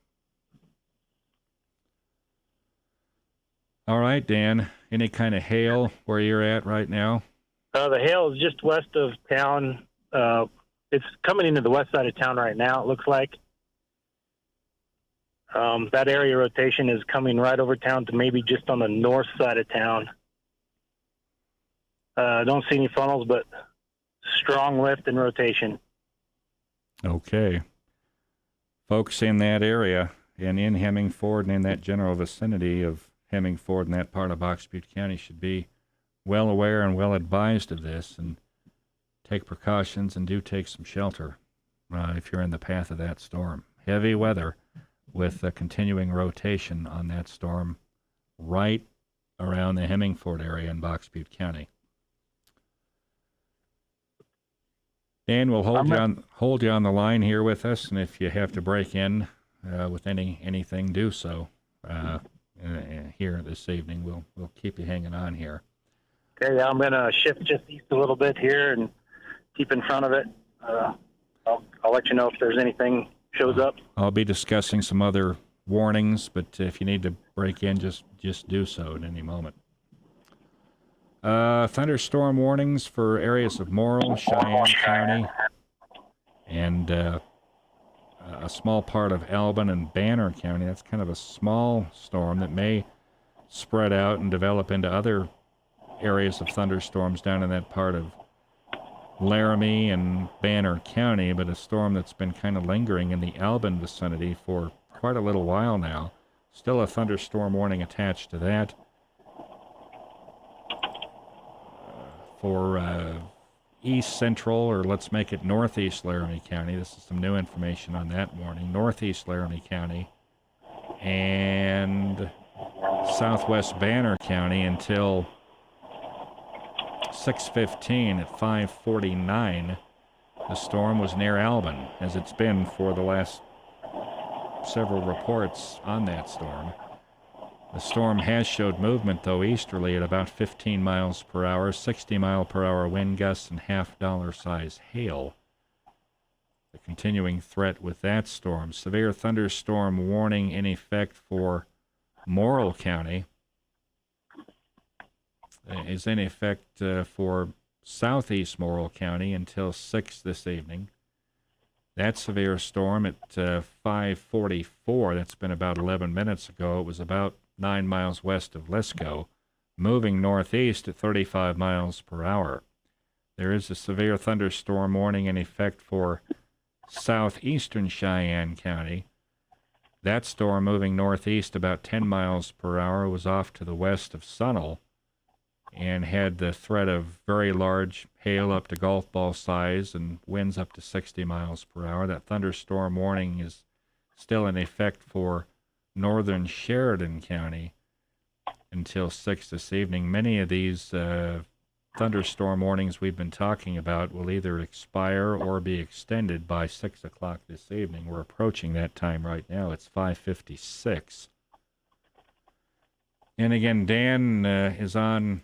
All right, Dan, any kind of hail where you're at right now? The hail is just west of town. It's coming into the west side of town right now, it looks like. That area rotation is coming right over town to maybe just on the north side of town. I don't see any funnels, but strong lift and rotation. Okay. Folks in that area and in Hemingford and in that general vicinity of Hemingford and that part of Box Butte County should be well aware and well advised of this and take precautions and do take some shelter if you're in the path of that storm. Heavy weather with a continuing rotation on that storm right around the Hemingford area in Box Butte County. Dan, we'll hold you on the line here with us, and if you have to break in with anything, do so here this evening. We'll keep you hanging on here. Okay, I'm going to shift just east a little bit here and keep in front of it. I'll let you know if there's anything shows up. I'll be discussing some other warnings, but if you need to break in, just do so at any moment. Thunderstorm warnings for areas of Morrill, Cheyenne County, and a small part of Albin and Banner County. That's kind of a small storm that may spread out and develop into other areas of thunderstorms down in that part of Laramie and Banner County, but a storm that's been kind of lingering in the Albin vicinity for quite a little while now. Still a thunderstorm warning attached to that. For east central, or let's make it northeast Laramie County. This is some new information on that warning. Northeast Laramie County and southwest Banner County until 6:15 at 5:49. The storm was near Albin, as it's been for the last several reports on that storm. The storm has showed movement, though, easterly at about 15 miles per hour, 60-mile-per-hour wind gusts, and half-dollar-size hail. The continuing threat with that storm. Severe thunderstorm warning in effect for Morrill County is in effect for southeast Morrill County until 6 this evening. That severe storm at 5:44, that's been about 11 minutes ago. It was about 9 miles west of Lisco, moving northeast at 35 miles per hour. There is a severe thunderstorm warning in effect for southeastern Cheyenne County That storm, moving northeast about 10 miles per hour, was off to the west of Sunol and had the threat of very large hail up to golf ball size and winds up to 60 miles per hour. That thunderstorm warning is still in effect for northern Sheridan County until 6 this evening. Many of these thunderstorm warnings we've been talking about will either expire or be extended by 6 o'clock this evening. We're approaching that time right now. It's 5:56. And again, Dan is on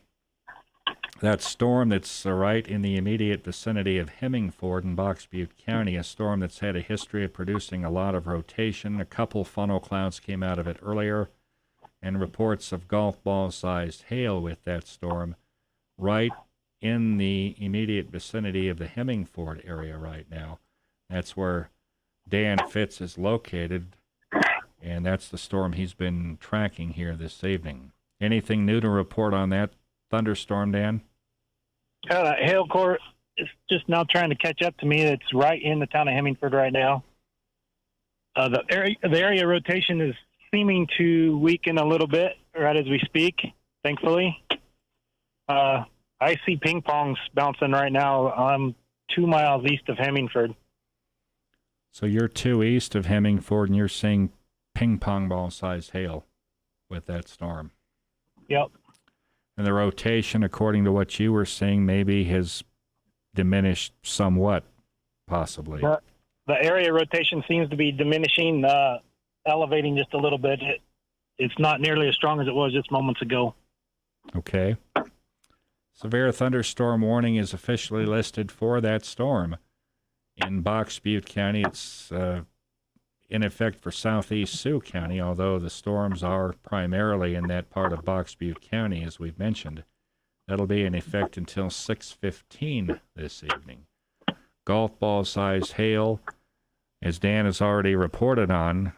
that storm that's right in the immediate vicinity of Hemingford in Box Butte County, a storm that's had a history of producing a lot of rotation. A couple funnel clouds came out of it earlier, and reports of golf ball-sized hail with that storm right in the immediate vicinity of the Hemingford area right now. That's where Dan Fitz is located, and that's the storm he's been tracking here this evening. Anything new to report on that thunderstorm, Dan? Hail core is just now trying to catch up to me. It's right in the town of Hemingford right now. The area rotation is seeming to weaken a little bit right as we speak, thankfully. I see ping pongs bouncing right now. I'm 2 miles east of Hemingford. So you're 2 east of Hemingford, and you're seeing ping pong ball-sized hail with that storm. Yep. And the rotation, according to what you were saying, maybe has diminished somewhat, possibly. The area rotation seems to be diminishing, elevating just a little bit. It's not nearly as strong as it was just moments ago. Okay. Severe thunderstorm warning is officially listed for that storm. In Box Butte County, it's in effect for southeast Sioux County, although the storms are primarily in that part of Box Butte County, as we've mentioned. That'll be in effect until 6:15 this evening. Golf ball-sized hail, as Dan has already reported on,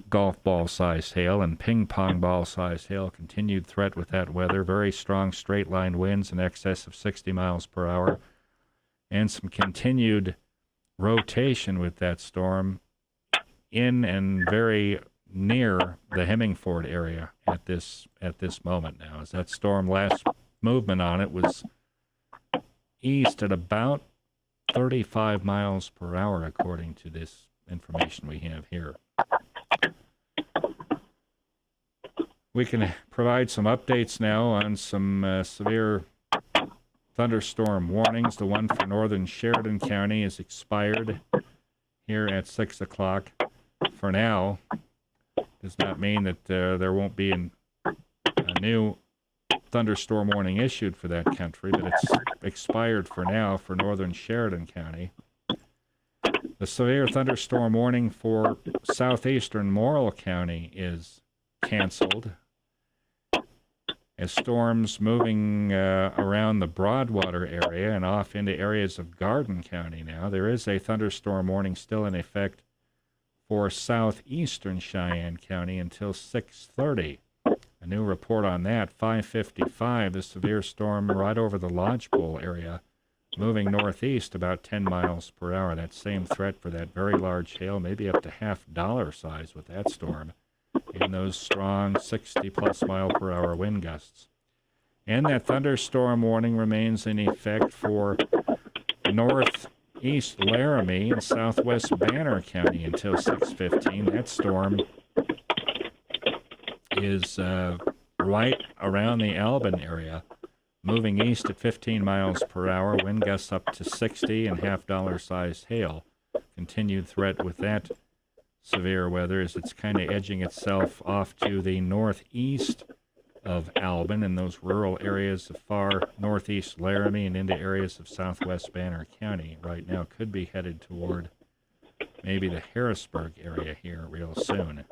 golf ball-sized hail and ping-pong ball-sized hail, continued threat with that weather. Very strong straight-line winds in excess of 60 miles per hour, and some continued rotation with that storm in and very near the Hemingford area at this moment now. As that storm, last movement on it was east at about 35 miles per hour, according to this information we have here. We can provide some updates now on some severe thunderstorm warnings. The one for northern Sheridan County is expired here at 6 o'clock. For now, does not mean that there won't be a new thunderstorm warning issued for that country, but it's expired for now for northern Sheridan County. The severe thunderstorm warning for southeastern Morrill County is canceled, as storms moving around the Broadwater area and off into areas of Garden County now. There is a thunderstorm warning still in effect for southeastern Cheyenne County until 6:30. A new report on that, 5:55, the severe storm right over the Lodgepole area, moving northeast about 10 miles per hour. That same threat for that very large hail, maybe up to $half size with that storm, and those strong 60-plus mile per hour wind gusts. And that thunderstorm warning remains in effect for northeast Laramie and southwest Banner County until 6:15. That storm is right around the Albin area, moving east at 15 miles per hour, wind gusts up to 60 and $half-sized hail. Continued threat with that severe weather as it's kind of edging itself off to the northeast of Albin and those rural areas of far northeast Laramie and into areas of southwest Banner County. Right now could be headed toward maybe the Harrisburg area here real soon,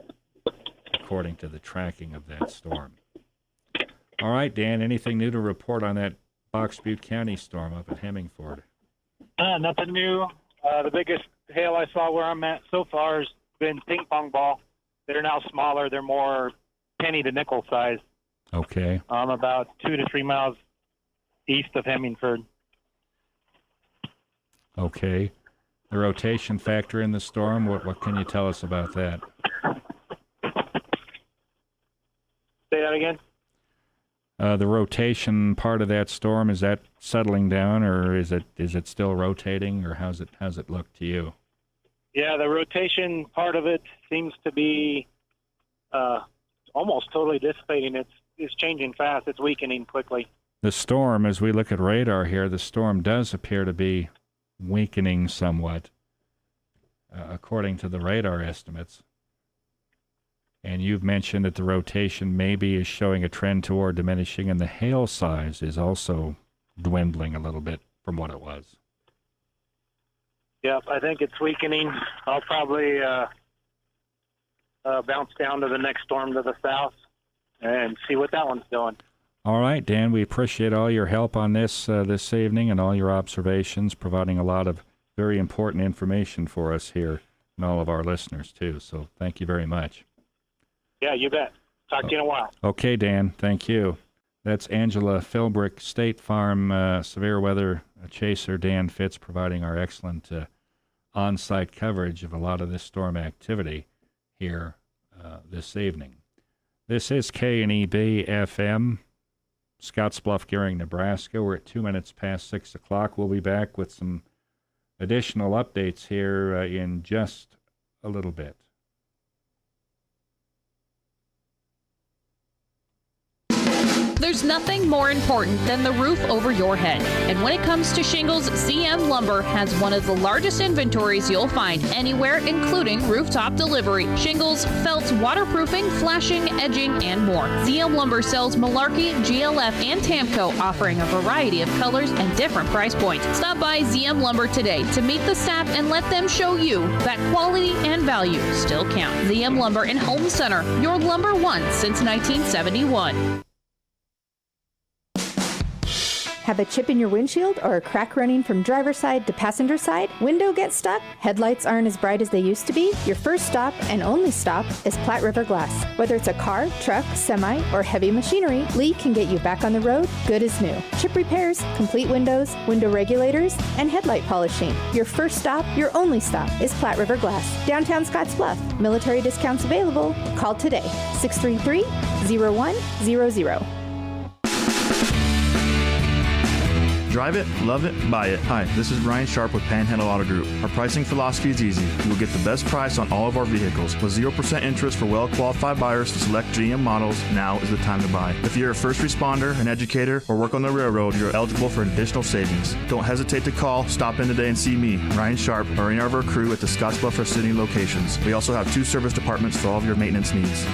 according to the tracking of that storm. All right, Dan, anything new to report on that Box Butte County storm up at Hemingford? Nothing new. The biggest hail I saw where I'm at so far has been ping pong ball. They're now smaller. They're more penny to nickel size. Okay. I'm about 2 to 3 miles east of Hemingford. Okay. The rotation factor in the storm, what can you tell us about that? that again? The rotation part of that storm, is that settling down, or is it still rotating, or how's it look to you? Yeah, the rotation part of it seems to be almost totally dissipating. It's changing fast. It's weakening quickly. The storm, as we look at radar here, the storm does appear to be weakening somewhat, according to the radar estimates. And you've mentioned that the rotation maybe is showing a trend toward diminishing, and the hail size is also dwindling a little bit from what it was. Yep, I think it's weakening. I'll probably bounce down to the next storm to the south and see what that one's doing. All right, Dan, we appreciate all your help on this this evening and all your observations, providing a lot of very important information for us here and all of our listeners, too. So thank you very much. Yeah, you bet. Talk to you in a while. Okay, Dan. Thank you. That's Angela Philbrick, State Farm severe weather chaser Dan Fitz, providing our excellent on-site coverage of a lot of this storm activity here this evening. This is KNEB FM, Scottsbluff, Gering, Nebraska. We're at 2 minutes past 6 o'clock. We'll be back with some additional updates here in just a little bit. There's nothing more important than the roof over your head. And when it comes to shingles, ZM Lumber has one of the largest inventories you'll find anywhere, including rooftop delivery. Shingles, felts, waterproofing, flashing, edging, and more. ZM Lumber sells Malarkey, GLF, and Tamco, offering a variety of colors and different price points. Stop by ZM Lumber today to meet the staff and let them show you that quality and value still count. ZM Lumber in Holmes Center, your lumber one since 1971. Have a chip in your windshield or a crack running from driver's side to passenger side? Window gets stuck? Headlights aren't as bright as they used to be? Your first stop and only stop is Platte River Glass. Whether it's a car, truck, semi, or heavy machinery, Lee can get you back on the road good as new. Chip repairs, complete windows, window regulators, and headlight polishing. Your first stop, your only stop is Platte River Glass. Downtown Scottsbluff. Military discounts available. Call today. 633-0100. Drive it, love it, buy it. Hi, this is Ryan Sharp with Panhandle Auto Group. Our pricing philosophy is easy. You will get the best price on all of our vehicles. With 0% interest for well-qualified buyers to select GM models, now is the time to buy. If you're a first responder, an educator, or work on the railroad, you're eligible for additional savings. Don't hesitate to call, stop in today and see me, Ryan Sharp, or any of our crew at the Scottsbluff or Sydney locations. We also have 2 service departments for all of your maintenance needs.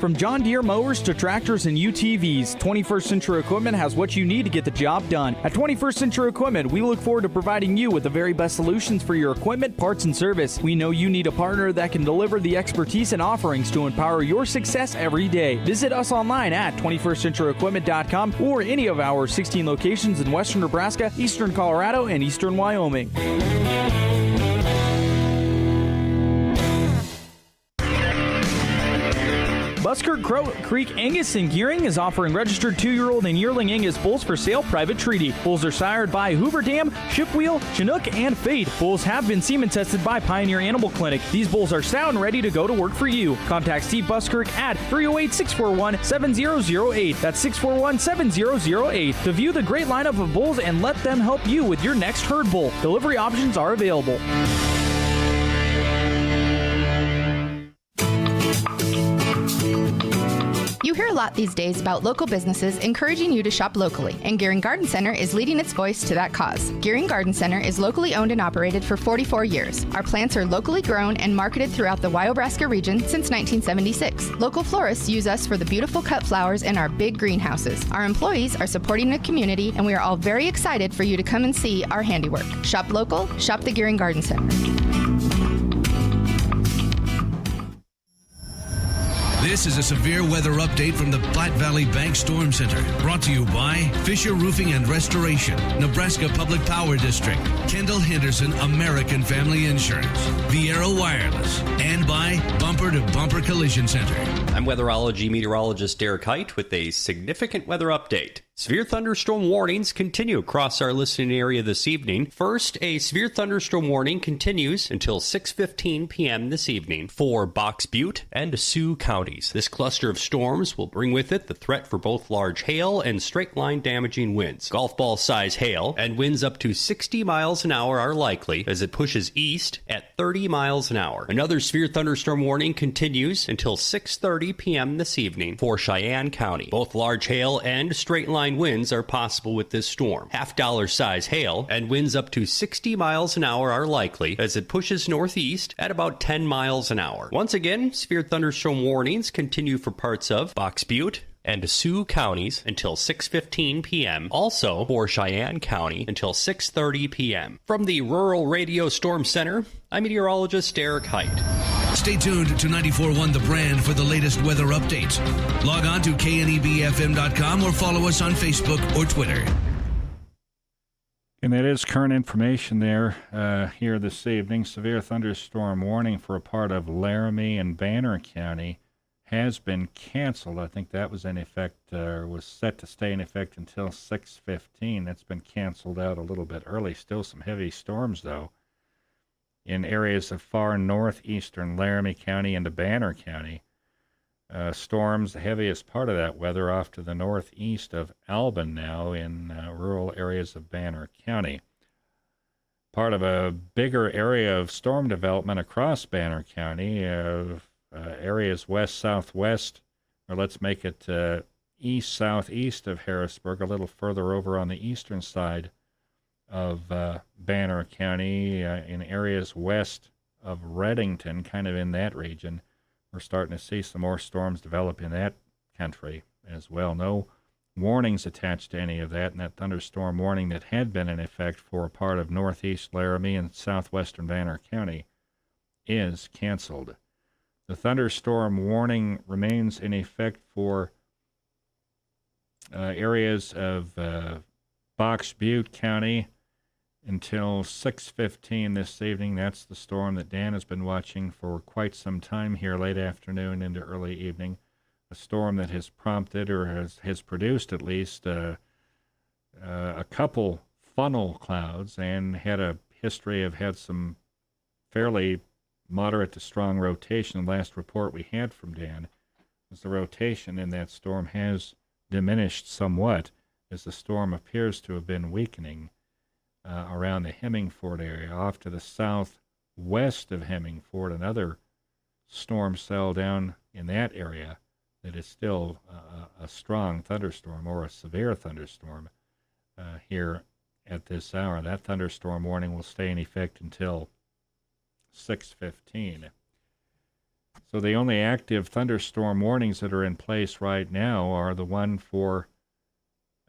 From John Deere mowers to tractors and UTVs, 21st Century Equipment has what you need to get the job done. At 21st Century Equipment, we look forward to providing you with the very best solutions for your equipment, parts, and service. We know you need a partner that can deliver the expertise and offerings to empower your success every day. Visit us online at 21stcenturyequipment.com or any of our 16 locations in western Nebraska, eastern Colorado, and eastern Wyoming. Buskirk Creek Angus in Gearing is offering registered 2-year-old and yearling Angus bulls for sale private treaty. Bulls are sired by Hoover Dam, Shipwheel, Chinook, and Fade. Bulls have been semen tested by Pioneer Animal Clinic. These bulls are sound and ready to go to work for you. Contact Steve Buskirk at 308-641-7008. That's 641-7008 to view the great lineup of bulls and let them help you with your next herd bull. Delivery options are available. You hear a lot these days about local businesses encouraging you to shop locally, and Gearing Garden Center is leading its voice to that cause. Gearing Garden Center is locally owned and operated for 44 years. Our plants are locally grown and marketed throughout the Wyobraska region since 1976. Local florists use us for the beautiful cut flowers in our big greenhouses. Our employees are supporting the community, and we are all very excited for you to come and see our handiwork. Shop local, shop the Gearing Garden Center. This is a severe weather update from the Platte Valley Bank Storm Center, brought to you by Fisher Roofing and Restoration, Nebraska Public Power District, Kendall Henderson American Family Insurance, Viera Wireless, and by Bumper to Bumper Collision Center. I'm weatherology meteorologist Derek Height with a significant weather update. Severe thunderstorm warnings continue across our listening area this evening. First, a severe thunderstorm warning continues until 6:15 p.m. this evening for Box Butte and Sioux counties. This cluster of storms will bring with it the threat for both large hail and straight-line damaging winds. Golf ball-size hail and winds up to 60 miles an hour are likely as it pushes east at 30 miles an hour. Another severe thunderstorm warning continues until 6:30 p.m. this evening for Cheyenne County. Both large hail and straight-line winds are possible with this storm. Half-dollar size hail and winds up to 60 miles an hour are likely as it pushes northeast at about 10 miles an hour. Once again, severe thunderstorm warnings continue for parts of Box Butte and Sioux counties until 6:15 p.m. Also for Cheyenne County until 6:30 p.m. From the Rural Radio Storm Center, I'm meteorologist Derek Height. Stay tuned to 94.1 The Brand for the latest weather updates. Log on to knebfm.com or follow us on Facebook or Twitter. And that is current information there here this evening. Severe thunderstorm warning for a part of Laramie and Banner County has been canceled. I think that was in effect, was set to stay in effect until 6:15. That's been canceled out a little bit early. Still some heavy storms, though, in areas of far northeastern Laramie County into Banner County. Storms, the heaviest part of that weather off to the northeast of Albin now in rural areas of Banner County. Part of a bigger area of storm development across Banner County, areas west-southwest, or let's make it east-southeast of Harrisburg, a little further over on the eastern side of Banner County, in areas west of Redington, kind of in that region. We're starting to see some more storms develop in that country as well. No warnings attached to any of that, and that thunderstorm warning that had been in effect for a part of northeast Laramie and southwestern Banner County is canceled. The thunderstorm warning remains in effect for areas of Box Butte County until 6:15 this evening. That's the storm that Dan has been watching for quite some time here, late afternoon into early evening. A storm that has prompted, or has produced at least, a couple funnel clouds, and had a history of had some fairly moderate to strong rotation. The last report we had from Dan was the rotation in that storm has diminished somewhat as the storm appears to have been weakening around the Hemingford area. Off to the southwest of Hemingford, another storm cell down in that area that is still a strong thunderstorm, or a severe thunderstorm here at this hour. That thunderstorm warning will stay in effect until 6:15. So the only active thunderstorm warnings that are in place right now are the one for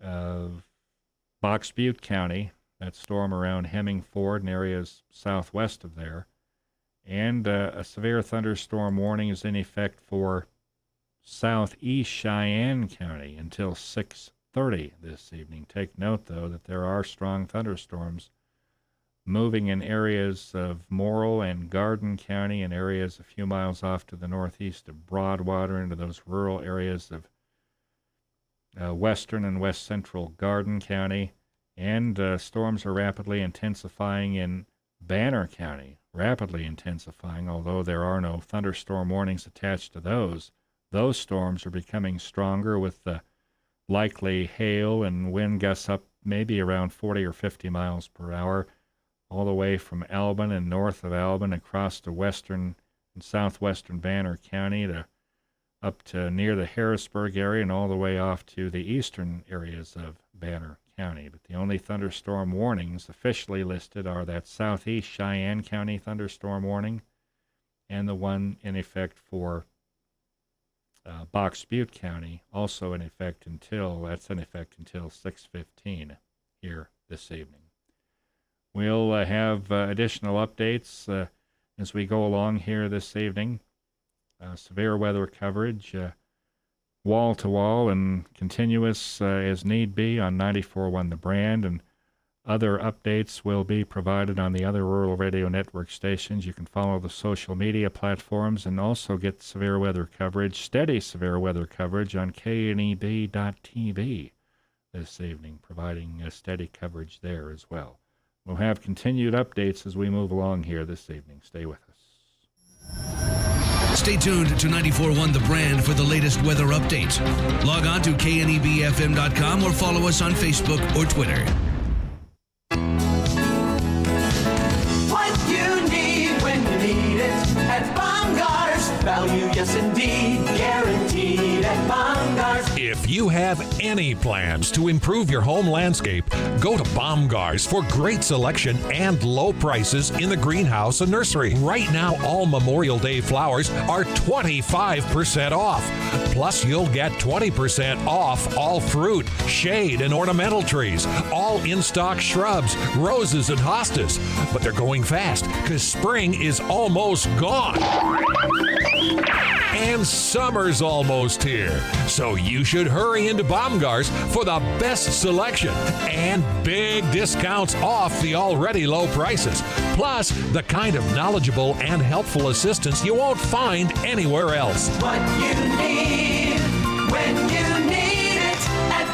Box Butte County, that storm around Hemingford and areas southwest of there, and a severe thunderstorm warning is in effect for southeast Cheyenne County until 6:30 this evening. Take note, though, that there are strong thunderstorms moving in areas of Morrill and Garden County, and areas a few miles off to the northeast of Broadwater, into those rural areas of western and west central Garden County. And storms are rapidly intensifying in Banner County, rapidly intensifying, although there are no thunderstorm warnings attached to those. Those storms are becoming stronger with the likely hail and wind gusts up maybe around 40 or 50 miles per hour, all the way from Albin and north of Albin across to western and southwestern Banner County to up to near the Harrisburg area, and all the way off to the eastern areas of Banner County. But the only thunderstorm warnings officially listed are that southeast Cheyenne County thunderstorm warning and the one in effect for Box Butte County, also in effect until 6:15 here this evening. We'll have additional updates as we go along here this evening. Severe weather coverage, wall-to-wall and continuous as need be on 94.1 The Brand, and other updates will be provided on the other Rural Radio Network stations. You can follow the social media platforms and also get severe weather coverage, steady severe weather coverage on kneb.tv. this evening, providing steady coverage there as well. We'll have continued updates as we move along here this evening. Stay with us. Stay tuned to 94.1 The Brand for the latest weather updates. Log on to knebfm.com or follow us on Facebook or Twitter. What you need when you need it at Baumgart's. Value, yes indeed, guaranteed at Baumgart's. If you have any plans to improve your home landscape, go to Baumgart's for great selection and low prices in the greenhouse and nursery. Right now, all Memorial Day flowers are 25% off. Plus, you'll get 20% off all fruit, shade, and ornamental trees, all in-stock shrubs, roses, and hostas. But they're going fast because spring is almost gone. And summer's almost here. So you should hurry into Baumgart's for the best selection and big discounts off the already low prices. Plus, the kind of knowledgeable and helpful assistance you won't find anywhere else. What you need when you need it at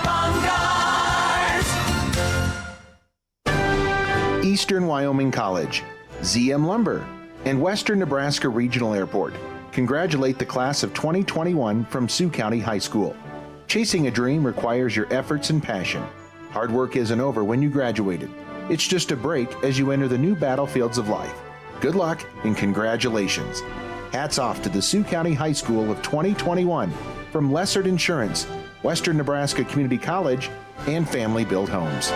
Baumgart's. Eastern Wyoming College, ZM Lumber, and Western Nebraska Regional Airport congratulate the class of 2021 from Sioux County High School. Chasing a dream requires your efforts and passion. Hard work isn't over when you graduated. It's just a break as you enter the new battlefields of life. Good luck and congratulations. Hats off to the Sioux County High School of 2021 from Lessard Insurance, Western Nebraska Community College, and Family Built Homes.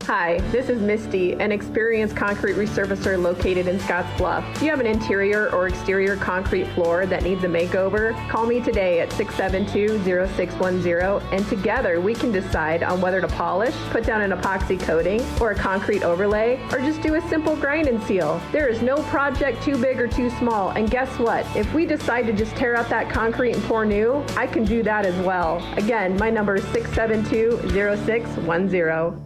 Hi, this is Misty, an experienced concrete resurfacer located in Scottsbluff. Do you have an interior or exterior concrete floor that needs a makeover? Call me today at 672-0610, and together we can decide on whether to polish, put down an epoxy coating, or a concrete overlay, or just do a simple grind and seal. There is no project too big or too small, and guess what? If we decide to just tear out that concrete and pour new, I can do that as well. Again, my number is 672-0610.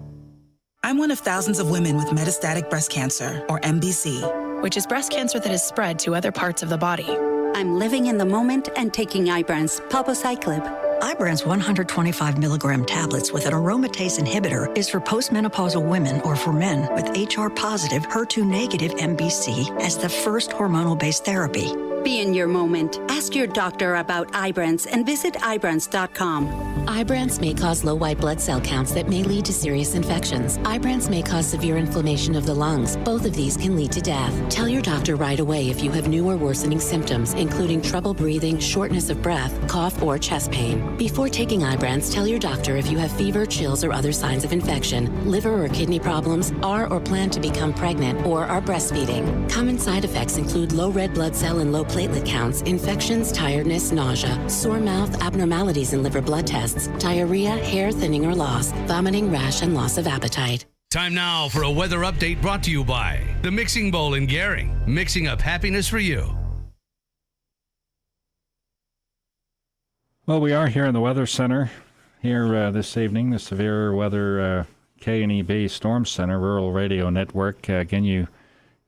I'm one of thousands of women with metastatic breast cancer, or MBC, which is breast cancer that has spread to other parts of the body. I'm living in the moment and taking Ibrance palbociclib. Ibrance 125 milligram tablets with an aromatase inhibitor is for postmenopausal women or for men with HR-positive, HER2-negative MBC as the first hormonal-based therapy. Be in your moment. Ask your doctor about Ibrance and visit Ibrance.com. Ibrance may cause low white blood cell counts that may lead to serious infections. Ibrance may cause severe inflammation of the lungs. Both of these can lead to death. Tell your doctor right away if you have new or worsening symptoms, including trouble breathing, shortness of breath, cough, or chest pain. Before taking Ibrance, tell your doctor if you have fever, chills, or other signs of infection, liver or kidney problems, are or plan to become pregnant, or are breastfeeding. Common side effects include low red blood cell and low platelet counts, infections, tiredness, nausea, sore mouth, abnormalities in liver blood tests, diarrhea, hair thinning or loss, vomiting, rash, and loss of appetite. Time now for a weather update brought to you by the Mixing Bowl in Gering, mixing up happiness for you. Well, we are here in the Weather Center here this evening, the Severe Weather KNEB Storm Center Rural Radio Network. Again, you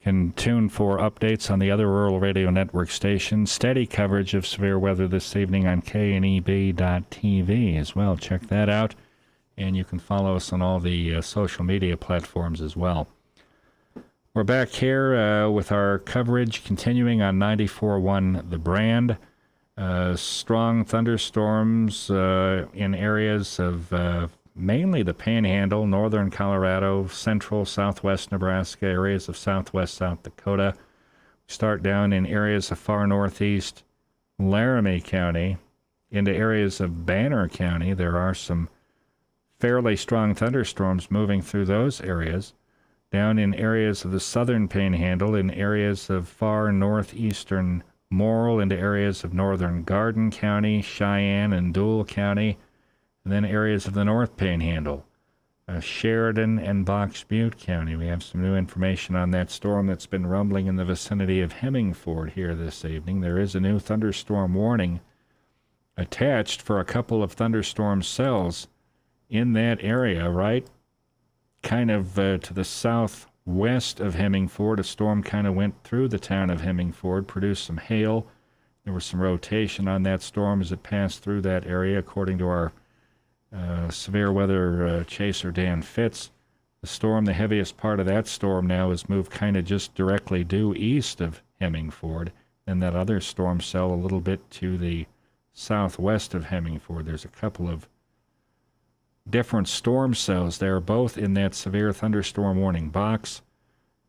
can tune for updates on the other Rural Radio Network stations. Steady coverage of severe weather this evening on kneb.tv as well. Check that out. And you can follow us on all the social media platforms as well. We're back here with our coverage continuing on 94.1 The Brand. Strong thunderstorms in areas of mainly the Panhandle, northern Colorado, central, southwest Nebraska, areas of southwest South Dakota. Start down in areas of far northeast Laramie County into areas of Banner County. There are some fairly strong thunderstorms moving through those areas. Down in areas of the southern Panhandle, in areas of far northeastern Morrill, into areas of northern Garden County, Cheyenne, and Dual County. And then areas of the North Panhandle, Sheridan and Box Butte County. We have some new information on that storm that's been rumbling in the vicinity of Hemingford here this evening. There is a new thunderstorm warning attached for a couple of thunderstorm cells in that area, right kind of to the southwest of Hemingford. A storm kind of went through the town of Hemingford, produced some hail. There was some rotation on that storm as it passed through that area, according to our severe weather chaser Dan Fitz. The storm, the heaviest part of that storm now is moved kind of just directly due east of Hemmingford, and that other storm cell a little bit to the southwest of Hemmingford. There's a couple of different storm cells there, both in that severe thunderstorm warning box,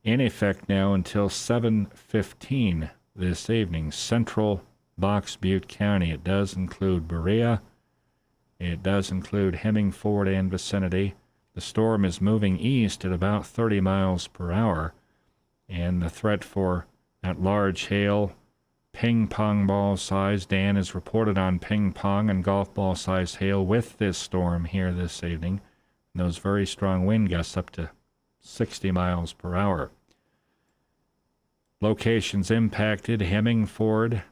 in effect now until 7:15 this evening. Central Box Butte County. It does include Berea. It does include Hemmingford and vicinity. The storm is moving east at about 30 miles per hour, and the threat for that large hail, ping pong ball size. Dan is reported on ping pong and golf ball size hail with this storm here this evening. And those very strong wind gusts up to 60 miles per hour. Locations impacted: Hemmingford,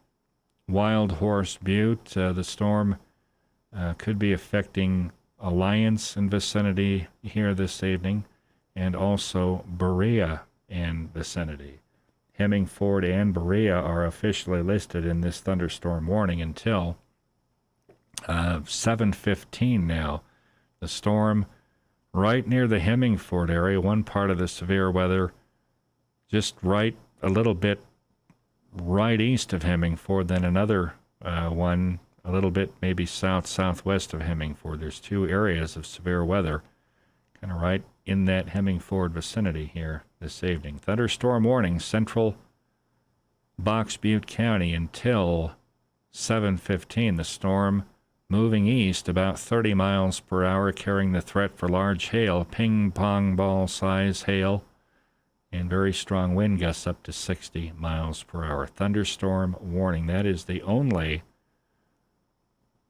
Wild Horse Butte. The storm could be affecting Alliance and vicinity here this evening, and also Berea and vicinity. Hemmingford and Berea are officially listed in this thunderstorm warning until 7:15 now. The storm right near the Hemmingford area, one part of the severe weather, just right a little bit right east of Hemmingford, then another one a little bit maybe southwest of Hemmingford. There's two areas of severe weather kind of right in that Hemmingford vicinity here this evening. Thunderstorm warning, Central Box Butte County until 7:15. The storm moving east about 30 miles per hour, carrying the threat for large hail, ping pong ball size hail, and very strong wind gusts up to 60 miles per hour. Thunderstorm warning. That is the only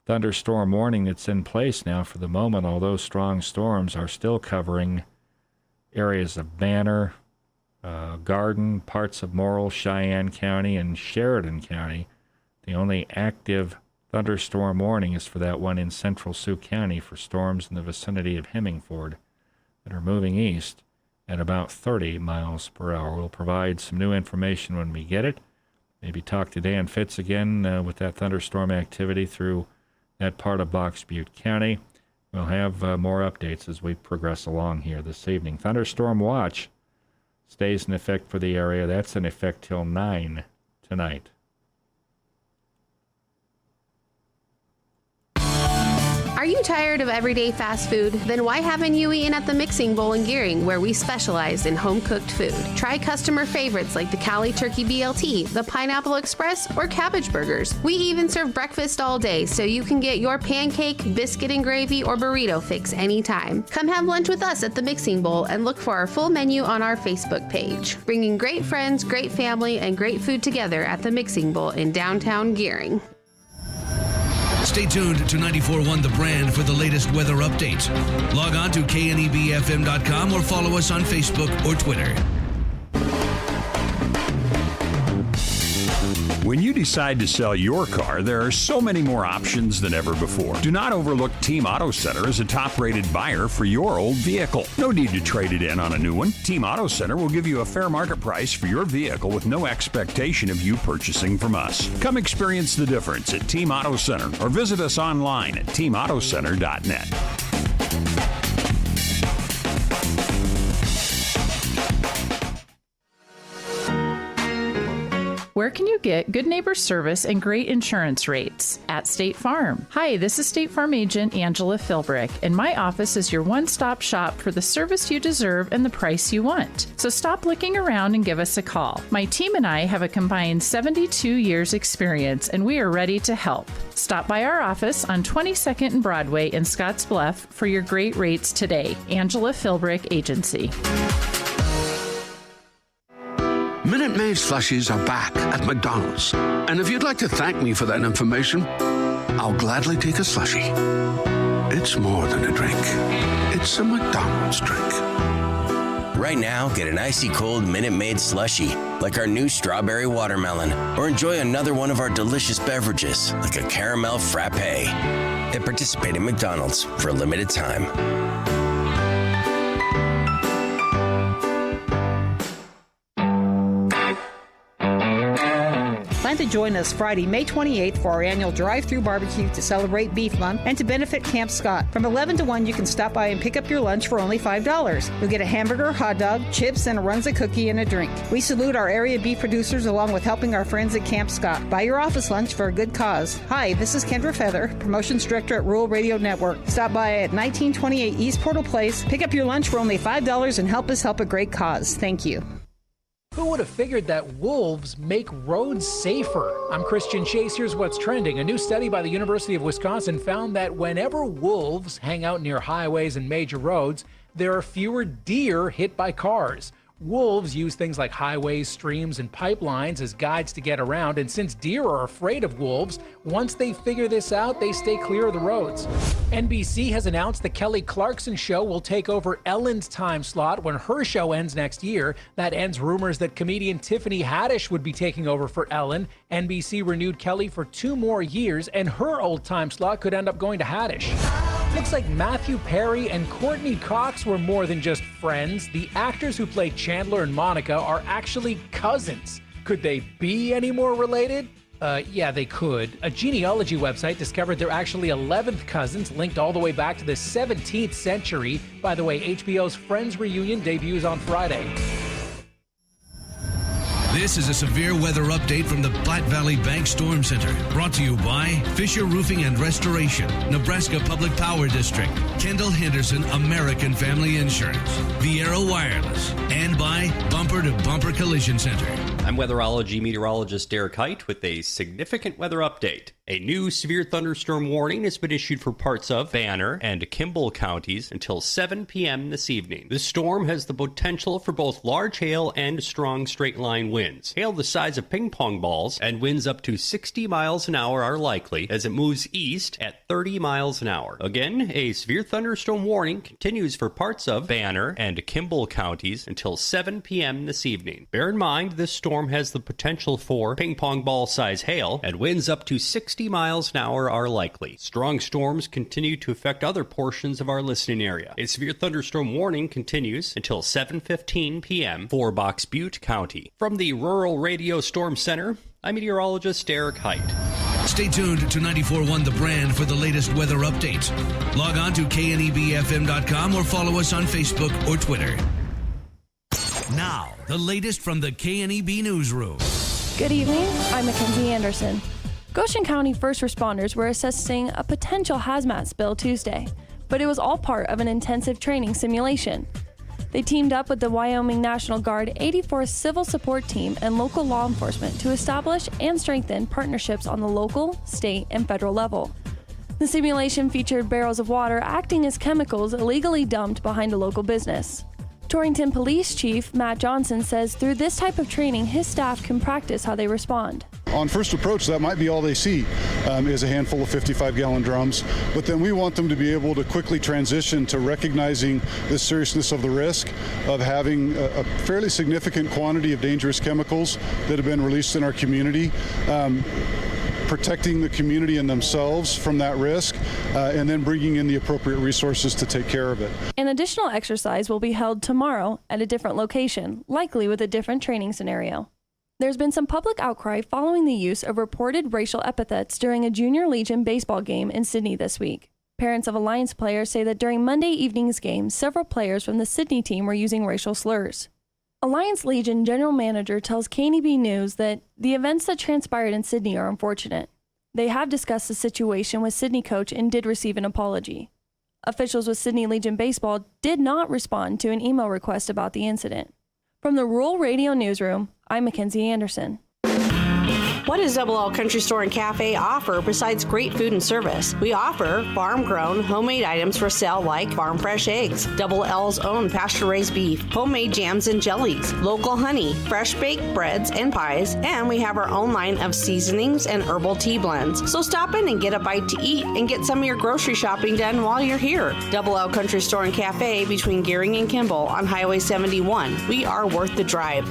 thunderstorm warning that's in place now for the moment, although strong storms are still covering areas of Banner, Garden, parts of Morrill, Cheyenne County, and Sheridan County. The only active thunderstorm warning is for that one in central Sioux County for storms in the vicinity of Hemmingford that are moving east at about 30 miles per hour. We'll provide some new information when we get it. Maybe talk to Dan Fitz again with that thunderstorm activity through that part of Box Butte County. We'll have more updates as we progress along here this evening. Thunderstorm watch stays in effect for the area. That's in effect till 9 tonight. Are you tired of everyday fast food? Then why haven't you eaten at the Mixing Bowl in Gearing, where we specialize in home-cooked food? Try customer favorites like the Cali Turkey BLT, the Pineapple Express, or cabbage burgers. We even serve breakfast all day, so you can get your pancake, biscuit and gravy, or burrito fix anytime. Come have lunch with us at the Mixing Bowl and look for our full menu on our Facebook page. Bringing great friends, great family, and great food together at the Mixing Bowl in downtown Gearing. Stay tuned to 94.1 The Brand for the latest weather updates. Log on to knebfm.com or follow us on Facebook or Twitter. When you decide to sell your car, there are so many more options than ever before. Do not overlook Team Auto Center as a top-rated buyer for your old vehicle. No need to trade it in on a new one. Team Auto Center will give you a fair market price for your vehicle with no expectation of you purchasing from us. Come experience the difference at Team Auto Center or visit us online at teamautocenter.net. Where can you get good neighbor service and great insurance rates? At State Farm. Hi, this is State Farm agent Angela Philbrick, and my office is your one-stop shop for the service you deserve and the price you want. So stop looking around and give us a call. My team and I have a combined 72 years experience, and we are ready to help. Stop by our office on 22nd and Broadway in Scottsbluff for your great rates today. Angela Philbrick Agency. Minute Maid slushies are back at McDonald's. And if you'd like to thank me for that information, I'll gladly take a slushie. It's more than a drink. It's a McDonald's drink. Right now, get an icy cold Minute Maid slushie, like our new strawberry watermelon, or enjoy another one of our delicious beverages, like a caramel frappe. At participating McDonald's for a limited time. Plan to join us Friday, May 28th for our annual drive-through barbecue to celebrate Beef Month and to benefit Camp Scott. From 11 to 1, you can stop by and pick up your lunch for only $5. You'll get a hamburger, hot dog, chips, and a Runza cookie and a drink. We salute our area beef producers along with helping our friends at Camp Scott. Buy your office lunch for a good cause. Hi, this is Kendra Feather, Promotions Director at Rural Radio Network. Stop by at 1928 East Portal Place, pick up your lunch for only $5, and help us help a great cause. Thank you. Who would have figured that wolves make roads safer? I'm Christian Chase. Here's what's trending. A new study by the University of Wisconsin found that whenever wolves hang out near highways and major roads, there are fewer deer hit by cars. Wolves use things like highways, streams, and pipelines as guides to get around, and since deer are afraid of wolves, once they figure this out, they stay clear of the roads. NBC has announced the Kelly Clarkson Show will take over Ellen's time slot when her show ends next year. That ends rumors that comedian Tiffany Haddish would be taking over for Ellen. NBC renewed Kelly for 2 more years, and her old time slot could end up going to Haddish. Looks like Matthew Perry and Courtney Cox were more than just friends. The actors who played Chandler and Monica are actually cousins. Could they be any more related? Yeah, they could. A genealogy website discovered they're actually 11th cousins, linked all the way back to the 17th century. By the way, HBO's Friends reunion debuts on Friday. This is a severe weather update from the Platte Valley Bank Storm Center. Brought to you by Fisher Roofing and Restoration, Nebraska Public Power District, Kendall Henderson American Family Insurance, Viera Wireless, and by Bumper to Bumper Collision Center. I'm weatherology meteorologist Derek Height with a significant weather update. A new severe thunderstorm warning has been issued for parts of Banner and Kimball counties until 7 p.m. this evening. This storm has the potential for both large hail and strong straight-line winds. Hail the size of ping pong balls and winds up to 60 miles an hour are likely as it moves east at 30 miles an hour. Again, a severe thunderstorm warning continues for parts of Banner and Kimball counties until 7 p.m. this evening. Bear in mind, this storm has the potential for ping pong ball size hail, and winds up to 60 miles an hour are likely. Strong storms continue to affect other portions of our listening area. A severe thunderstorm warning continues until 7:15 p.m. for Box Butte County. From the Rural Radio Storm Center, I'm meteorologist Derek Height. Stay tuned to 94.1 The Brand for the latest weather updates. Log on to knebfm.com or follow us on Facebook or Twitter. Now, the latest from the KNEB Newsroom. Good evening, I'm Mackenzie Anderson. Goshen County first responders were assessing a potential hazmat spill Tuesday, but it was all part of an intensive training simulation. They teamed up with the Wyoming National Guard 84th Civil Support Team and local law enforcement to establish and strengthen partnerships on the local, state, and federal level. The simulation featured barrels of water acting as chemicals illegally dumped behind a local business. Torrington Police Chief Matt Johnson says through this type of training, his staff can practice how they respond. On first approach, that might be all they see is a handful of 55-gallon drums, but then we want them to be able to quickly transition to recognizing the seriousness of the risk of having a fairly significant quantity of dangerous chemicals that have been released in our community. Protecting the community and themselves from that risk, and then bringing in the appropriate resources to take care of it. An additional exercise will be held tomorrow at a different location, likely with a different training scenario. There's been some public outcry following the use of reported racial epithets during a Junior Legion baseball game in Sydney this week. Parents of Alliance players say that during Monday evening's game, several players from the Sydney team were using racial slurs. Alliance Legion General Manager tells KNEB News that the events that transpired in Sydney are unfortunate. They have discussed the situation with Sydney coach and did receive an apology. Officials with Sydney Legion Baseball did not respond to an email request about the incident. From the Rural Radio Newsroom, I'm Mackenzie Anderson. What does Double L Country Store and Cafe offer besides great food and service? We offer farm-grown, homemade items for sale like farm fresh eggs, Double L's own pasture-raised beef, homemade jams and jellies, local honey, fresh baked breads and pies, and we have our own line of seasonings and herbal tea blends. So stop in and get a bite to eat and get some of your grocery shopping done while you're here. Double L Country Store and Cafe between Gearing and Kimball on Highway 71. We are worth the drive.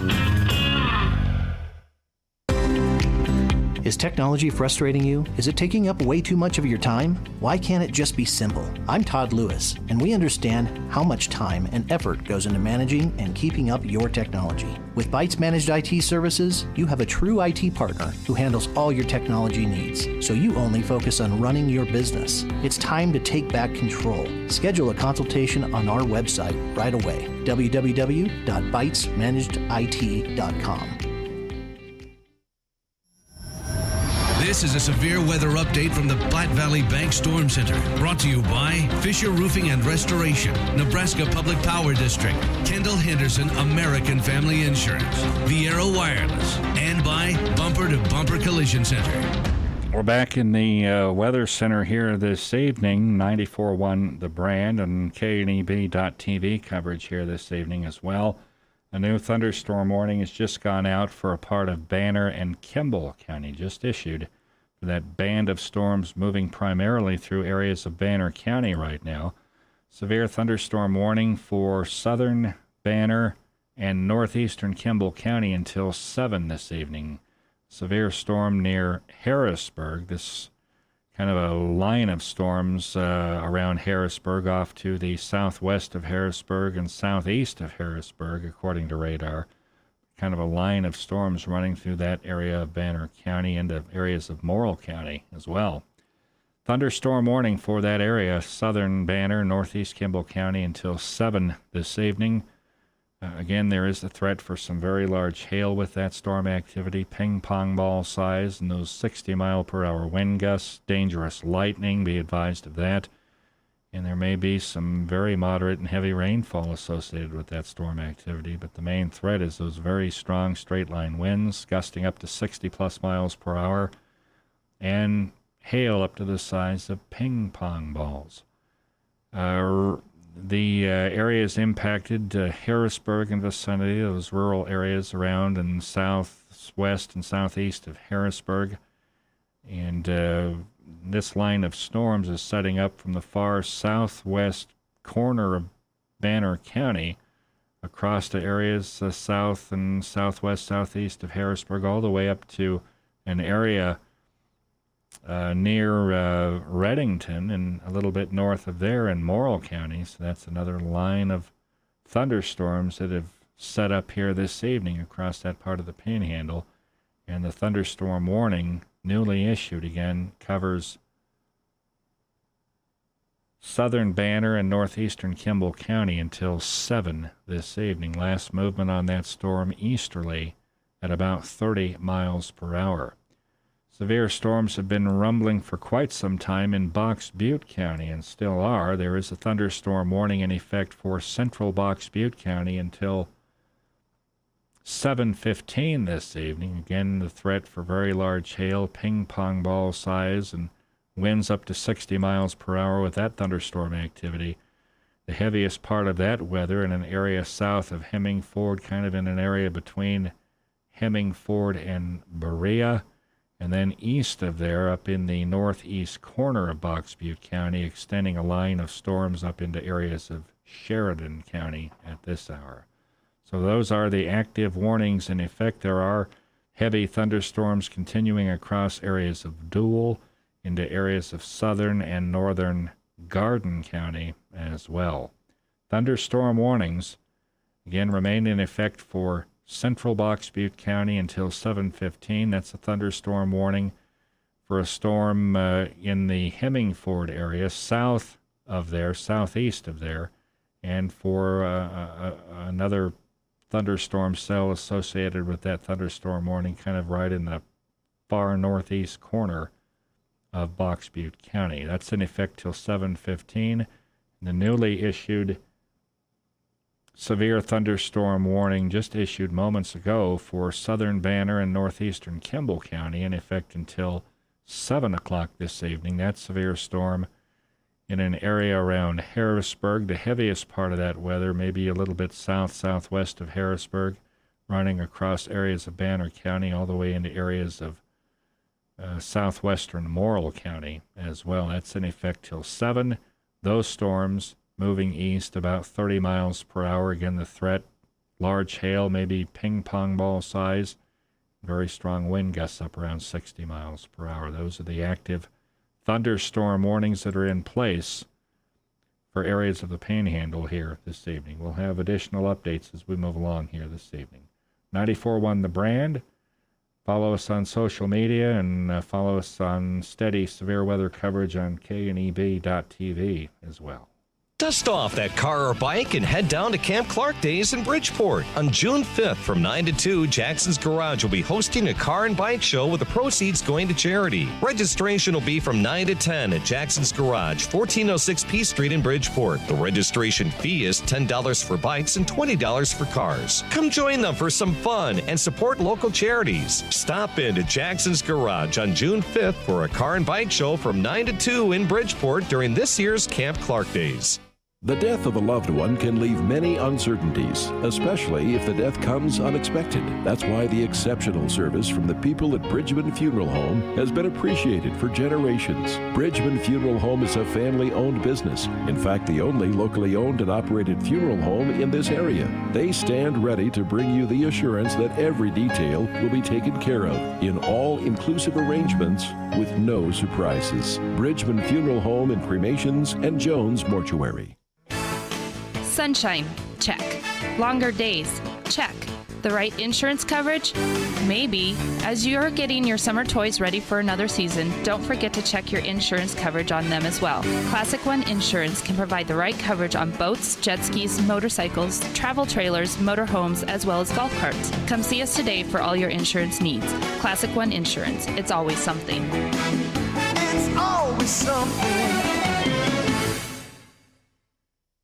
Is technology frustrating you? Is it taking up way too much of your time? Why can't it just be simple? I'm Todd Lewis, and we understand how much time and effort goes into managing and keeping up your technology. With Bytes Managed IT Services, you have a true IT partner who handles all your technology needs, so you only focus on running your business. It's time to take back control. Schedule a consultation on our website right away, www.bytesmanagedit.com. This is a severe weather update from the Platte Valley Bank Storm Center, brought to you by Fisher Roofing and Restoration, Nebraska Public Power District, Kendall Henderson American Family Insurance, Viera Wireless, and by Bumper to Bumper Collision Center. We're back in the Weather Center here this evening, 94.1 The Brand, and KNEB.TV coverage here this evening as well. A new thunderstorm warning has just gone out for a part of Banner and Kimball County, just issued for that band of storms moving primarily through areas of Banner County right now. Severe thunderstorm warning for southern Banner and northeastern Kimball County until 7 this evening. Severe storm near Harrisburg. This kind of a line of storms around Harrisburg off to the southwest of Harrisburg and southeast of Harrisburg, according to radar. Kind of a line of storms running through that area of Banner County into areas of Morrill County as well. Thunderstorm warning for that area, southern Banner, northeast Kimball County until 7 this evening. Again, there is the threat for some very large hail with that storm activity, ping-pong ball size, and those 60-mile-per-hour wind gusts, dangerous lightning, be advised of that. And there may be some very moderate and heavy rainfall associated with that storm activity, but the main threat is those very strong straight-line winds, gusting up to 60-plus miles per hour, and hail up to the size of ping-pong balls. The areas impacted, Harrisburg and vicinity, those rural areas around and southwest and southeast of Harrisburg. And this line of storms is setting up from the far southwest corner of Banner County across to areas south and southwest, southeast of Harrisburg, all the way up to an area near Redington and a little bit north of there in Morrill County. So that's another line of thunderstorms that have set up here this evening across that part of the Panhandle. And the thunderstorm warning, newly issued again, covers southern Banner and northeastern Kimball County until 7 this evening. Last movement on that storm easterly at about 30 miles per hour. Severe storms have been rumbling for quite some time in Box Butte County and still are. There is a thunderstorm warning in effect for central Box Butte County until 7:15 this evening. Again, the threat for very large hail, ping-pong ball size, and winds up to 60 miles per hour with that thunderstorm activity. The heaviest part of that weather in an area south of Hemmingford, kind of in an area between Hemmingford and Berea. And then east of there, up in the northeast corner of Box Butte County, extending a line of storms up into areas of Sheridan County at this hour. So those are the active warnings in effect. There are heavy thunderstorms continuing across areas of Dual into areas of southern and northern Garden County as well. Thunderstorm warnings, again, remain in effect for central Box Butte County until 7:15. That's a thunderstorm warning for a storm in the Hemmingford area, south of there, southeast of there, and for another thunderstorm cell associated with that thunderstorm warning, kind of right in the far northeast corner of Box Butte County. That's in effect till 7:15. The newly issued severe thunderstorm warning just issued moments ago for southern Banner and northeastern Kimball County in effect until 7 o'clock this evening. That severe storm in an area around Harrisburg. The heaviest part of that weather may be a little bit southwest of Harrisburg, running across areas of Banner County all the way into areas of southwestern Morrill County as well. That's in effect till 7. Those storms moving east about 30 miles per hour. Again, the threat, large hail, maybe ping-pong ball size, Very strong wind gusts up around 60 miles per hour. Those are the active thunderstorm warnings that are in place for areas of the Panhandle here this evening. We'll have additional updates as we move along here this evening. 94.1 The Brand. Follow us on social media and follow us on steady severe weather coverage on KNEB.TV as well. Dust off that car or bike and head down to Camp Clark Days in Bridgeport. On June 5th from 9 to 2, Jackson's Garage will be hosting a car and bike show with the proceeds going to charity. Registration will be from 9 to 10 at Jackson's Garage, 1406 P Street in Bridgeport. The registration fee is $10 for bikes and $20 for cars. Come join them for some fun and support local charities. Stop in to Jackson's Garage on June 5th for a car and bike show from 9 to 2 in Bridgeport during this year's Camp Clark Days. The death of a loved one can leave many uncertainties, especially if the death comes unexpected. That's why the exceptional service from the people at Bridgman Funeral Home has been appreciated for generations. Bridgman Funeral Home is a family-owned business. In fact, the only locally owned and operated funeral home in this area. They stand ready to bring you the assurance that every detail will be taken care of in all-inclusive arrangements with no surprises. Bridgman Funeral Home and Cremations and Jones Mortuary. Sunshine, check. Longer days, check. The right insurance coverage? Maybe. As you're getting your summer toys ready for another season, don't forget to check your insurance coverage on them as well. Classic One Insurance can provide the right coverage on boats, jet skis, motorcycles, travel trailers, motorhomes, as well as golf carts. Come see us today for all your insurance needs. Classic One Insurance. It's always something. It's always something.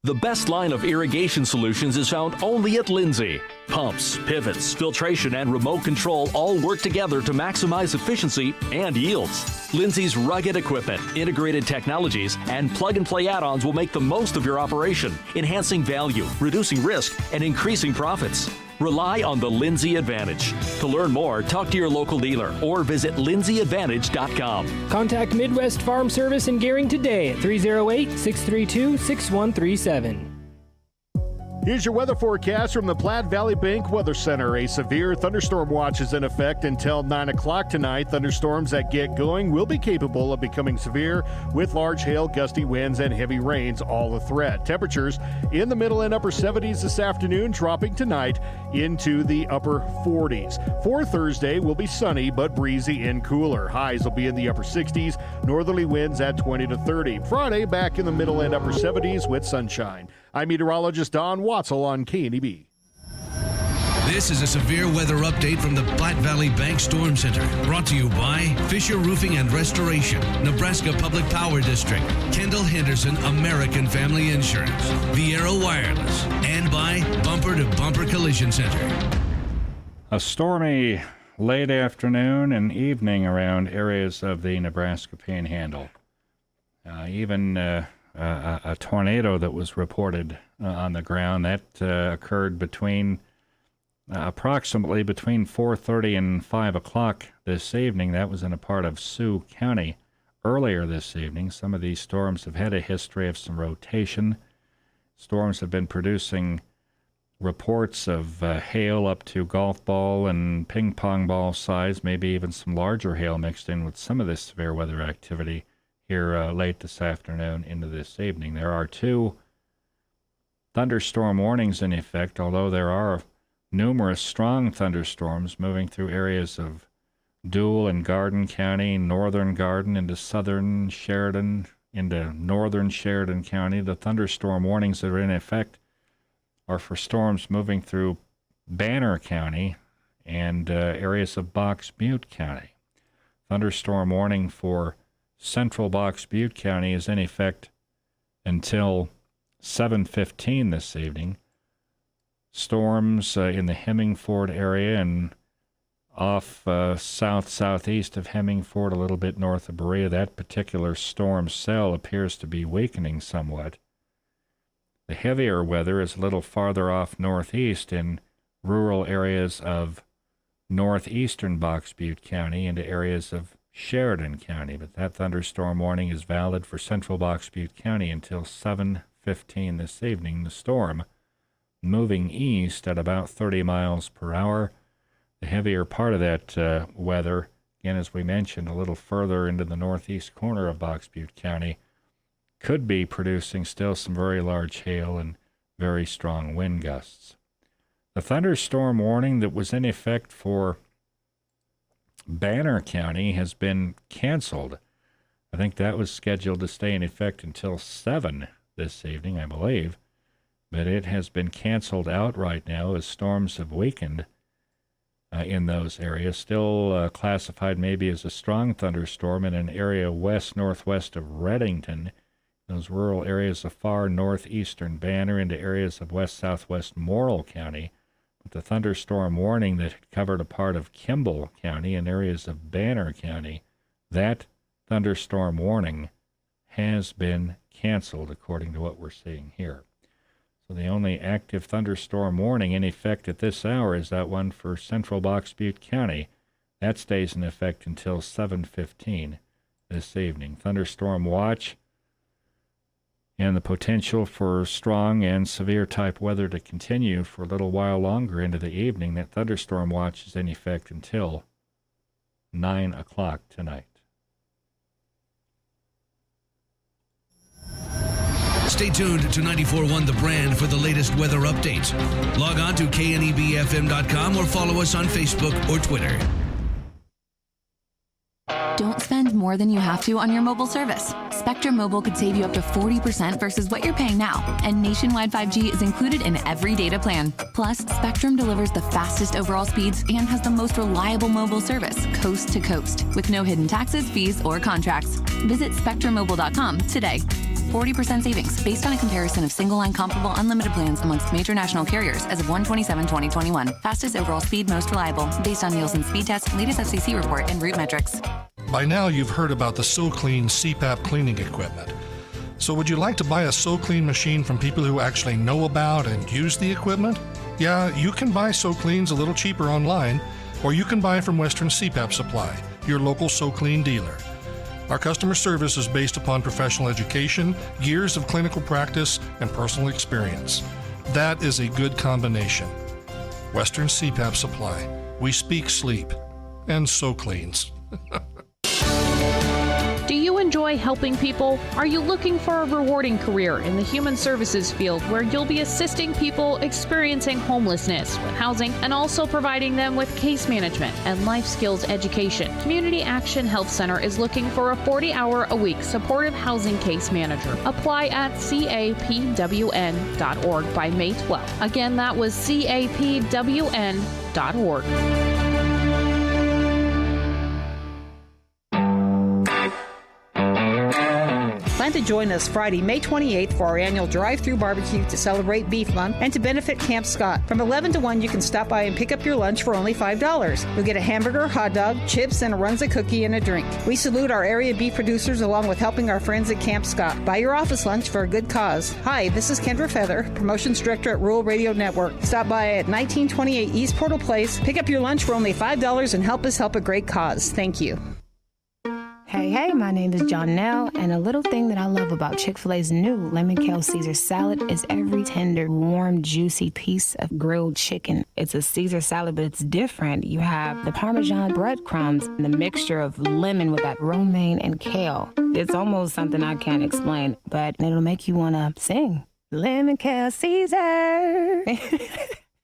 The best line of irrigation solutions is found only at Lindsay. Pumps, pivots, filtration, and remote control all work together to maximize efficiency and yields. Lindsay's rugged equipment, integrated technologies, and plug-and-play add-ons will make the most of your operation, enhancing value, reducing risk, and increasing profits. Rely on the Lindsay Advantage. To learn more, talk to your local dealer or visit lindsayadvantage.com. Contact Midwest Farm Service in Gering today at 308-632-6137. Here's your weather forecast from the Platte Valley Bank Weather Center. A severe thunderstorm watch is in effect until 9 o'clock tonight. Thunderstorms that get going will be capable of becoming severe with large hail, gusty winds, and heavy rains all a threat. Temperatures in the middle and upper 70s this afternoon, dropping tonight into the upper 40s. For Thursday, will be sunny but breezy and cooler. Highs will be in the upper 60s, northerly winds at 20 to 30. Friday, back in the middle and upper 70s with sunshine. I'm meteorologist Don Watzel on KNEB. This is a severe weather update from the Platte Valley Bank Storm Center. Brought to you by Fisher Roofing and Restoration, Nebraska Public Power District, Kendall Henderson American Family Insurance, Viera Wireless, and by Bumper to Bumper Collision Center. A stormy late afternoon and evening around areas of the Nebraska Panhandle. Even a tornado that was reported on the ground that occurred between approximately between 4:30 and 5 o'clock this evening. That was in a part of Sioux County earlier this evening. Some of these storms have had a history of some rotation. Storms have been producing reports of hail up to golf ball and ping pong ball size, maybe even some larger hail mixed in with some of this severe weather activity here late this afternoon into this evening. There are 2 thunderstorm warnings in effect, although there are numerous strong thunderstorms moving through areas of Dual and Garden County, northern Garden into southern Sheridan, into northern Sheridan County. The thunderstorm warnings that are in effect are for storms moving through Banner County and areas of Box Butte County. Thunderstorm warning for Central Box Butte County is in effect until 7:15 this evening. Storms in the Hemingford area and off south-southeast of Hemingford, a little bit north of Berea. That particular storm cell appears to be weakening somewhat. The heavier weather is a little farther off northeast in rural areas of northeastern Box Butte County into areas of Sheridan County, but that thunderstorm warning is valid for Central Box Butte County until 7:15 this evening. The storm moving east at about 30 miles per hour. the heavier part of that weather, again, as we mentioned, a little further into the northeast corner of Box Butte County, could be producing still some very large hail and very strong wind gusts. The thunderstorm warning that was in effect for Banner County has been canceled. I think that was scheduled to stay in effect until 7 this evening, I believe. But it has been canceled outright now as storms have weakened in those areas. Still classified maybe as a strong thunderstorm in an area west-northwest of Redington, those rural areas of far northeastern Banner into areas of west-southwest Morrill County. But the thunderstorm warning that had covered a part of Kimball County and areas of Banner County, that thunderstorm warning has been canceled according to what we're seeing here. So the only active thunderstorm warning in effect at this hour is that one for central Box Butte County. That stays in effect until 7:15 this evening. Thunderstorm watch and the potential for strong and severe type weather to continue for a little while longer into the evening. That thunderstorm watch is in effect until 9 o'clock tonight. Stay tuned to 94.1 The Brand for the latest weather updates. Log on to knebfm.com or follow us on Facebook or Twitter. Don't spend more than you have to on your mobile service. Spectrum Mobile could save you up to 40% versus what you're paying now. And nationwide 5G is included in every data plan. Plus, Spectrum delivers the fastest overall speeds and has the most reliable mobile service, coast to coast, with no hidden taxes, fees, or contracts. Visit SpectrumMobile.com today. 40% savings based on a comparison of single-line comparable unlimited plans amongst major national carriers as of 1/27/2021. Fastest overall speed, most reliable, based on Nielsen speed test, latest FCC report, and route metrics. By now, you've heard about the SoClean CPAP cleaning equipment. So would you like to buy a SoClean machine from people who actually know about and use the equipment? Yeah, you can buy SoCleans a little cheaper online, or you can buy from Western CPAP Supply, your local SoClean dealer. Our customer service is based upon professional education, years of clinical practice, and personal experience. That is a good combination. Western CPAP Supply. We speak sleep. And SoCleans. Do you enjoy helping people? Are you looking for a rewarding career in the human services field where you'll be assisting people experiencing homelessness with housing and also providing them with case management and life skills education? Community Action Health Center is looking for a 40-hour-a-week supportive housing case manager. Apply at capwn.org by May 12th. Again, that was capwn.org. Plan to join us Friday, May 28th for our annual drive-through barbecue to celebrate Beef Month and to benefit Camp Scott. From 11 to 1, you can stop by and pick up your lunch for only $5. You'll get a hamburger, hot dog, chips, and a Runza cookie and a drink. We salute our area beef producers along with helping our friends at Camp Scott. Buy your office lunch for a good cause. Hi, this is Kendra Feather, Promotions Director at Rural Radio Network. Stop by at 1928 East Portal Place, pick up your lunch for only $5, and help us help a great cause. Thank you. Hey, my name is Jonelle, and a little thing that I love about Chick-fil-A's new Lemon Kale Caesar salad is every tender, warm, juicy piece of grilled chicken. It's a Caesar salad, but it's different. You have the Parmesan breadcrumbs and the mixture of lemon with that romaine and kale. It's almost something I can't explain, but it'll make you want to sing. Lemon Kale Caesar.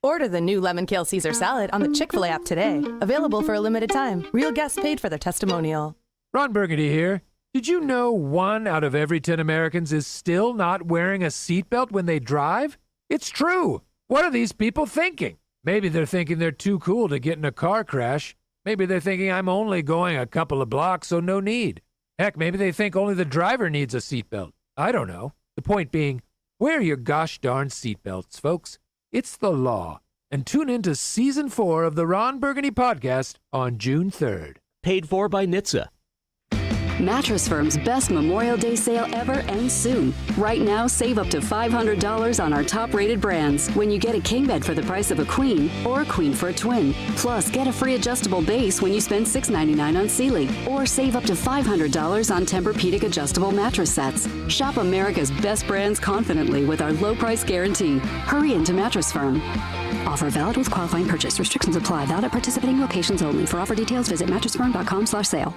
Order the new Lemon Kale Caesar salad on the Chick-fil-A app today. Available for a limited time. Real guests paid for their testimonial. Ron Burgundy here. Did you know 1 out of every 10 Americans is still not wearing a seatbelt when they drive? It's true. What are these people thinking? Maybe they're thinking they're too cool to get in a car crash. Maybe they're thinking I'm only going a couple of blocks, so no need. Heck, maybe they think only the driver needs a seatbelt. I don't know. The point being, wear your gosh darn seatbelts, folks. It's the law. And tune in to Season 4 of the Ron Burgundy Podcast on June 3rd. Paid for by NHTSA. Mattress Firm's best Memorial Day sale ever ends soon. Right now, save up to $500 on our top-rated brands when you get a king bed for the price of a queen or a queen for a twin. Plus, get a free adjustable base when you spend $6.99 on Sealy, or save up to $500 on Tempur-Pedic adjustable mattress sets. Shop America's best brands confidently with our low price guarantee. Hurry into Mattress Firm. Offer valid with qualifying purchase. Restrictions apply. Valid at participating locations only. For offer details, visit mattressfirm.com/sale.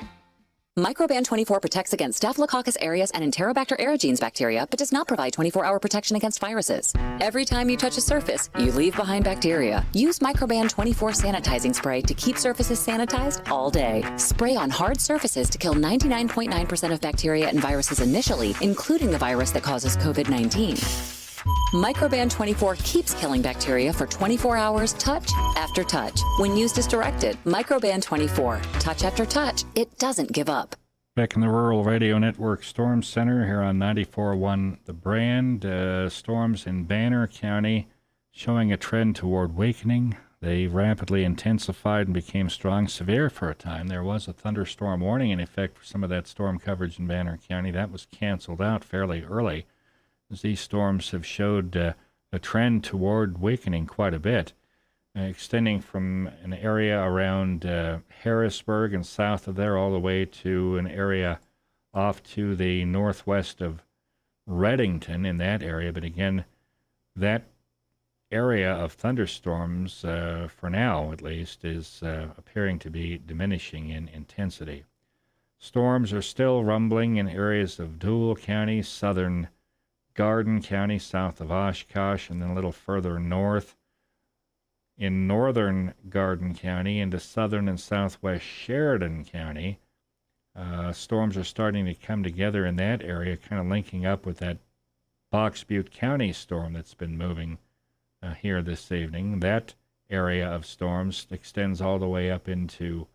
Microban 24 protects against Staphylococcus aureus and Enterobacter aerogenes bacteria, but does not provide 24-hour protection against viruses. Every time you touch a surface, you leave behind bacteria. Use Microban 24 sanitizing spray to keep surfaces sanitized all day. Spray on hard surfaces to kill 99.9% of bacteria and viruses initially, including the virus that causes COVID-19. Microban 24 keeps killing bacteria for 24 hours, touch after touch. When used as directed, Microban 24, touch after touch, it doesn't give up. Back in the Rural Radio Network Storm Center here on 94.1 The Brand. Storms in Banner County showing a trend toward weakening. They rapidly intensified and became strong, severe for a time. There was a thunderstorm warning in effect for some of that storm coverage in Banner County. That was canceled out fairly early. These storms have showed a trend toward weakening quite a bit, extending from an area around Harrisburg and south of there all the way to an area off to the northwest of Reddington in that area. But again, that area of thunderstorms, for now at least, is appearing to be diminishing in intensity. Storms are still rumbling in areas of Dual County, southern Garden County, south of Oshkosh, and then a little further north in northern Garden County into southern and southwest Sheridan County. Storms are starting to come together in that area, kind of linking up with that Box Butte County storm that's been moving here this evening. That area of storms extends all the way up into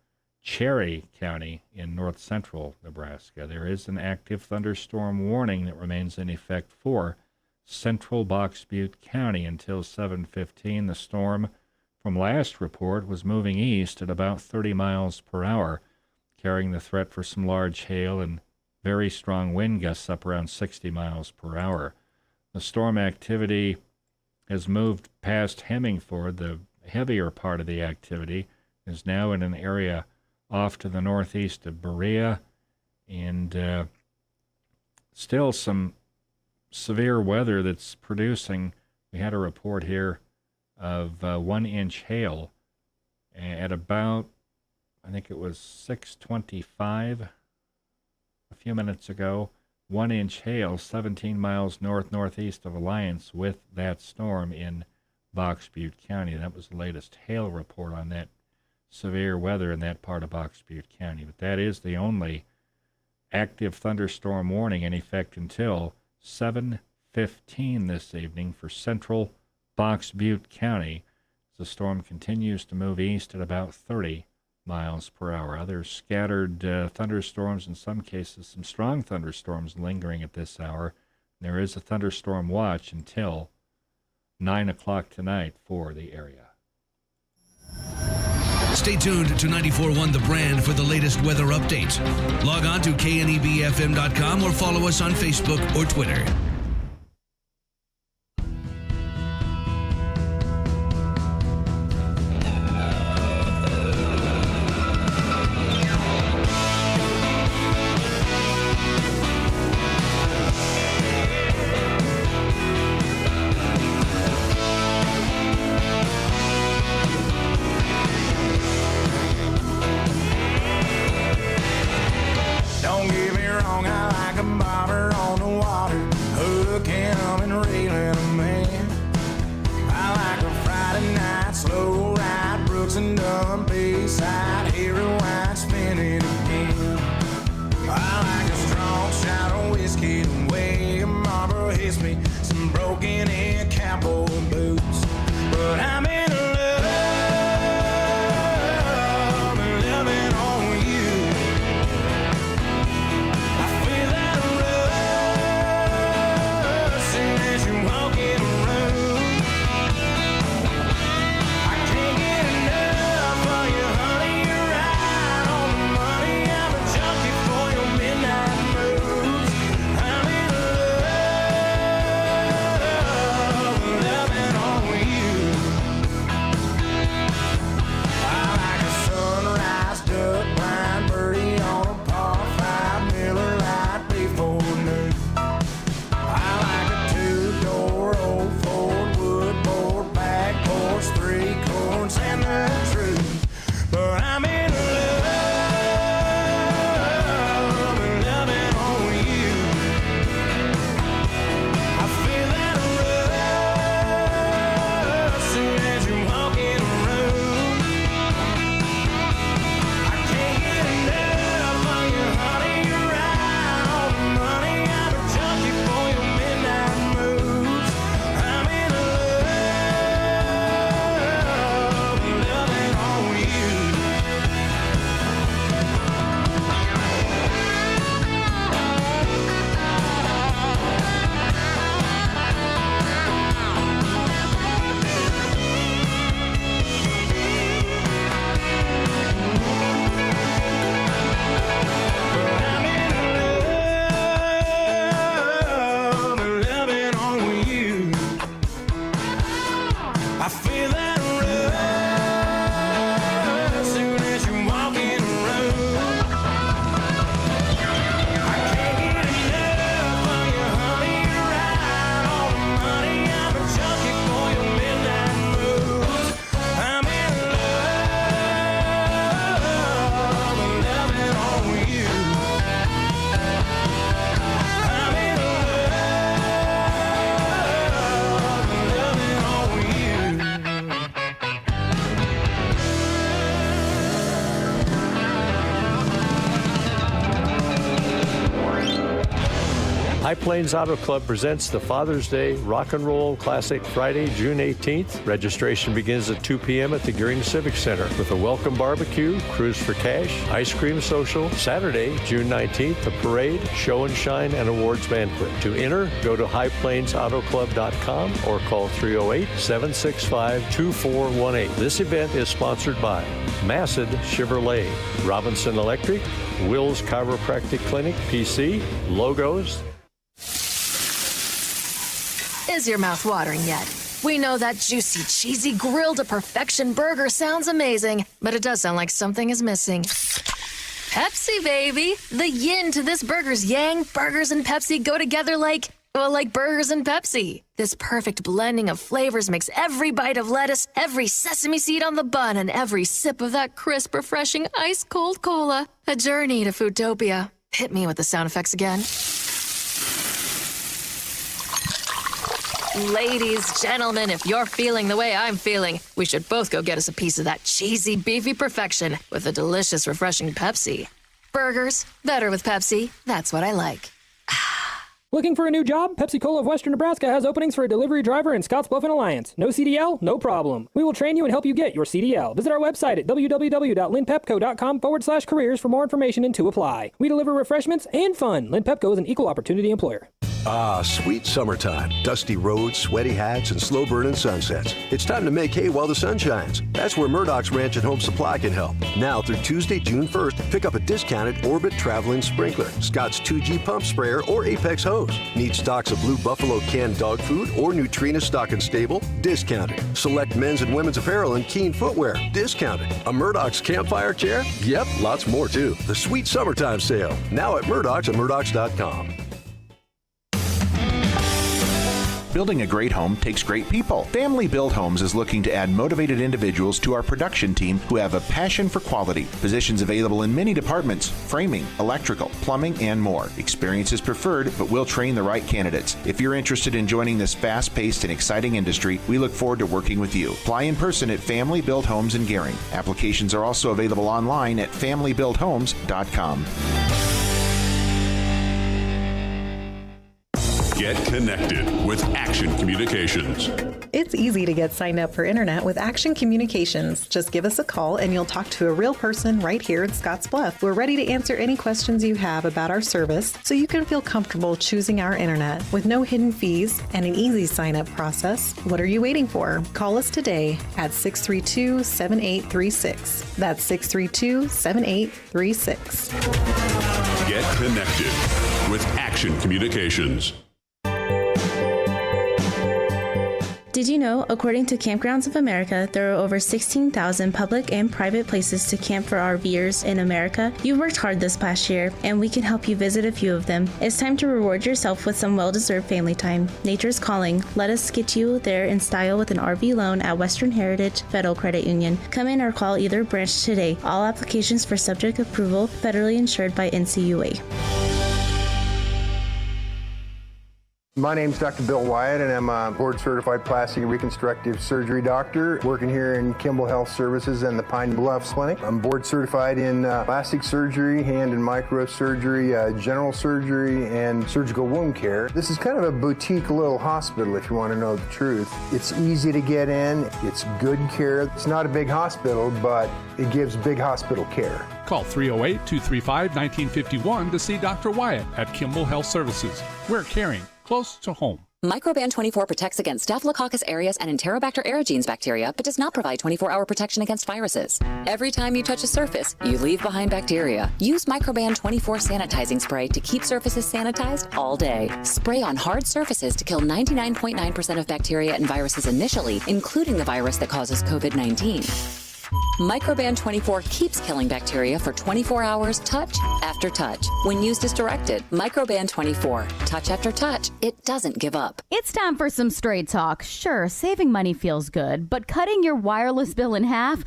Cherry County in north central Nebraska. There is an active thunderstorm warning that remains in effect for central Box Butte County until 7:15. The storm from last report was moving east at about 30 miles per hour, carrying the threat for some large hail and very strong wind gusts up around 60 miles per hour. The storm activity has moved past Hemingford. The heavier part of the activity is now in an area off to the northeast of Berea, and still some severe weather that's producing. We had a report here of 1 inch hail at about, I think it was 6:25 a few minutes ago. 1 inch hail 17 miles northeast of Alliance with that storm in Box Butte County. That was the latest hail report on that severe weather in that part of Box Butte County. But that is the only active thunderstorm warning in effect until 7:15 this evening for central Box Butte County. The storm continues to move east at about 30 miles per hour. Other scattered thunderstorms, in some cases some strong thunderstorms lingering at this hour. There is a thunderstorm watch until 9 o'clock tonight for the area. Stay tuned to 94.1 The Brand for the latest weather updates. Log on to knebfm.com or follow us on Facebook or Twitter. High Plains Auto Club presents the Father's Day Rock and Roll Classic Friday, June 18th. Registration begins at 2 p.m. at the Gearing Civic Center with a welcome barbecue, cruise for cash, ice cream social. Saturday, June 19th, a parade, show and shine, and awards banquet. To enter, go to highplainsautoclub.com or call 308-765-2418. This event is sponsored by Massid Chevrolet, Robinson Electric, Will's Chiropractic Clinic, PC, Logos. Is your mouth watering yet? We know that juicy, cheesy, grilled to perfection burger sounds amazing, but it does sound like something is missing. Pepsi, baby! The yin to this burger's yang. Burgers and Pepsi go together like burgers and Pepsi. This perfect blending of flavors makes every bite of lettuce, every sesame seed on the bun, and every sip of that crisp, refreshing, ice-cold cola a journey to Foodtopia. Hit me with the sound effects again. Ladies, gentlemen, if you're feeling the way I'm feeling, we should both go get us a piece of that cheesy, beefy perfection with a delicious, refreshing Pepsi. Burgers, better with Pepsi. That's what I like. Looking for a new job? Pepsi Cola of Western Nebraska has openings for a delivery driver in Scottsbluff and Alliance. No CDL? No problem. We will train you and help you get your CDL. Visit our website at www.linpepco.com/careers for more information and to apply. We deliver refreshments and fun. Lynn Pepco is an equal opportunity employer. Ah, sweet summertime. Dusty roads, sweaty hats, and slow-burning sunsets. It's time to make hay while the sun shines. That's where Murdoch's Ranch and Home Supply can help. Now through Tuesday, June 1st, pick up a discounted Orbit Traveling Sprinkler, Scott's 2G Pump Sprayer, or Apex Hose. Need stocks of Blue Buffalo canned dog food or Nutrena Stock and Stable? Discounted. Select men's and women's apparel and Keen footwear? Discounted. A Murdoch's campfire chair? Yep, lots more too. The sweet summertime sale. Now at Murdoch's and Murdoch's.com. Building a great home takes great people. Family Build Homes is looking to add motivated individuals to our production team who have a passion for quality. Positions available in many departments: framing, electrical, plumbing, and more. Experience is preferred, but we'll train the right candidates. If you're interested in joining this fast-paced and exciting industry, we look forward to working with you. Apply in person at Family Build Homes in Gering. Applications are also available online at familybuildhomes.com. Get connected with Action Communications. It's easy to get signed up for internet with Action Communications. Just give us a call and you'll talk to a real person right here in Scottsbluff. We're ready to answer any questions you have about our service so you can feel comfortable choosing our internet. With no hidden fees and an easy sign-up process, what are you waiting for? Call us today at 632-7836. That's 632-7836. Get connected with Action Communications. Did you know, according to Campgrounds of America, there are over 16,000 public and private places to camp for RVers in America? You worked hard this past year, and we can help you visit a few of them. It's time to reward yourself with some well-deserved family time. Nature's calling. Let us get you there in style with an RV loan at Western Heritage Federal Credit Union. Come in or call either branch today. All applications for subject approval, federally insured by NCUA. My name's Dr. Bill Wyatt, and I'm a board-certified plastic and reconstructive surgery doctor working here in Kimball Health Services and the Pine Bluffs Clinic. I'm board-certified in plastic surgery, hand and microsurgery, general surgery, and surgical wound care. This is kind of a boutique little hospital, if you want to know the truth. It's easy to get in. It's good care. It's not a big hospital, but it gives big hospital care. Call 308-235-1951 to see Dr. Wyatt at Kimball Health Services. We're caring close to home. Microban 24 protects against Staphylococcus aureus and Enterobacter aerogenes bacteria, but does not provide 24-hour protection against viruses. Every time you touch a surface, you leave behind bacteria. Use Microban 24 sanitizing spray to keep surfaces sanitized all day. Spray on hard surfaces to kill 99.9% of bacteria and viruses initially, including the virus that causes COVID-19. Microban 24 keeps killing bacteria for 24 hours, touch after touch. When used as directed, Microban 24, touch after touch, it doesn't give up. It's time for some straight talk. Sure, saving money feels good, but cutting your wireless bill in half,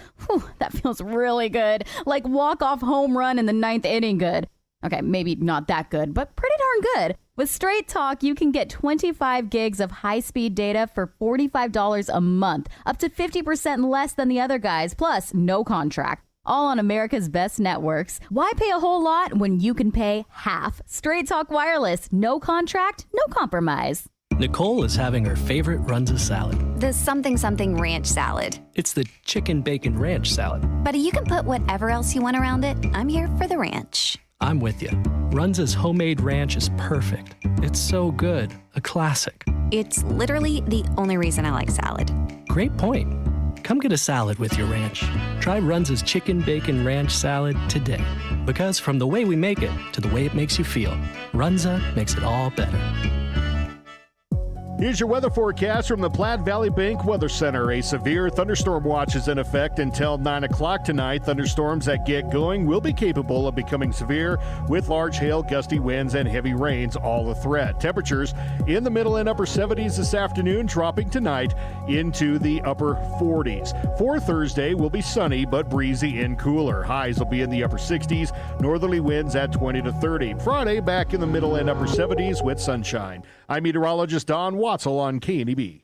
that feels really good. Like walk-off home run in the 9th inning good. Okay, maybe not that good, but pretty darn good. With Straight Talk, you can get 25 gigs of high-speed data for $45 a month, up to 50% less than the other guys, plus no contract. all on America's best networks. Why pay a whole lot when you can pay half? Straight Talk Wireless. No contract, no compromise. Nicole is having her favorite Runza salad. The something ranch salad. It's the chicken bacon ranch salad. But you can put whatever else you want around it. I'm here for the ranch. I'm with you. Runza's homemade ranch is perfect. It's so good. A classic. It's literally the only reason I like salad. Great point. Come get a salad with your ranch. Try Runza's chicken bacon ranch salad today. Because from the way we make it to the way it makes you feel, Runza makes it all better. Here's your weather forecast from the Platte Valley Bank Weather Center. A severe thunderstorm watch is in effect until 9 o'clock tonight. Thunderstorms that get going will be capable of becoming severe with large hail, gusty winds, and heavy rains all a threat. Temperatures in the middle and upper 70s this afternoon, dropping tonight into the upper 40s. For Thursday will be sunny but breezy and cooler. Highs will be in the upper 60s, northerly winds at 20 to 30. Friday back in the middle and upper 70s with sunshine. I'm meteorologist Don Watzel on KNEB.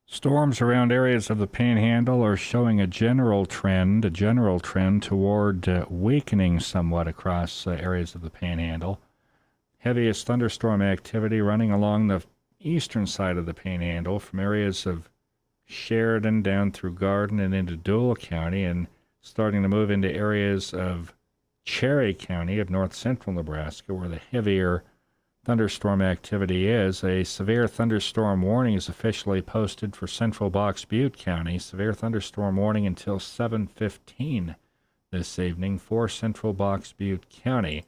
Storms around areas of the Panhandle are showing a general trend toward weakening somewhat across areas of the Panhandle. Heaviest thunderstorm activity running along the eastern side of the Panhandle from areas of Sheridan down through Garden and into Deuel County, and starting to move into areas of Cherry County of north central Nebraska, where the heavier thunderstorm activity is. A severe thunderstorm warning is officially posted for central Box Butte County. Severe thunderstorm warning until 7:15 this evening for central Box Butte County.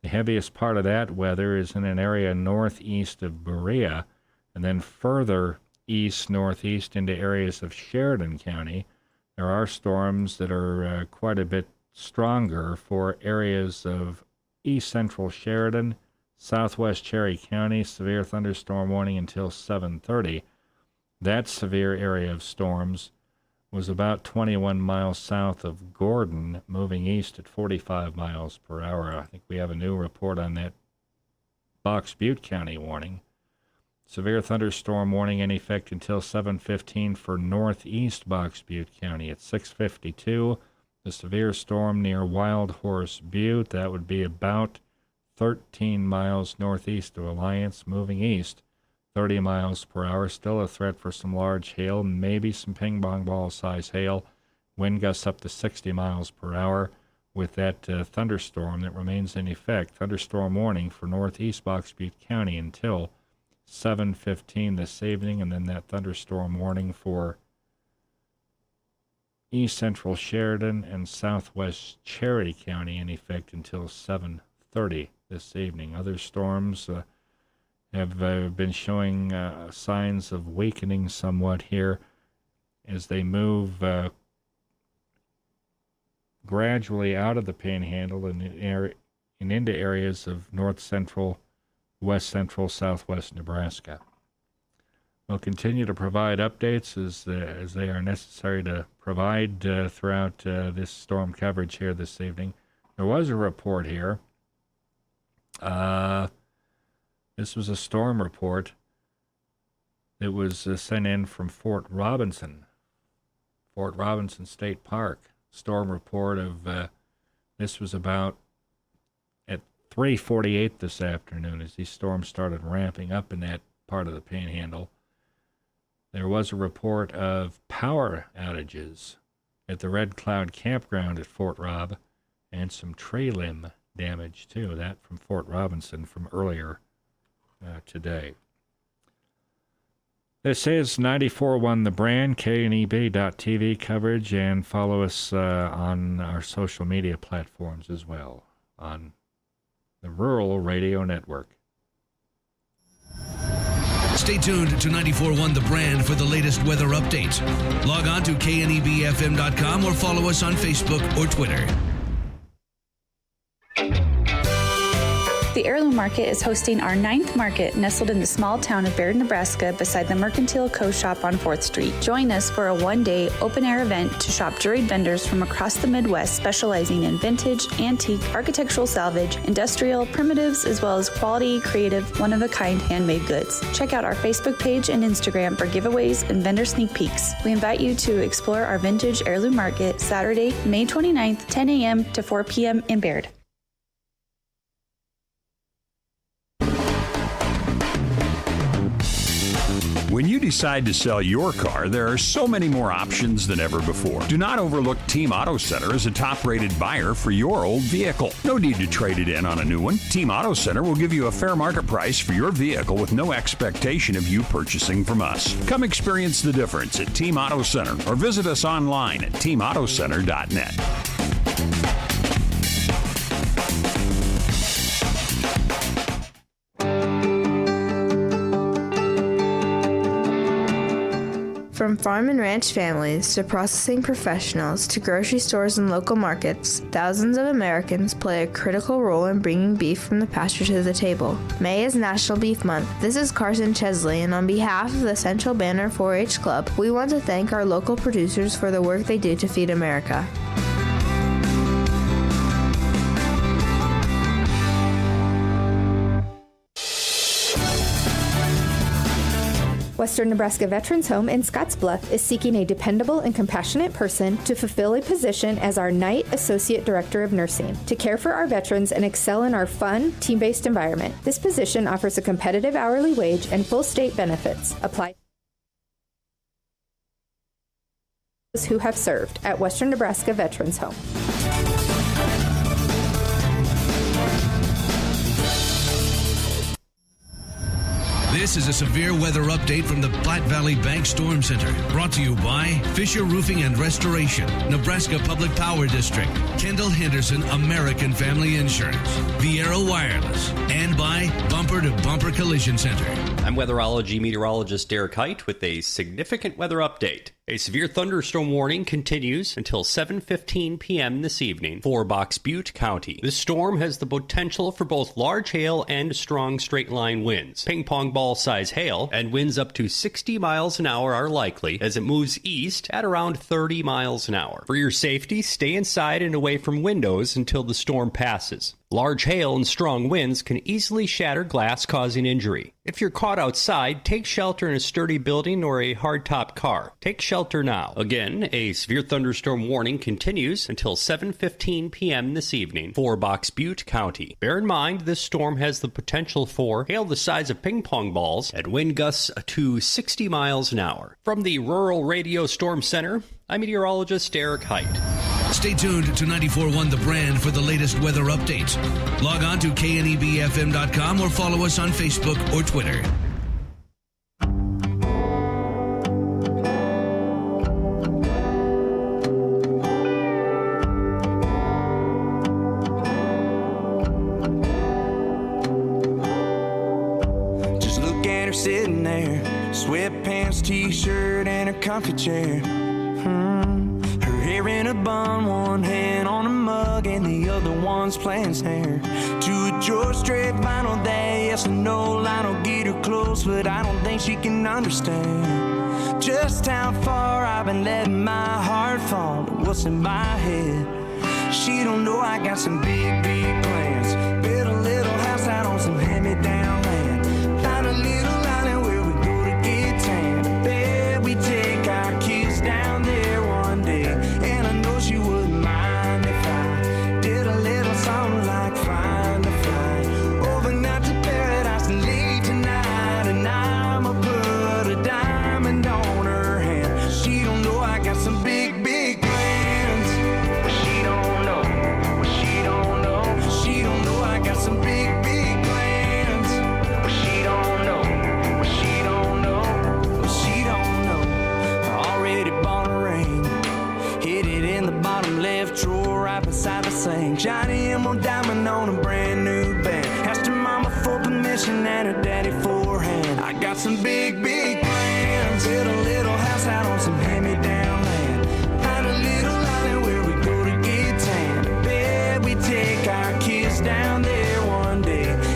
The heaviest part of that weather is in an area northeast of Berea, and then further east-northeast into areas of Sheridan County. There are storms that are quite a bit stronger for areas of east-central Sheridan, southwest Cherry County. Severe thunderstorm warning until 7:30. That severe area of storms was about 21 miles south of Gordon, moving east at 45 miles per hour. I think we have a new report on that Box Butte County warning. Severe thunderstorm warning in effect until 7:15 for northeast Box Butte County. At 6:52, the severe storm near Wild Horse Butte, that would be about 13 miles northeast of Alliance, moving east, 30 miles per hour. Still a threat for some large hail, maybe some ping-pong ball-size hail. Wind gusts up to 60 miles per hour with that thunderstorm that remains in effect. Thunderstorm warning for northeast Box Butte County until 7:15 this evening, and then that thunderstorm warning for east central Sheridan and southwest Cherry County in effect until 7:30 this evening. Other storms have been showing signs of weakening somewhat here as they move gradually out of the Panhandle and into areas of north central, west central, southwest Nebraska. We'll continue to provide updates as they are necessary to provide throughout this storm coverage here this evening. There was a report here. This was a storm report that was sent in from Fort Robinson State Park. Storm report of this was about at 3:48 this afternoon as these storms started ramping up in that part of the Panhandle. There was a report of power outages at the Red Cloud Campground at Fort Rob and some tree limb damage too. That from Fort Robinson from earlier today. This is 94.1 The Brand, KNEB.TV coverage, and follow us on our social media platforms as well on the Rural Radio Network. Stay tuned to 94.1 The Brand for the latest weather updates. Log on to knebfm.com or follow us on Facebook or Twitter. The Heirloom Market is hosting our 9th market nestled in the small town of Baird, Nebraska beside the Mercantile Co. shop on 4th Street. Join us for a one-day open-air event to shop juried vendors from across the Midwest specializing in vintage, antique, architectural salvage, industrial, primitives, as well as quality, creative, one-of-a-kind handmade goods. Check out our Facebook page and Instagram for giveaways and vendor sneak peeks. We invite you to explore our vintage Heirloom Market Saturday, May 29th, 10 a.m. to 4 p.m. in Baird. When you decide to sell your car, there are so many more options than ever before. Do not overlook Team Auto Center as a top-rated buyer for your old vehicle. No need to trade it in on a new one. Team Auto Center will give you a fair market price for your vehicle with no expectation of you purchasing from us. Come experience the difference at Team Auto Center or visit us online at teamautocenter.net. From farm and ranch families to processing professionals to grocery stores and local markets, thousands of Americans play a critical role in bringing beef from the pasture to the table. May is National Beef Month. This is Carson Chesley, and on behalf of the Central Banner 4-H Club, we want to thank our local producers for the work they do to feed America. Western Nebraska Veterans Home in Scottsbluff is seeking a dependable and compassionate person to fulfill a position as our Night Associate Director of Nursing, to care for our veterans and excel in our fun, team-based environment. This position offers a competitive hourly wage and full state benefits. Apply those who have served at Western Nebraska Veterans Home. This is a severe weather update from the Platte Valley Bank Storm Center, brought to you by Fisher Roofing and Restoration, Nebraska Public Power District, Kendall Henderson American Family Insurance, Viera Wireless, and by Bumper to Bumper Collision Center. I'm weatherology meteorologist Derek Height with a significant weather update. A severe thunderstorm warning continues until 7:15 p.m. this evening for Box Butte County. This storm has the potential for both large hail and strong straight-line winds. Ping-pong ball-size hail and winds up to 60 miles an hour are likely as it moves east at around 30 miles an hour. For your safety, stay inside and away from windows until the storm passes. Large hail and strong winds can easily shatter glass, causing injury. If you're caught outside, take shelter in a sturdy building or a hardtop car. Take shelter now. Again, a severe thunderstorm warning continues until 7:15 p.m. this evening for Box Butte County. Bear in mind, this storm has the potential for hail the size of ping pong balls and wind gusts to 60 miles an hour. From the Rural Radio Storm Center, I'm meteorologist Eric Height. Stay tuned to 94.1 The Brand for the latest weather updates. Log on to knebfm.com or follow us on Facebook or Twitter. Just look at her sitting there, sweatpants, t-shirt, and her comfy chair. Her hair in a bun, one hand on a mug, and the other one's playing snare. To a George Strait vinyl day, yes or no, Lionel get her close, but I don't think she can understand just how far I've been letting my heart fall to what's in my head. She don't know I got some big, big plans. Build a little house out on some hand-me-down land. Find a little island where we go to get tan. I bet we take our kids down there one day. And I know she wouldn't mind if I did a little something like find a flight overnight to paradise late tonight. And I'ma put a diamond on her hand. She don't know I got some big, big plans. Well, she don't know. Well, she don't know. She don't know I got some big, big plans. Well, she don't know. Well, she don't know. Well, she don't know. I already bought a ring. Hid it in the bottom left drawer right beside the sink. Shiny emerald diamond on a brand new band. Asked her mama for permission and her daddy for a hand. I got some big, big plans. Build a little house out on some hand-me-down land. Find a little island where we go to get tan. I bet we take our kids down there one day.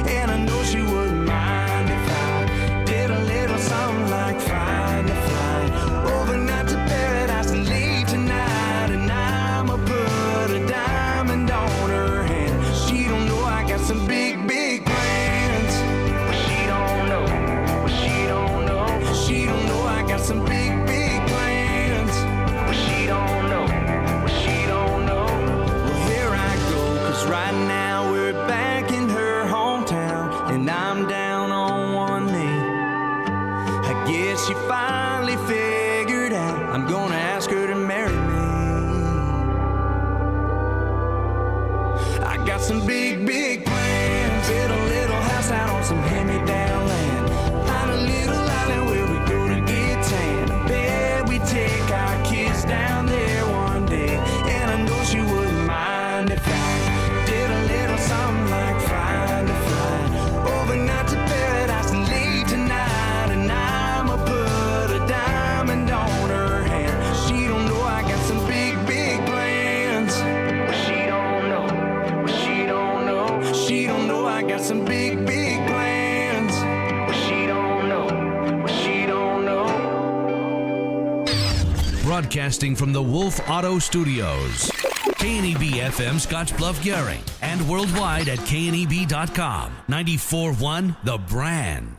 Broadcasting from the Wolf Auto Studios. KNEB FM Scottsbluff Gary and worldwide at kneb.com. 94.1 The Brand.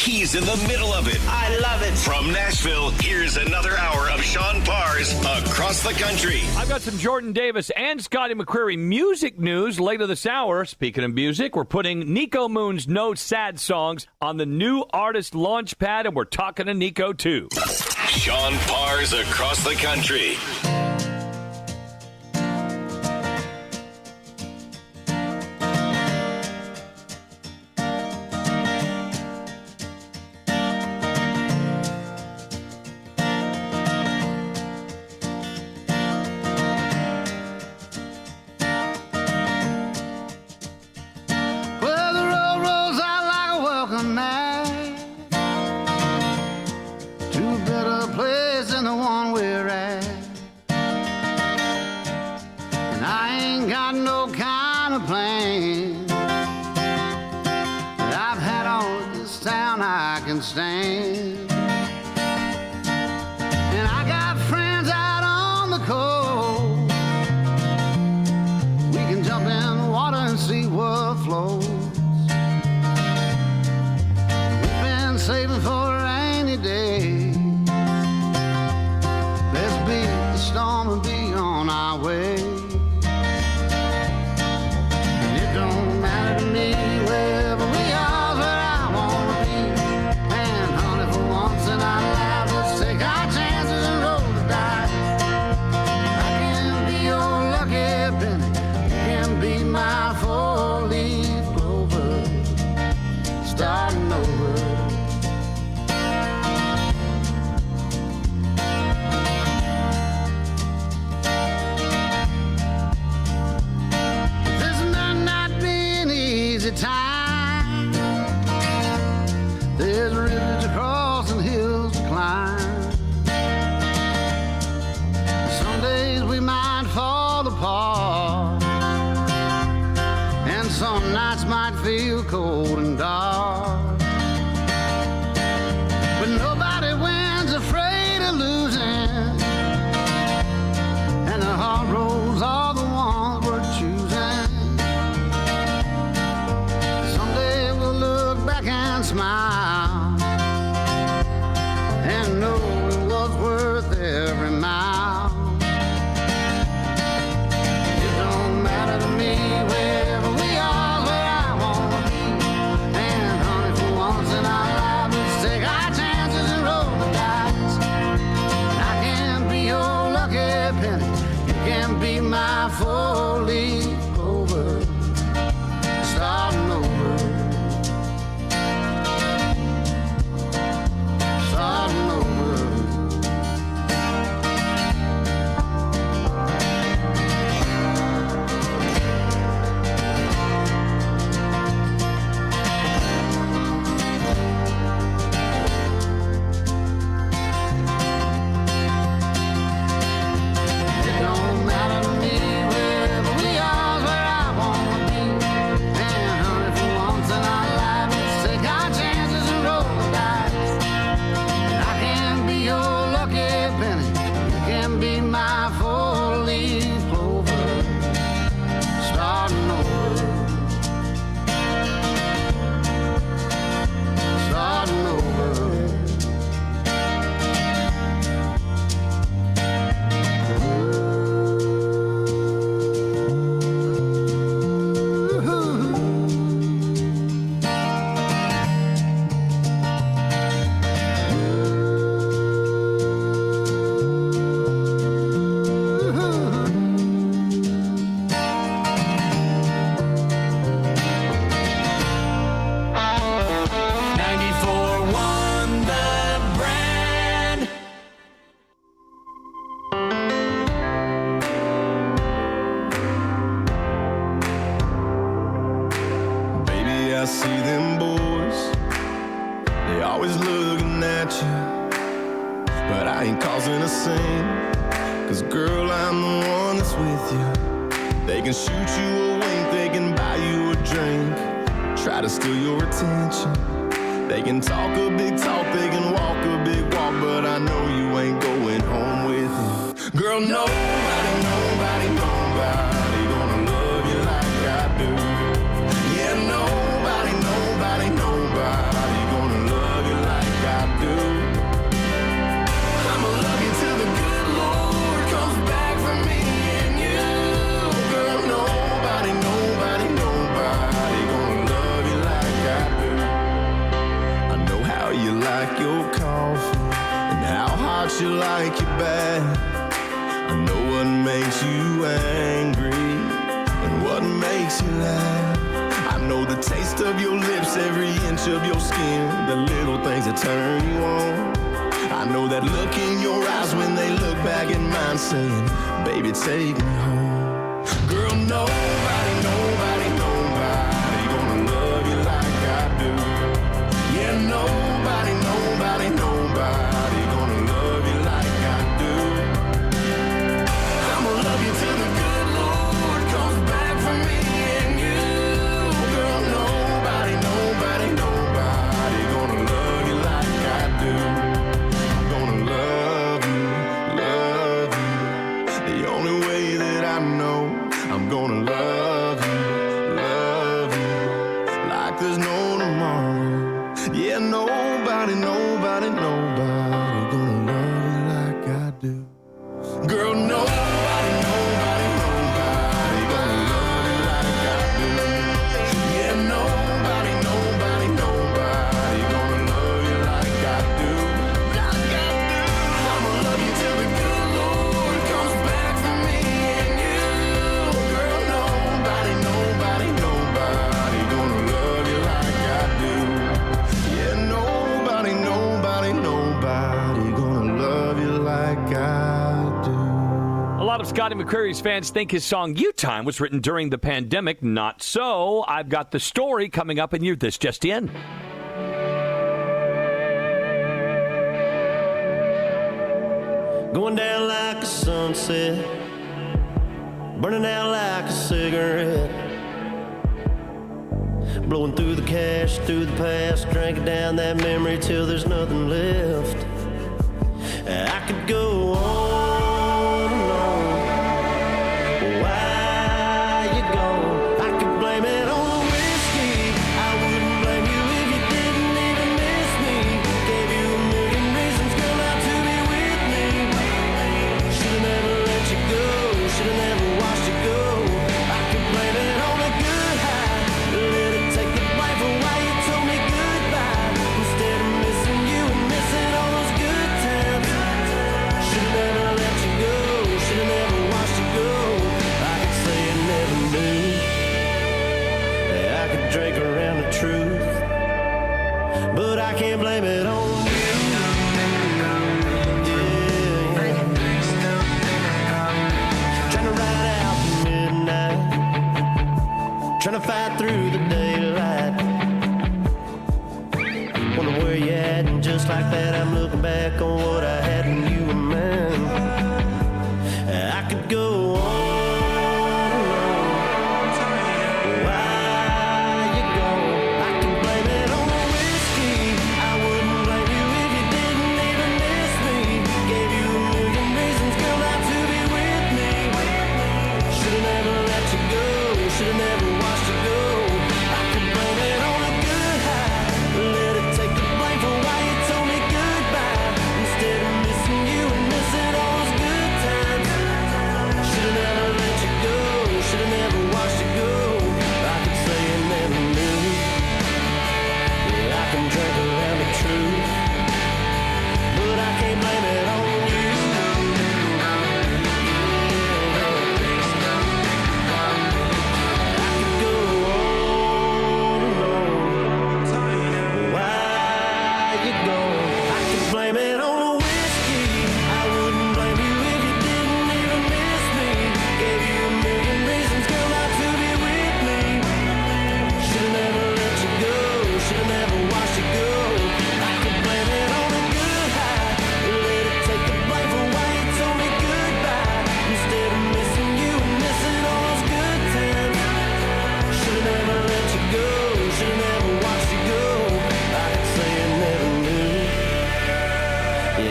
He's in the middle of it. I love it. From Nashville, here's another hour of Sean Parr's Across the Country. I've got some Jordan Davis and Scotty McCreery music news later this hour. Speaking of music, we're putting Nico Moon's No Sad Songs on the new artist launch pad, and we're talking to Nico, too. Sean Parr's Across the Country. They can talk a big talk, they can walk a big walk, but I know you ain't going home with me. Girl, nobody gonna love you like I do. Yeah, nobody gonna love you like I do. I'ma love you till the good Lord comes back for me and you. Girl, nobody gonna love you like I do. I know how you like your coffee and how hot you like your bath. I know what makes you angry and what makes you laugh. I know the taste of your lips, every inch of your skin, the little things that turn you on. I know that look in your eyes when they look back at mine saying, baby, take me home. Girl, nobody gonna love you like I do. Yeah, nobody gonna love you like I do. I'ma love you till the good Lord comes back for me and you. Girl, nobody gonna love you like I do. I'm gonna love you. The only way that I know I'm gonna love you like there's no tomorrow. Yeah, nobody gonna love you like I do. Girl, nobody gonna love you like I do. Yeah, nobody gonna love you like I do. I'ma love you till the good Lord comes back for me and you. Girl, nobody gonna love you like I do. Yeah, nobody gonna love you like I do. A lot of Scotty McCreery's fans think his song "You Time" was written during the pandemic. Not so. I've got the story coming up, and this just in. Going down like a sunset, burning out like a cigarette, blowing through the cash, through the past, drinking down that memory till there's nothing left. I could go on and on. Why you gone? I could blame it on the whiskey. I wouldn't blame you if you didn't even miss me. Gave you a million reasons, girl, not to be with me. Should've never let you go. Should've never watched you go. I could blame it on a good high. Let it take the blame for why you told me goodbye. Instead of missing you and missing all those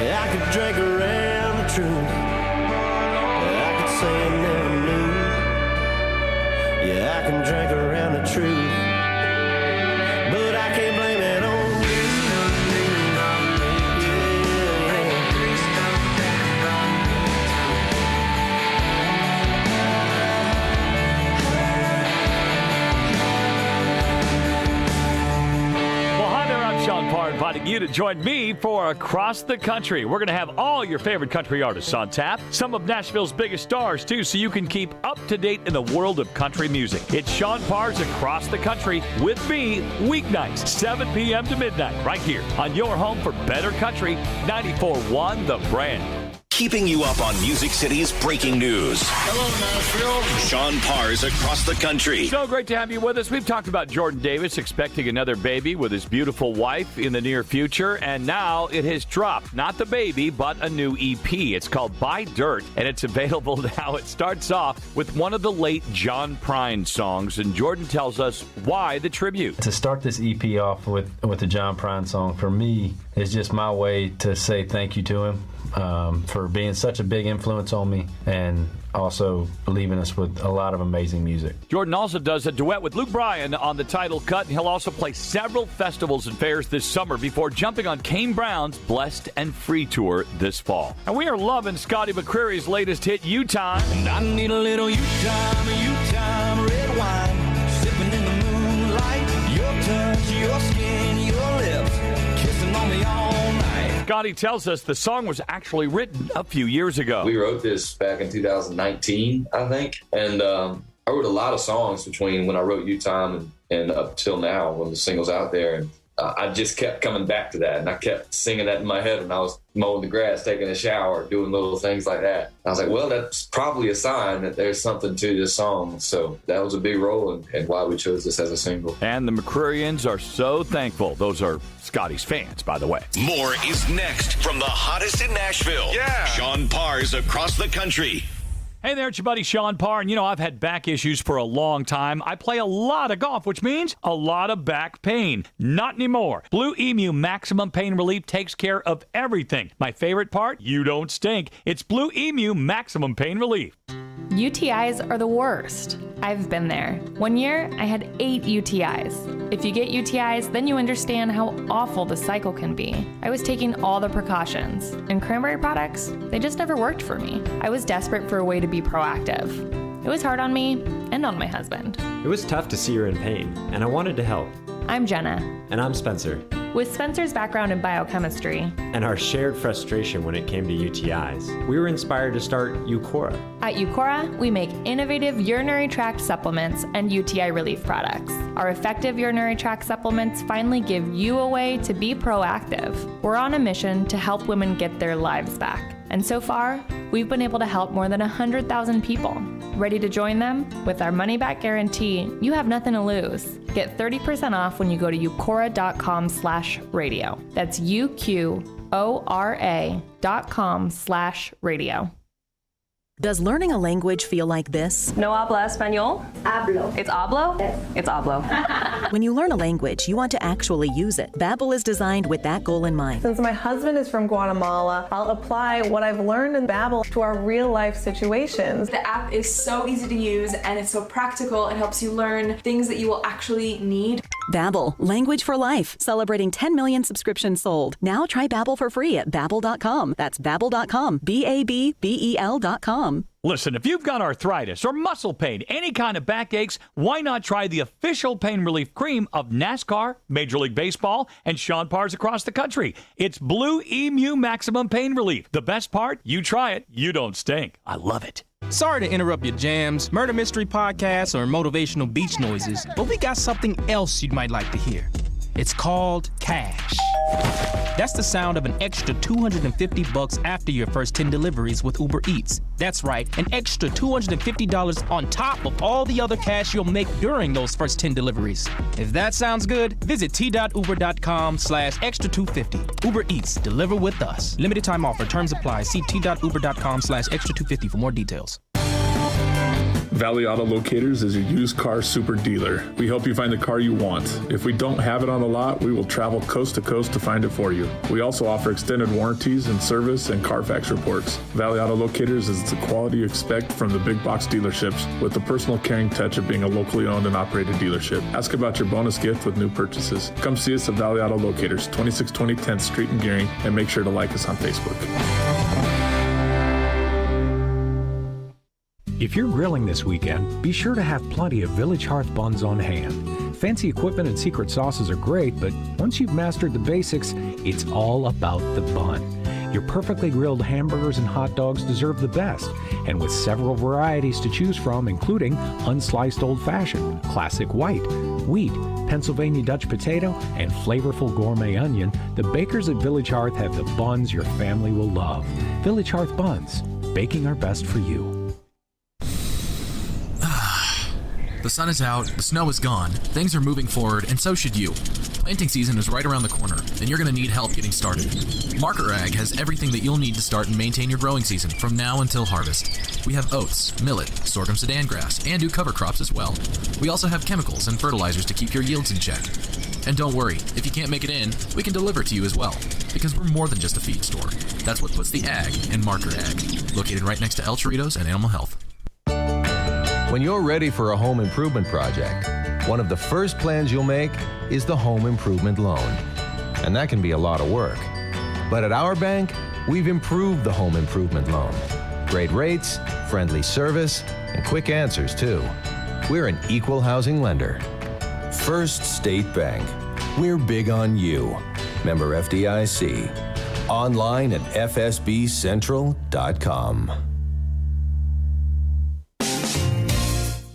Yeah, I could drink around the truth. I could say I never knew. Yeah, I can drink around the truth. But I can't blame it on inviting you to join me for Across the Country. We're going to have all your favorite country artists on tap, some of Nashville's biggest stars, too, so you can keep up to date in the world of country music. It's Sean Parr's Across the Country with me, weeknights, 7 p.m. to midnight, right here on your home for better country, 94.1 The Brand. Keeping you up on Music City's breaking news. Hello, Nashville. Sean Parr's Across the Country. So great to have you with us. We've talked about Jordan Davis expecting another baby with his beautiful wife in the near future, and now it has dropped. Not the baby, but a new EP. It's called Buy Dirt, and it's available now. It starts off with one of the late John Prine songs, and Jordan tells us why the tribute. To start this EP off with the John Prine song, for me, is just my way to say thank you to him. For being such a big influence on me and also leaving us with a lot of amazing music. Jordan also does a duet with Luke Bryan on the title cut, and he'll also play several festivals and fairs this summer before jumping on Kane Brown's Blessed and Free tour this fall. And we are loving Scotty McCreery's latest hit, U-Time. And I need a little U-Time, red wine, sipping in the moonlight, your touch, your skin, your lips, kissing on me all night. Scotty tells us the song was actually written a few years ago. We wrote this back in 2019, I think, and I wrote a lot of songs between when I wrote U-Time and up till now when the single's out there. And I just kept coming back to that, and I kept singing that in my head when I was mowing the grass, taking a shower, doing little things like that. I was like, well, that's probably a sign that there's something to this song. So that was a big role in why we chose this as a single. And the McCreeryans are so thankful. Those are Scotty's fans, by the way. More is next from the hottest in Nashville. Yeah. Sean Parr's Across the Country. Hey there, it's your buddy Sean Parr, and you know I've had back issues for a long time. I play a lot of golf, which means a lot of back pain. Not anymore. Blue Emu Maximum Pain Relief takes care of everything. My favorite part? You don't stink. It's Blue Emu Maximum Pain Relief. UTIs are the worst. I've been there. One year, I had 8 UTIs. If you get UTIs, then you understand how awful the cycle can be. I was taking all the precautions, and cranberry products, they just never worked for me. I was desperate for a way to be proactive. It was hard on me and on my husband. It was tough to see her in pain, and I wanted to help. I'm Jenna. And I'm Spencer. With Spencer's background in biochemistry and our shared frustration when it came to UTIs, we were inspired to start Eucora. At Eucora, we make innovative urinary tract supplements and UTI relief products. Our effective urinary tract supplements finally give you a way to be proactive. We're on a mission to help women get their lives back. And so far, we've been able to help more than 100,000 people. Ready to join them? With our money-back guarantee, you have nothing to lose. Get 30% off when you go to Eucora.com/radio. That's UQORA.com/radio. Does learning a language feel like this? No habla español? Hablo. It's hablo? Yes. It's hablo. When you learn a language, you want to actually use it. Babbel is designed with that goal in mind. Since my husband is from Guatemala, I'll apply what I've learned in Babbel to our real-life situations. The app is so easy to use and it's so practical. It helps you learn things that you will actually need. Babbel, language for life, celebrating 10 million subscriptions sold. Now try Babbel for free at Babbel.com. That's Babbel.com, BABBEL.com. Listen, if you've got arthritis or muscle pain, any kind of backaches, why not try the official pain relief cream of NASCAR, Major League Baseball, and Sean Parr's Across the Country? It's Blue Emu Maximum Pain Relief. The best part? You try it, you don't stink. I love it. Sorry to interrupt your jams, murder mystery podcasts, or motivational beach noises, but we got something else you might like to hear. It's called cash. That's the sound of an extra $250 after your first 10 deliveries with Uber Eats. That's right, an extra $250 on top of all the other cash you'll make during those first 10 deliveries. If that sounds good, visit t.uber.com/extra250. Uber Eats, deliver with us. Limited time offer, terms apply. See t.uber.com/extra250 for more details. Valley Auto Locators is your used car super dealer. We help you find the car you want. If we don't have it on the lot, we will travel coast to coast to find it for you. We also offer extended warranties and service and Carfax reports. Valley Auto Locators is the quality you expect from the big box dealerships with the personal caring touch of being a locally owned and operated dealership. Ask about your bonus gift with new purchases. Come see us at Valley Auto Locators, 2620 10th Street in Gearing, and make sure to like us on Facebook. If you're grilling this weekend, be sure to have plenty of Village Hearth buns on hand. Fancy equipment and secret sauces are great, but once you've mastered the basics, it's all about the bun. Your perfectly grilled hamburgers and hot dogs deserve the best, and with several varieties to choose from, including unsliced old-fashioned, classic white, wheat, Pennsylvania Dutch potato, and flavorful gourmet onion, the bakers at Village Hearth have the buns your family will love. Village Hearth Buns, baking our best for you. The sun is out, the snow is gone, things are moving forward, and so should you. Planting season is right around the corner, and you're going to need help getting started. Marker Ag has everything that you'll need to start and maintain your growing season from now until harvest. We have oats, millet, sorghum sudan grass, and do cover crops as well. We also have chemicals and fertilizers to keep your yields in check. And don't worry, if you can't make it in, we can deliver to you as well, because we're more than just a feed store. That's what puts the ag in Marker Ag, located right next to El Chorritos and Animal Health. When you're ready for a home improvement project, one of the first plans you'll make is the home improvement loan. And that can be a lot of work. But at our bank, we've improved the home improvement loan. Great rates, friendly service, and quick answers too. We're an equal housing lender. First State Bank. We're big on you. Member FDIC. Online at fsbcentral.com.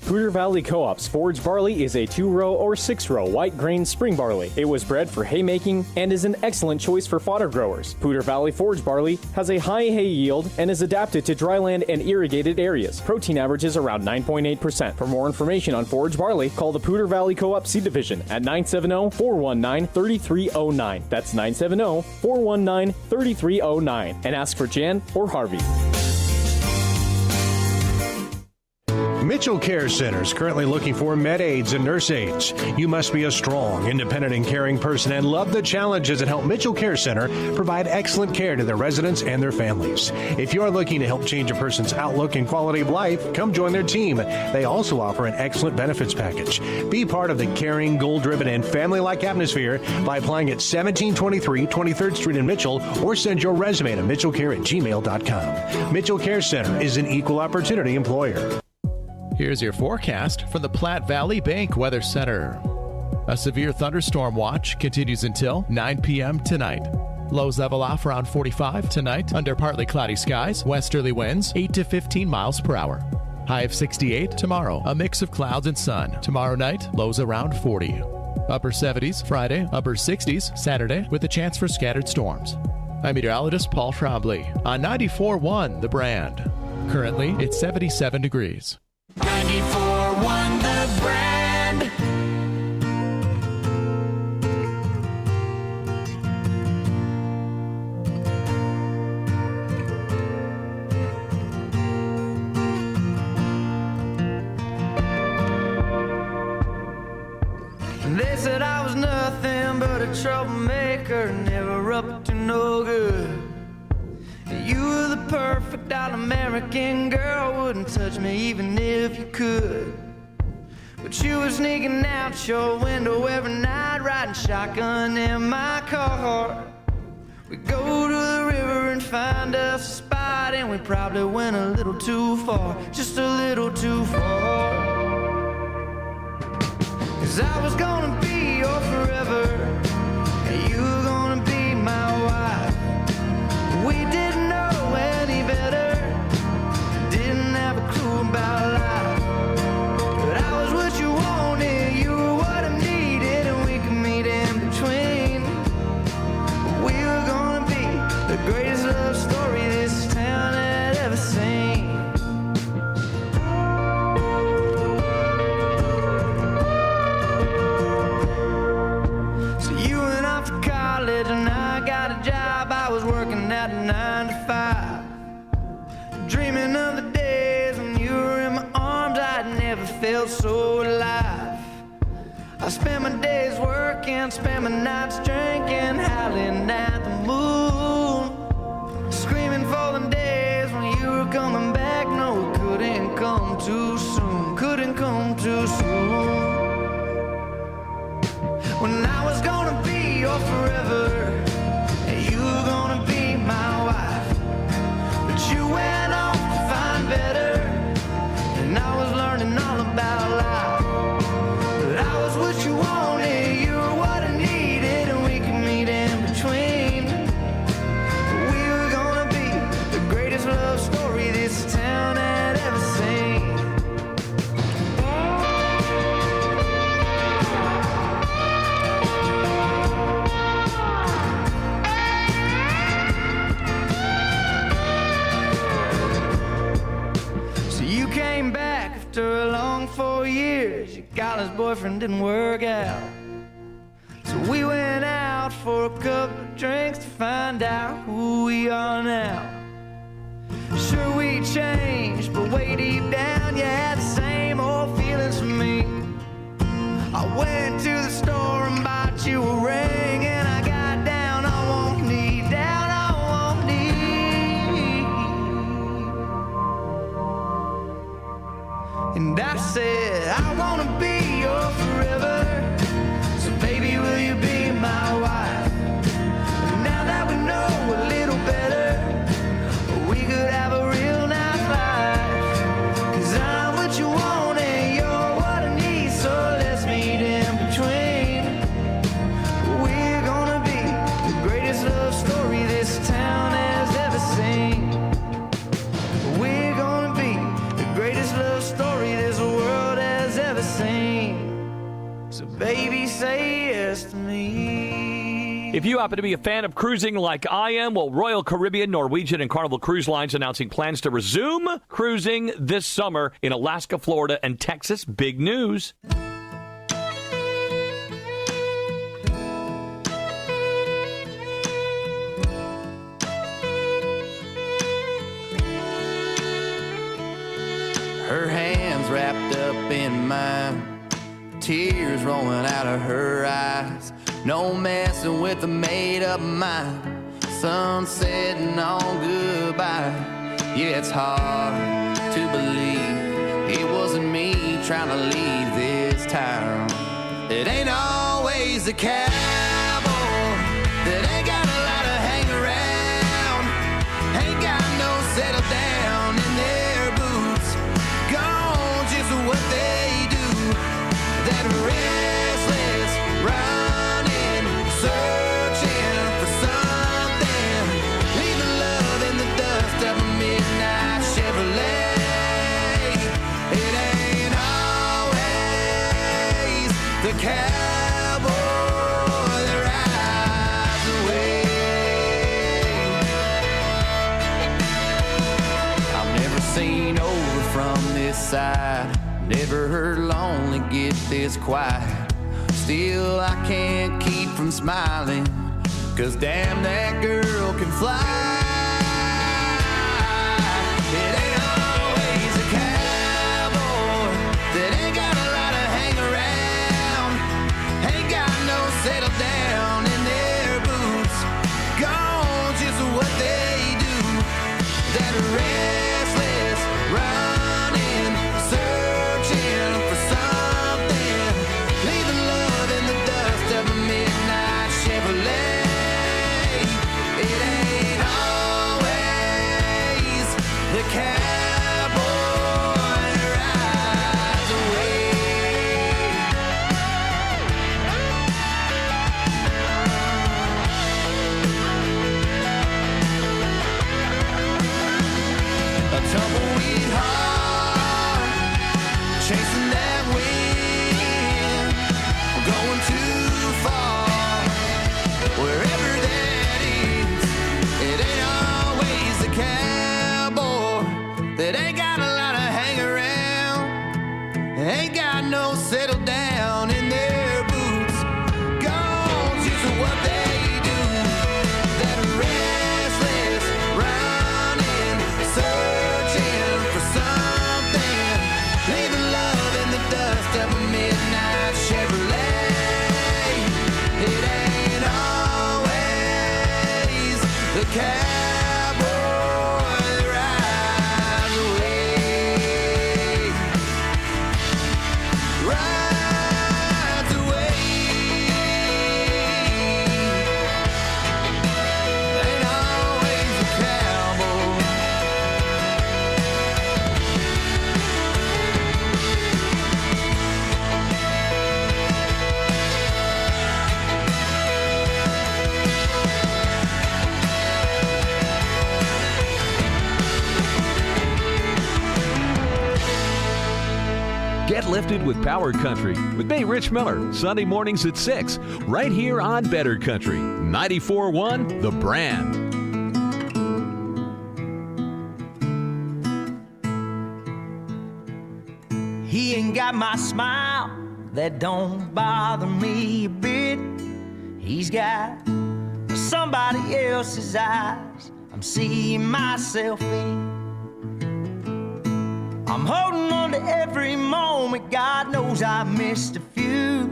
Poudre Valley Co-op's forage barley is a 2-row or 6-row white grain spring barley. It was bred for haymaking and is an excellent choice for fodder growers. Poudre Valley forage barley has a high hay yield and is adapted to dryland and irrigated areas. Protein averages around 9.8%. For more information on forage barley, call the Poudre Valley Co-op Seed Division at 970-419-3309. That's 970-419-3309. And ask for Jan or Harvey. Mitchell Care Center is currently looking for med aides and nurse aides. You must be a strong, independent, and caring person and love the challenges that help Mitchell Care Center provide excellent care to their residents and their families. If you are looking to help change a person's outlook and quality of life, come join their team. They also offer an excellent benefits package. Be part of the caring, goal-driven, and family-like atmosphere by applying at 1723 23rd Street in Mitchell or send your resume to mitchellcare@gmail.com. Mitchell Care Center is an equal opportunity employer. Here's your forecast from the Platte Valley Bank Weather Center. A severe thunderstorm watch continues until 9 p.m. tonight. Lows level off around 45 tonight under partly cloudy skies, westerly winds 8 to 15 miles per hour. High of 68 tomorrow, a mix of clouds and sun. Tomorrow night, lows around 40. Upper 70s Friday, upper 60s Saturday with a chance for scattered storms. I'm meteorologist Paul Trombley on 94.1 The Brand. Currently, it's 77 degrees. 94.1 The Brand. They said I was nothing but a troublemaker, never up to no good. You were the perfect all-American girl, wouldn't touch me even if you could. But you were sneaking out your window every night, riding shotgun in my car. We go to the river and find us a spot, and we probably went a little too far, just a little too far. 'Cause I was gonna be your forever, and you were gonna be my wife. We didn't know any better, didn't have a clue about life. But I was what you wanted, you were what I needed, and we could meet in between. We were gonna be the greatest love story this town had ever seen. So you went off to college and I got a job. I was working at 9 to 5, dreaming of the days when you were in my arms. I'd working, spend my nights drinking, howling at the moon, screaming for the days when you were coming back. No, it couldn't come too soon, couldn't come too soon. When I was gonna be your forever, and you were gonna be my wife, but you went off to find better, and I was learning all about life. But I was what you wanted, you were what I needed, and we could meet in between. We were gonna be the greatest love story this town had ever seen. So you came back after a long 4 years. Your college boyfriend didn't work out. So we went out for a couple of drinks to find out who we are now. Sure, we changed, but way deep down, you had the same old feelings for me. I went to the store and bought you a ring, and I got down on one knee, down on one knee. And I said, I wanna be your forever. So baby, will you be my wife? And now that we know a little better, we could have a real nice life. 'Cause I'm what you want and you're what I need, so let's meet in between. We're gonna be the greatest love story this town has ever seen. We're gonna be the greatest love story this world has ever seen. So baby, say yes to me. If you happen to be a fan of cruising like I am, well, Royal Caribbean, Norwegian, and Carnival Cruise Lines announcing plans to resume cruising this summer in Alaska, Florida, and Texas. Big news. Her hands wrapped up in mine, tears rolling out of her eyes. No messing with a made-up mind. Sun setting on goodbye. Yeah, it's hard to believe it wasn't me trying to leave this town. It ain't always the cowboy that ain't got a lot of hang around, ain't got no settle down in their boots, gone just what they do. That restless running, searching for something, leaving love in the dust of a midnight Chevrolet. It ain't always the cowboy that rides away. I've never seen over from this side, never heard lonely get this quiet. Still I can't keep from smiling, 'cause damn, that girl can fly. It ain't always a cowboy that ain't got a lot of hang around, ain't got no settle down in their boots, gone just what they do. That restless running, searching for something, leaving love in the dust of a midnight Chevrolet. It ain't all Get lifted with Power Country with me, Rich Miller, Sunday mornings at 6, right here on Better Country, 94.1 The Brand. He ain't got my smile, that don't bother me a bit. He's got somebody else's eyes I'm seeing myself in. I'm holding on to every moment, God knows I missed a few.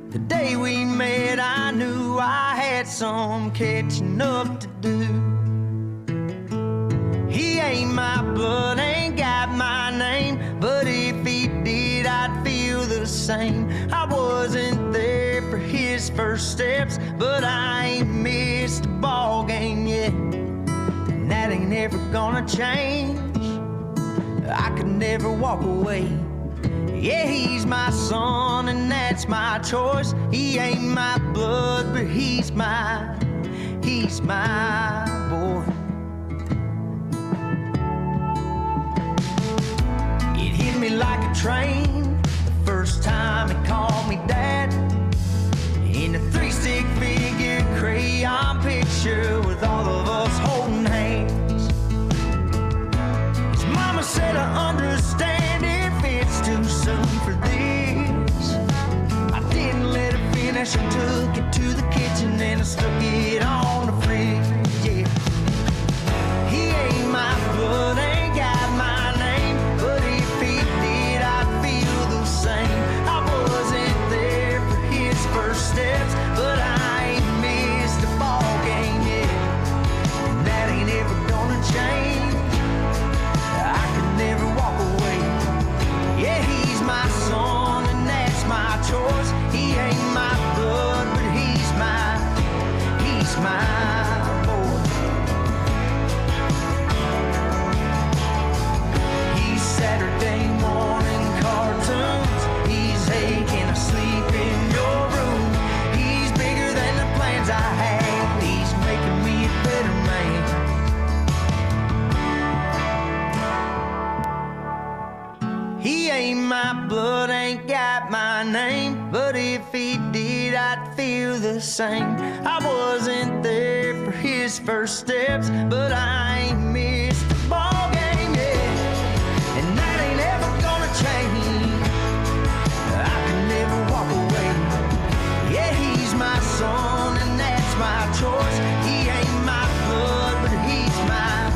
The day we met, I knew I had some catching up to do. He ain't my blood, ain't got my name, but if he did, I'd feel the same. I wasn't there for his first steps, but I ain't missed a ball game yet, and that ain't ever gonna change. I could never walk away. Yeah, he's my son and that's my choice. He ain't my blood, but he's my boy. It hit me like a train the first time he called me dad. In a 3-stick figure crayon picture with all of us holding hands. Mama said I understand if it's too soon for this. I didn't let her finish, I took it to the kitchen and I stuck it on the fridge, yeah. He ain't my blood, ain't got my name, but if he did, I'd feel the same. I wasn't there for his first steps, but I ain't missed a ball game yet, and that ain't ever gonna change. Never walk away. Yeah, he's my son and that's my choice. He ain't my blood, but he's my boy. He's Saturday morning cartoons. He's aching asleep in your room. He's bigger than the plans I had. He's making me a better man. He ain't my blood, ain't got my name, but if he did, I'd feel the same. I wasn't there for his first steps, but I ain't missed a ball game yet, and that ain't ever gonna change. I can never walk away. Yeah, he's my son, and that's my choice. He ain't my blood, but he's my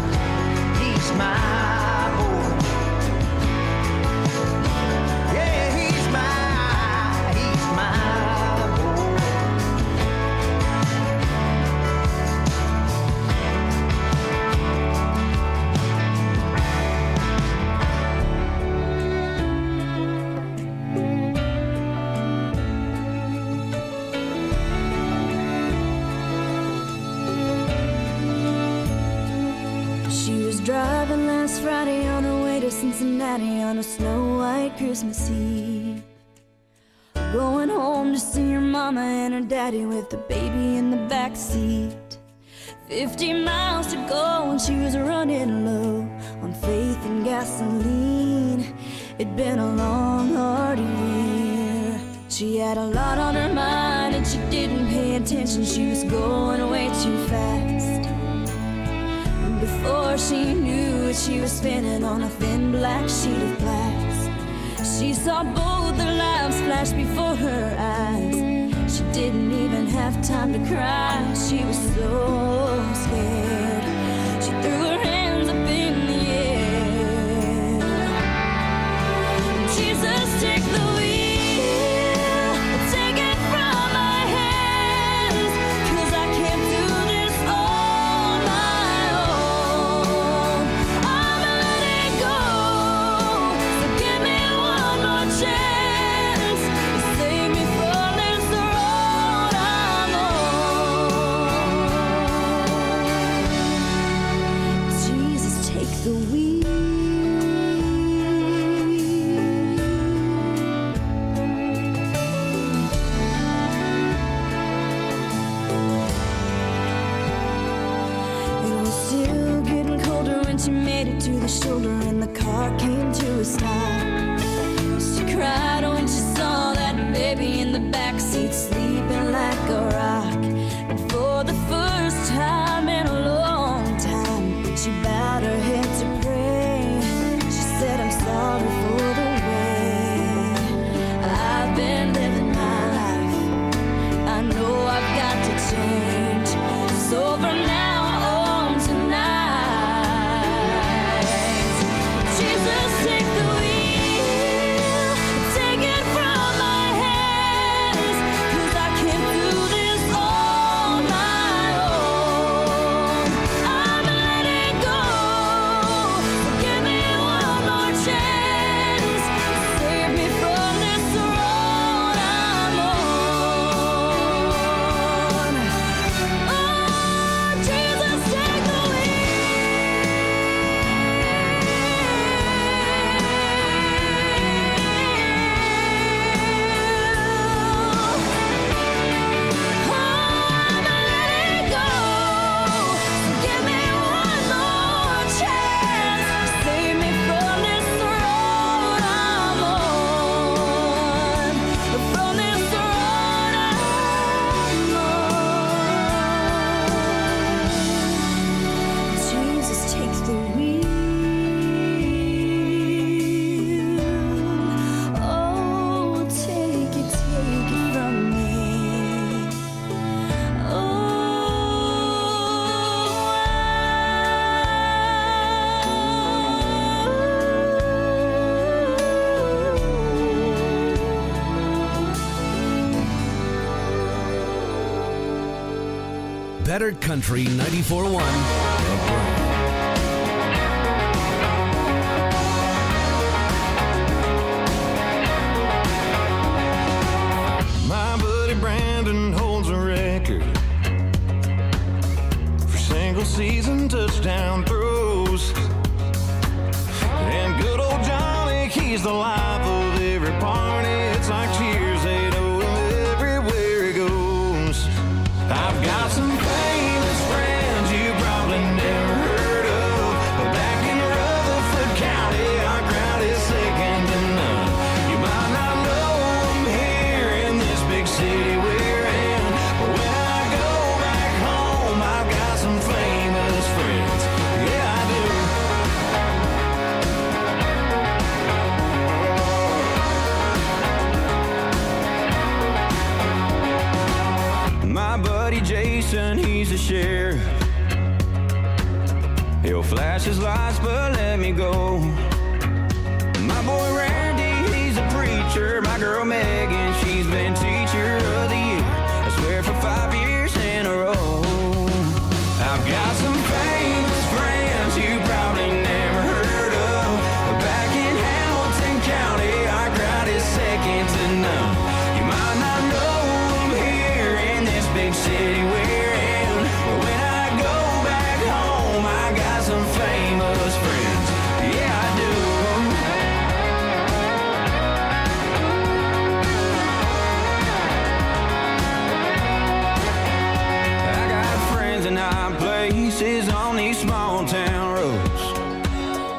boy. Driving last Friday on her way to Cincinnati on a snow-white Christmas Eve. Going home to see her mama and her daddy with the baby in the back seat. 50 miles to go and she was running low on faith and gasoline. It'd been a long, hard year. She had a lot on her mind and she didn't pay attention. She was going way too fast. Before she knew it, she was spinning on a thin black sheet of glass. She saw both their lives flash before her eyes. She didn't even have time to cry. She was so scared. She threw her hands up in the air. Jesus, take the wheel, take it from my hands, 'cause I can't do this all my own. I'm letting go, so give me one more chance to save me from this road I'm on. Jesus, take the wheel. It was still getting colder when she made it to the shoulder and the car came to a stop. cried when she saw that baby in the backseat sleeping like a rock. And for the first time in a long time, she bowed her head to pray. She said, I'm sorry for the way I've been living my life. I know I've got to change. So from now on tonight, Jesus, take the wheel, take it from my hands, 'cause I can't do this on my own. I'm letting go, give me one more chance, save me from this road I'm on. Oh, Jesus, take the give me one more chance, save me from this road I'm on, from this road I'm on. Jesus, take the wheel. Oh, take it from me. Better Country 94.1. My buddy Brandon holds a record for single season touchdown throws. And good old Johnny, he's the life of every party. It's like cheers, they know him everywhere he goes. I've got some famous friends you probably never heard of, but back in Rutherford County, our crowd is second to none. You might not know them here in this big city we're in, but when I go back home, I've got some famous friends. Yeah, I do. My buddy Jason, he's a sheriff. He'll flash his lights, but let me go. My boy Randy, he's a preacher. My girl Megan, she's been teacher of the year, I swear for 5 years in a row. I've got some famous friends you probably never heard of, but back in Hamilton County, our crowd is second to none. You might not know them here in this big city we're in, but when I go back home, I got some famous friends. Yeah, I do. I got friends in high places on these small town roads,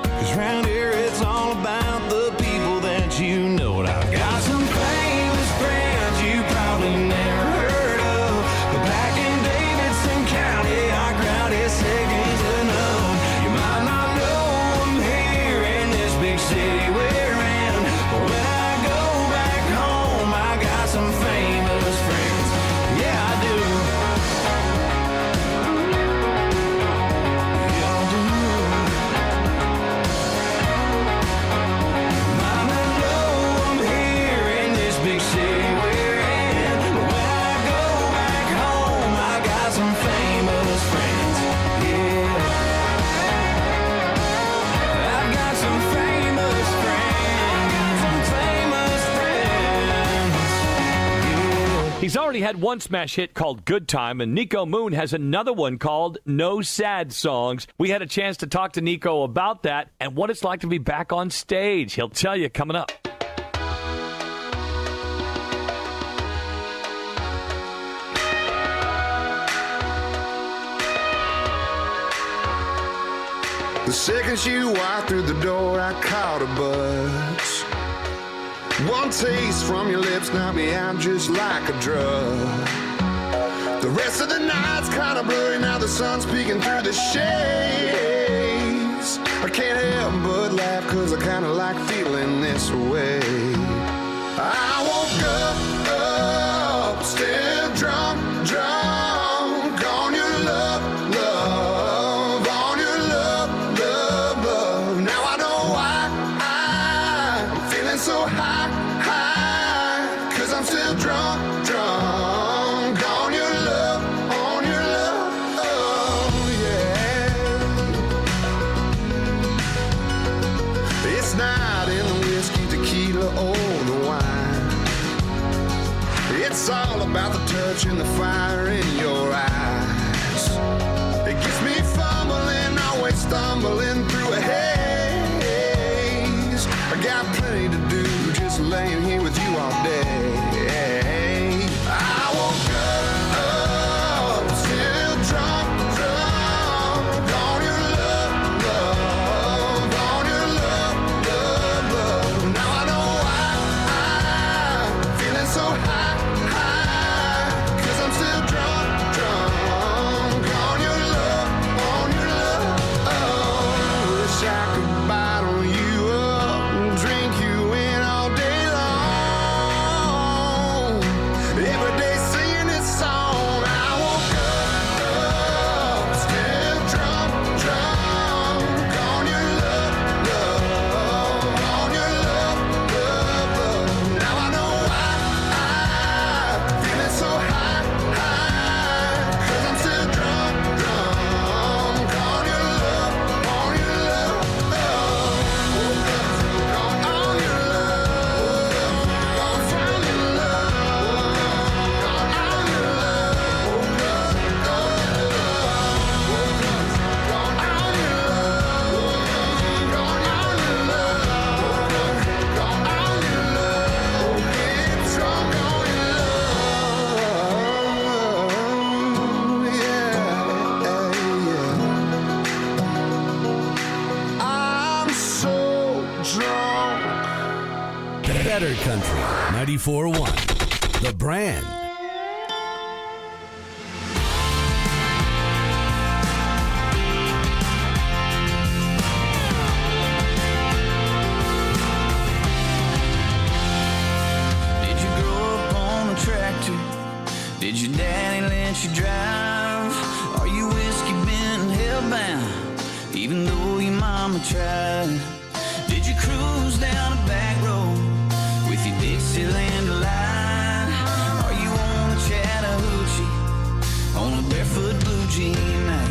'cause round here it's all about the people that you know. And I've got some famous friends you probably never heard of, but back in Davidson County, our crowd is second to none. You might not know them here in this big city we're in, but when I go back home, I got some famous friends. Yeah, I do. Yeah, I do. Might not know them here in this big city we're in, but when I go back home, I got some famous friends. Yeah, I've got some famous friends. Got some famous friends. Yeah. He's already had one smash hit called Good Time, and Nico Moon has another one called No Sad Songs. We had a chance to talk to Nico about that and what it's like to be back on stage. He'll tell you coming up. The second she walked through the door, I caught a buzz. One taste from your lips knocked me out just like a drug. The rest of the night's kind of blurry, now the sun's peeking through the shades. I can't help but laugh cause I kind of like feeling this way. I woke up still drunk on your love, on your love. Now I know why I'm feeling so high, cause I'm still drunk on your love, yeah. It's not in the whiskey, tequila, or the wine. It's all about the touch and the fire in your eyes. It gets me fumbling, always stumbling through a haze. I got plenty to do, just laying here with you all day. I woke up still drunk on your love, on your love. Now I know why I'm feeling so high, cause I'm still drunk on your love, on your love. Wish I could bottle you up and drink you in all day long. Every day singing this song. I woke up still drunk on your love, on your love. Now I know why I'm feeling so high, cause I'm still drunk on your love, on your love. Woke up drunk on your love, gone from your love, on your love. Woke up on your love, woke up on your love, on your love, get drunk on your love, yeah. I'm so drunk. Better Country 94.1. The Brand. Did you grow up on a tractor? Did your daddy let you drive? Are you whiskey bent and hellbound, even though your mama tried? Did you cruise down a back road with your Dixieland line? Are you on a Chattahoochee on a barefoot blue jean night?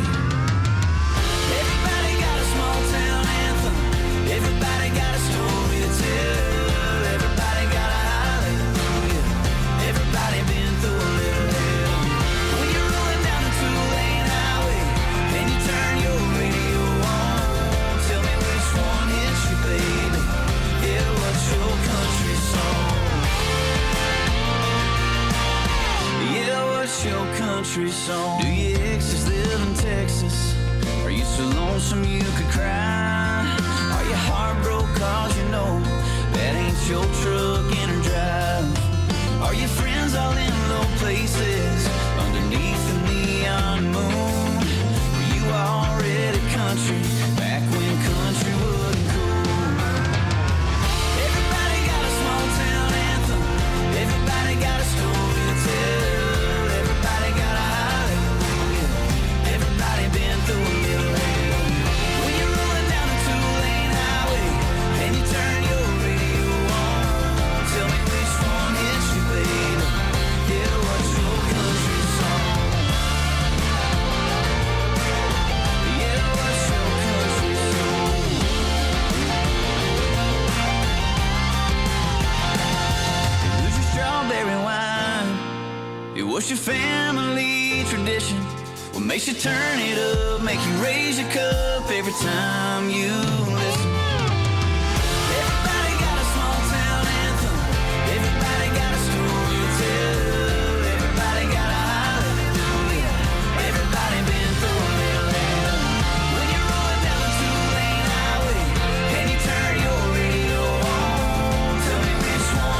Everybody got a small town anthem. Everybody got a story to tell. Everybody got a hallelujah. Everybody been through a little hell. When you're rolling down the two-lane highway and you turn your radio on, tell me which one hits you, baby. Yeah, what's your country song? Yeah, what's your country song? Do your exes live in Texas? Are you so lonesome you could cry? Are you heartbroken cause you know that ain't your truck in her drive? Are your friends all in low places underneath the neon moon? Were you already country back when country wasn't cool? Everybody got a small town anthem. Everybody got a story to tell. Everybody got a hallelujah. Everybody been through a little hell. When you're rolling down a two-lane highway and you turn your radio on, tell me which one hits you, baby. Yeah, what's your country song? Yeah, what's your country song? Who's your strawberry wine? It was your family tradition. What makes you turn it up, make you raise your cup every time you listen? Everybody got a small town anthem. Everybody got a story to tell. Everybody got a hallelujah. Everybody been through a little hell. When you're rolling down the two-lane highway and you turn your radio on, tell me which one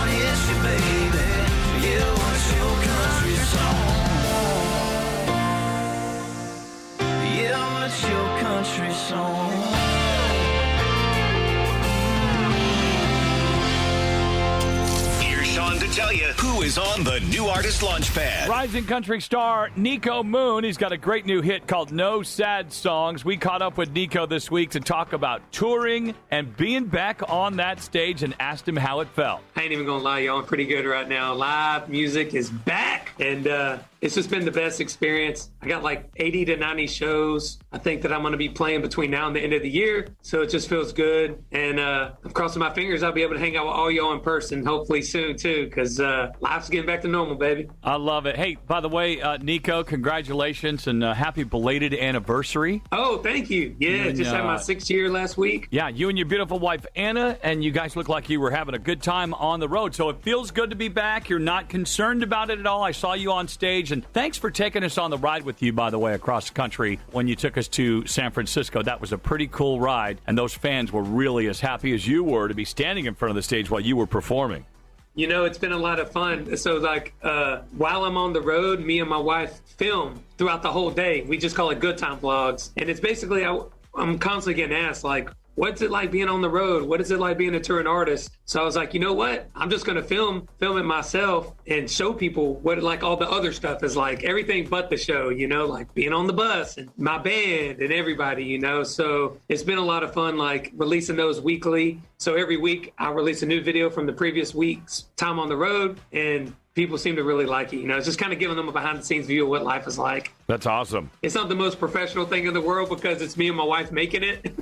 Who is on the New Artist Launchpad? Rising country star Nico Moon. He's got a great new hit called No Sad Songs. We caught up with Nico this week to talk about touring and being back on that stage and asked him how it felt. I ain't even gonna lie, y'all. I'm pretty good right now. Live music is back, and it's just been the best experience. I got like 80 to 90 shows. I think that I'm gonna be playing between now and the end of the year, so it just feels good. And I'm crossing my fingers I'll be able to hang out with all y'all in person, hopefully soon too, because life's getting back to normal, baby. I love it. Hey, by the way, Nico, congratulations and happy belated anniversary. Oh, thank you. Yeah, And, just had my 6th year last week. Yeah, you and your beautiful wife, Anna, and you guys look like you were having a good time on the road. So it feels good to be back. You're not concerned about it at all. I saw you on stage, and thanks for taking us on the ride with you, by the way, across the country when you took us to San Francisco. That was a pretty cool ride, and those fans were really as happy as you were to be standing in front of the stage while you were performing. You know, it's been a lot of fun. So, like, while I'm on the road, me and my wife film throughout the whole day. We just call it Good Time Vlogs. And it's basically, I'm constantly getting asked, like, what's it like being on the road? What is it like being a touring artist? So I was like, you know what? I'm just going to film it myself and show people what like all the other stuff is like, everything but the show, you know, like being on the bus and my band and everybody, you know. So it's been a lot of fun, like releasing those weekly. So every week I'll release a new video from the previous week's time on the road, and people seem to really like it. You know, it's just kind of giving them a behind-the-scenes view of what life is like. That's awesome. It's not the most professional thing in the world because it's me and my wife making it,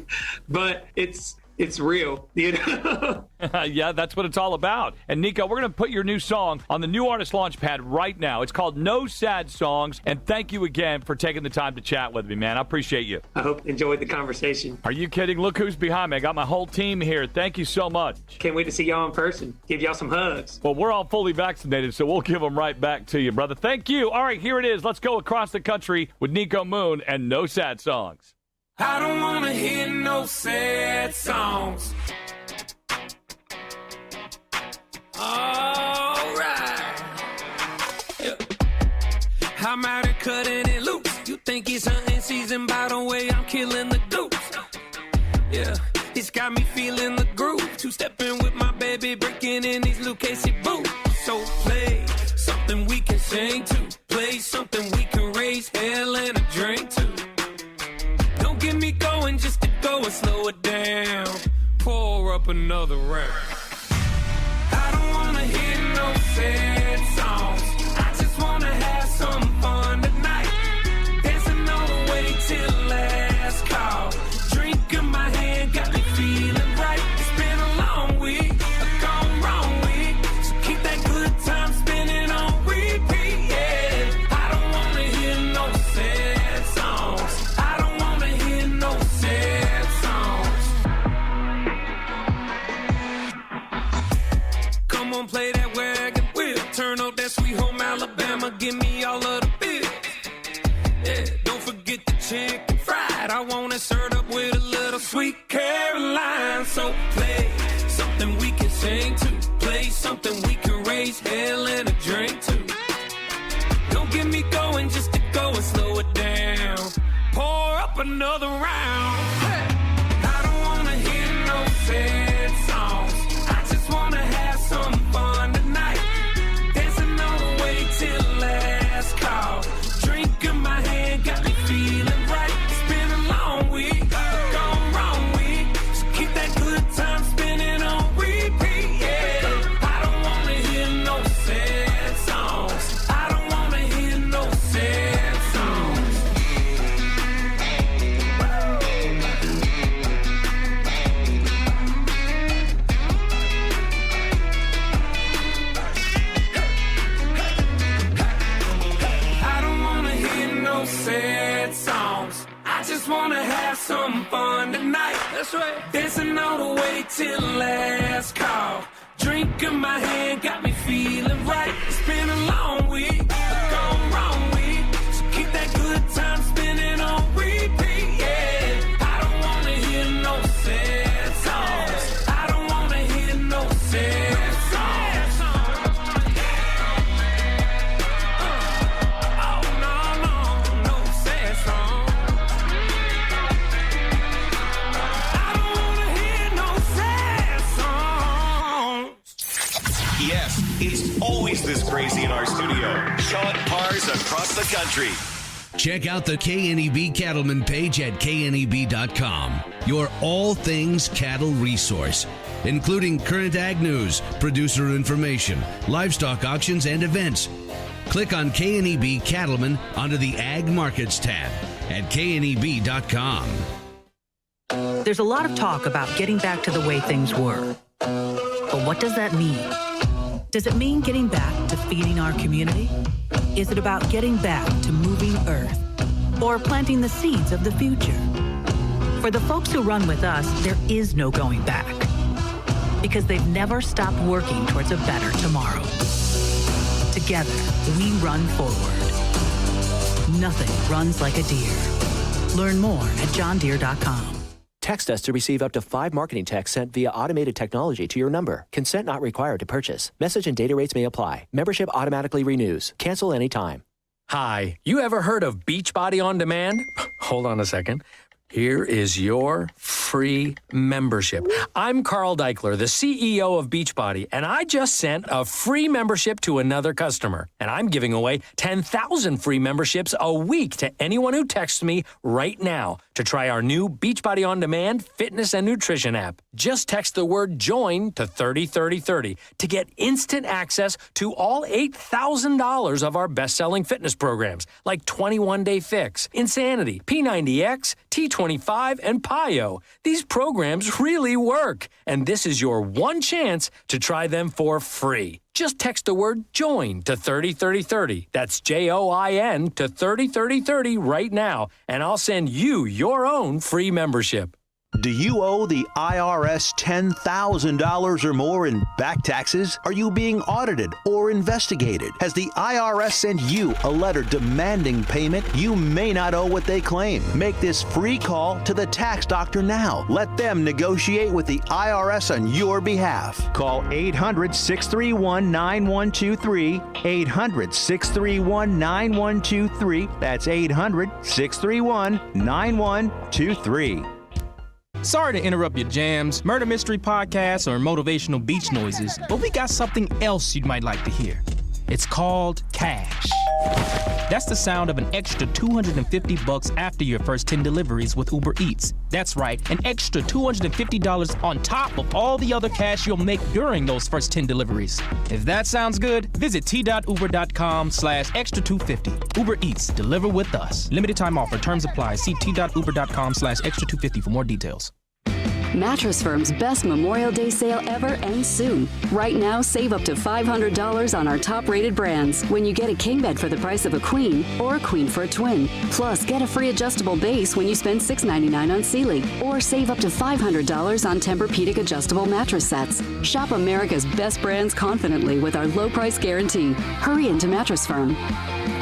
but it's real, you know? Yeah, that's what it's all about. And Nico, we're going to put your new song on the New Artist Launchpad right now. It's called No Sad Songs, and thank you again for taking the time to chat with me, man. I appreciate you. I hope you enjoyed the conversation. Are you kidding? Look who's behind me. I got my whole team here. Thank you so much. Can't wait to see y'all in person. Give y'all some hugs. Well, we're all fully vaccinated, so we'll give them right back to you, brother. Thank you. All right, here it is. Let's go across the country with Nico Moon and No Sad Songs. I don't wanna hear no sad songs. Alright. Yeah. I'm out here cutting it loose. You think it's hunting season by the way I'm killing the goose. Yeah, it's got me feeling the groove. Two-stepping with my baby, breaking in these Luke Casey boots. So play something we can sing to. Play something we can raise hell and a drink to. Don't get me going just to go and slow it down. Pour up another round. I don't wanna hear no sad songs. I just wanna have some fun tonight. Dancing all the way till last call. Drink in my hand got me feeling right. It's been a long week, a gone wrong week. So keep that good time spinning on repeat, yeah. I don't wanna hear no sad songs. I don't wanna hear no sad songs. Come on, play that wagon wheel. Turn up that Sweet Home Alabama. Give me all of the bills. Yeah, don't forget the chicken fried. I want it served up with a little sweet Caroline. So play something we can sing to. Play something we can raise hell and a drink to. Don't get me going just to go and slow it down. Pour up another round. Hey. I don't wanna hear no sad songs. I just wanna have some fun tonight. Dancing all the way till last call. Drink in my hand got me feeling right. It's been a long week, a gone wrong week. So keep that good time spinning on repeat, yeah. I don't wanna hear no sad songs. I don't wanna hear no sad songs. I don't wanna hear no sad songs. I just wanna have some fun tonight. That's right. Dancing all the way till last call. Drink in my hand got me feeling right. It's been a long week, a gone wrong week. So keep that good time spinning on repeat, yeah. I don't wanna hear no sad songs. I don't wanna hear no sad songs. Oh no, no sad songs. I don't wanna hear no sad songs. Yes, it's always this great crazy in our studio, showing cars across the country. Check out the KNEB Cattleman page at kneb.com. Your all things cattle resource, including current ag news, producer information, livestock auctions, and events. Click on KNEB Cattleman under the Ag Markets tab at kneb.com. There's a lot of talk about getting back to the way things were. But what does that mean? Does it mean getting back to feeding our community? Is it about getting back to moving Earth? Or planting the seeds of the future? For the folks who run with us, there is no going back. Because they've never stopped working towards a better tomorrow. Together, we run forward. Nothing runs like a deer. Learn more at johndeere.com. Text us to receive up to 5 marketing texts sent via automated technology to your number. Consent not required to purchase. Message and data rates may apply. Membership automatically renews. Cancel anytime. Hi, you ever heard of Beachbody On Demand? Hold on a second. Here is your free membership. I'm Carl Deichler, the CEO of Beachbody, and I just sent a free membership to another customer. And I'm giving away 10,000 free memberships a week to anyone who texts me right now to try our new Beachbody On Demand fitness and nutrition app. Just text the word JOIN to 303030 to get instant access to all $8,000 of our best-selling fitness programs like 21 Day Fix, Insanity, P90X, T25, and PiYo. These programs really work, and this is your one chance to try them for free. Just text the word JOIN to 303030. That's JOIN to 303030 right now, and I'll send you your own free membership. Do you owe the IRS $10,000 or more in back taxes? Are you being audited or investigated? Has the IRS sent you a letter demanding payment? You may not owe what they claim. Make this free call to the tax doctor now. Let them negotiate with the IRS on your behalf. Call 800-631-9123. 800-631-9123. That's 800-631-9123. Sorry to interrupt your jams, murder mystery podcasts, or motivational beach noises, but we got something else you might like to hear. It's called cash. That's the sound of an extra $250 after your first 10 deliveries with Uber Eats. That's right, an extra $250 on top of all the other cash you'll make during those first 10 deliveries. If that sounds good, visit t.uber.com/extra 250. Uber Eats, deliver with us. Limited time offer, terms apply. See t.uber.com/extra 250 for more details. Mattress Firm's best Memorial Day sale ever ends soon. Right now, save up to $500 on our top-rated brands when you get a king bed for the price of a queen or a queen for a twin. Plus, get a free adjustable base when you spend $699 on Sealy, or save up to $500 on Tempur-Pedic adjustable mattress sets. Shop America's best brands confidently with our low price guarantee. Hurry into Mattress Firm.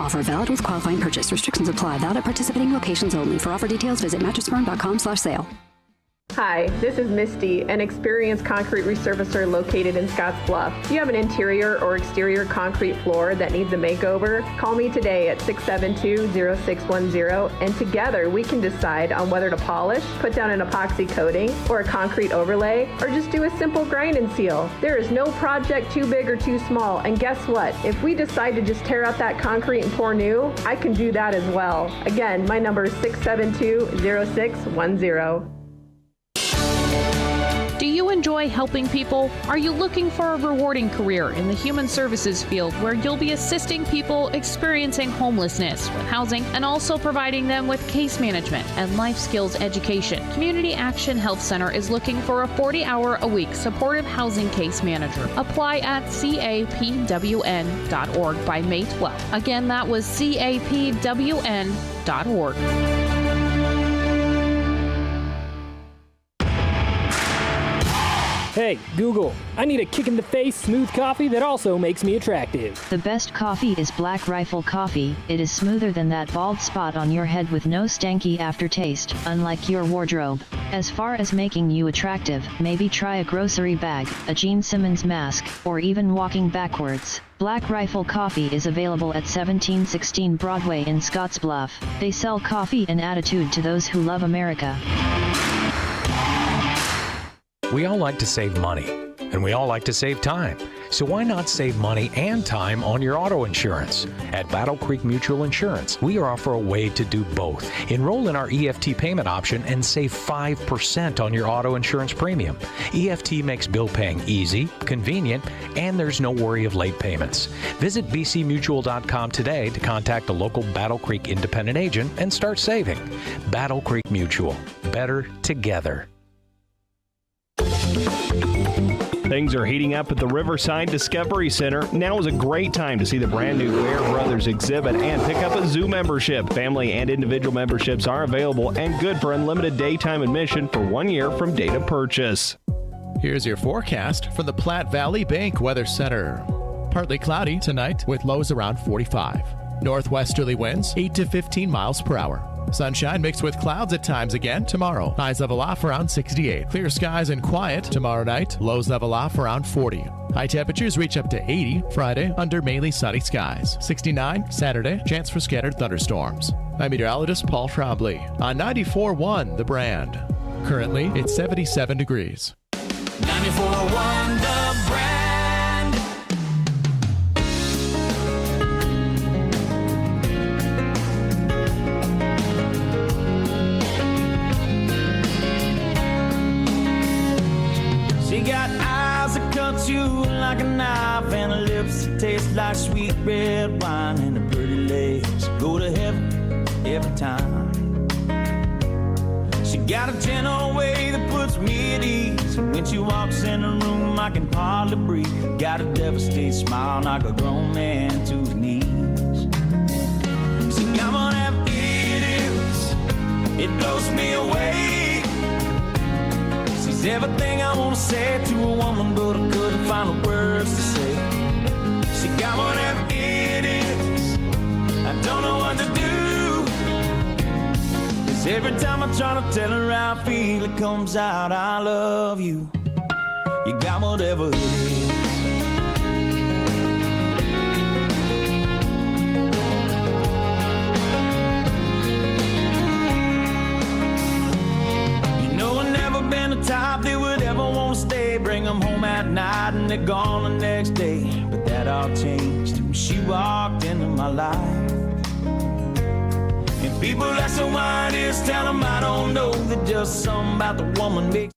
Offer valid with qualifying purchase. Restrictions apply. Valid at participating locations only. For offer details, visit mattressfirm.com/sale. Hi, this is Misty, an experienced concrete resurfacer located in Scottsbluff. Do you have an interior or exterior concrete floor that needs a makeover? Call me today at 672-0610, and together we can decide on whether to polish, put down an epoxy coating, or a concrete overlay, or just do a simple grind and seal. There is no project too big or too small, and guess what? If we decide to just tear out that concrete and pour new, I can do that as well. Again, my number is 672-0610. Do you enjoy helping people? Are you looking for a rewarding career in the human services field where you'll be assisting people experiencing homelessness with housing and also providing them with case management and life skills education? Community Action Health Center is looking for a 40-hour-a-week supportive housing case manager. Apply at capwn.org by May 12th. Again, that was capwn.org. Hey, Google, I need a kick-in-the-face smooth coffee that also makes me attractive. The best coffee is Black Rifle Coffee. It is smoother than that bald spot on your head with no stanky aftertaste, unlike your wardrobe. As far as making you attractive, maybe try a grocery bag, a Gene Simmons mask, or even walking backwards. Black Rifle Coffee is available at 1716 Broadway in Scottsbluff. They sell coffee and attitude to those who love America. We all like to save money, and we all like to save time. So why not save money and time on your auto insurance? At Battle Creek Mutual Insurance, we offer a way to do both. Enroll in our EFT payment option and save 5% on your auto insurance premium. EFT makes bill paying easy, convenient, and there's no worry of late payments. Visit bcmutual.com today to contact a local Battle Creek independent agent and start saving. Battle Creek Mutual. Better together. Things are heating up at the Riverside Discovery Center. Now is a great time to see the brand new Bear Brothers exhibit and pick up a zoo membership. Family and individual memberships are available and good for unlimited daytime admission for 1 year from date of purchase. Here's your forecast from the Platte Valley Bank Weather Center. Partly cloudy tonight with lows around 45. Northwesterly winds 8 to 15 miles per hour. Sunshine mixed with clouds at times again tomorrow. Highs level off around 68. Clear skies and quiet tomorrow night. Lows level off around 40. High temperatures reach up to 80 Friday under mainly sunny skies. 69 Saturday. Chance for scattered thunderstorms. I'm meteorologist Paul Trombley on 94.1 The Brand. Currently, it's 77 degrees. 94.1 The Brand. She got eyes that cut you like a knife and lips that taste like sweet red wine and her pretty legs go to heaven every time. She got a gentle way that puts me at ease. When she walks in the room, I can hardly breathe. Got a devastating smile, knock a grown man to his knees. She got one of it is, it blows me away. She's everything I want to say to a woman, but I couldn't find the words to say. She got whatever it is, I don't know what to do. 'Cause every time I try to tell her how I feel, it comes out, I love you. You got whatever it is. Been the type that would ever want to stay, bring them home at night and they're gone the next day. But that all changed when she walked into my life. And people ask her why it is, tell them I don't know, that just something about the woman makes